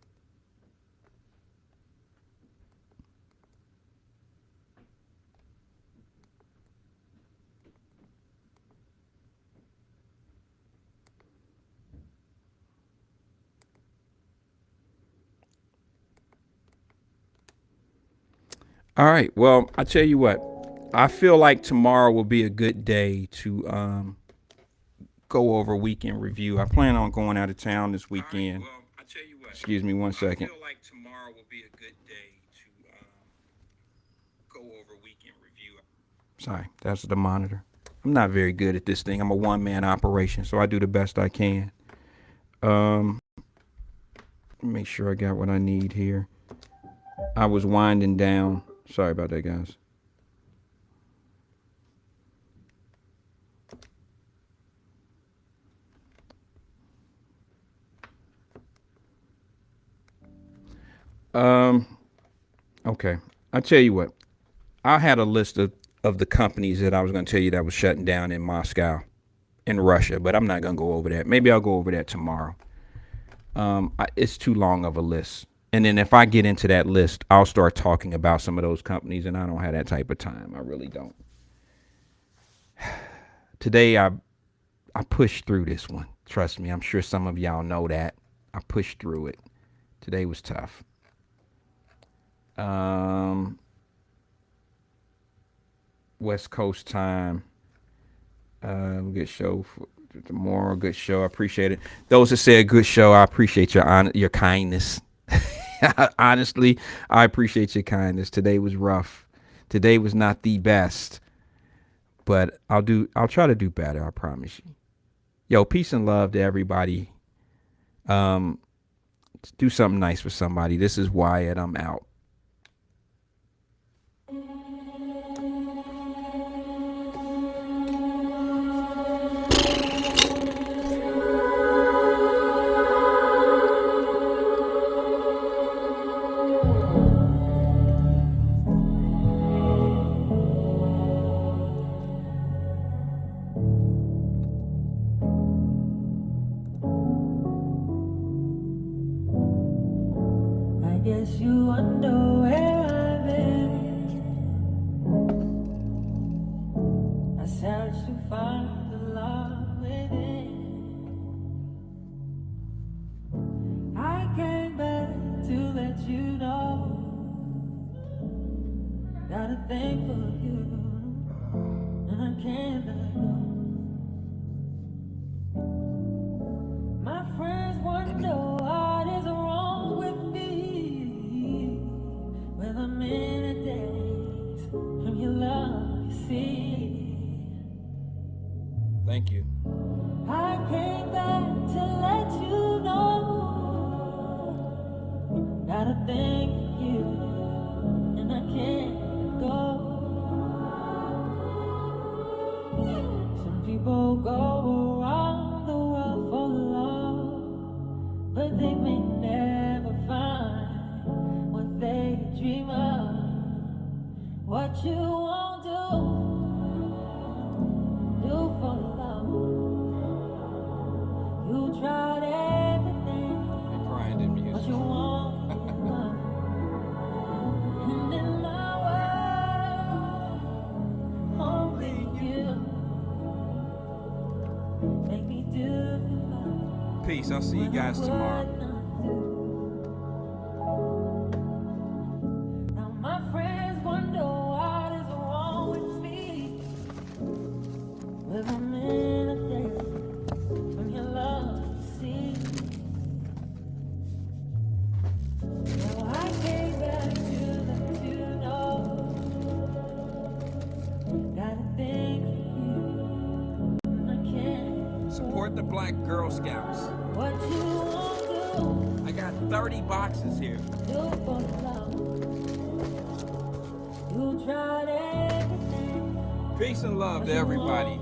All right. Well, I tell you what, I feel like tomorrow will be a good day to go over weekend review. I plan on going out of town this weekend. Well, I tell you what, excuse me one second. I feel like tomorrow will be a good day to go over weekend review. Sorry, that's the monitor. I'm not very good at this thing. I'm a one-man operation, so I do the best I can. Make sure I got what I need here. I was winding down. Sorry about that, guys. Okay. I'll tell you what. I had a list of the companies that I was going to tell you that was shutting down in Moscow, in Russia, but I'm not going to go over that. Maybe I'll go over that tomorrow. It's too long of a list. And then if I get into that list, I'll start talking about some of those companies, and I don't have that type of time. I really don't. Today, I pushed through this one. Trust me, I'm sure some of y'all know that. I pushed through it. Today was tough. West Coast time. Good show for tomorrow. Good show. I appreciate it. Those that said good show, I appreciate your kindness. Honestly, I appreciate your kindness. Today was rough. Today was not the best, but I'll try to do better. I promise you. Yo, peace and love to everybody. Do something nice for somebody. This is Wyatt. I'm out. Guess you wonder where I've been. I searched to find the love within. I Got a thing for you, and I can't let go. My friends wonder what is wrong with me. Well, I'm in a daze from your love, you see. Thank you. I came back to let you know. Got a thing for you, and I can't let go. Some people go around the world for love, but they may never find what they dream of. What you won't do for love. You tried everything, They're crying in but music. you won't. And in my world, only you make me do for love. Peace. I'll see you guys tomorrow. Now my friends wonder what is wrong with me. Well, I'm in a daze from your love, you see. Now I came back to let you know. Got a thing for you, and I can't. Support the Black Girl Scouts. What you won't I got 30 boxes here. do for love. You tried everything. Peace and love to everybody.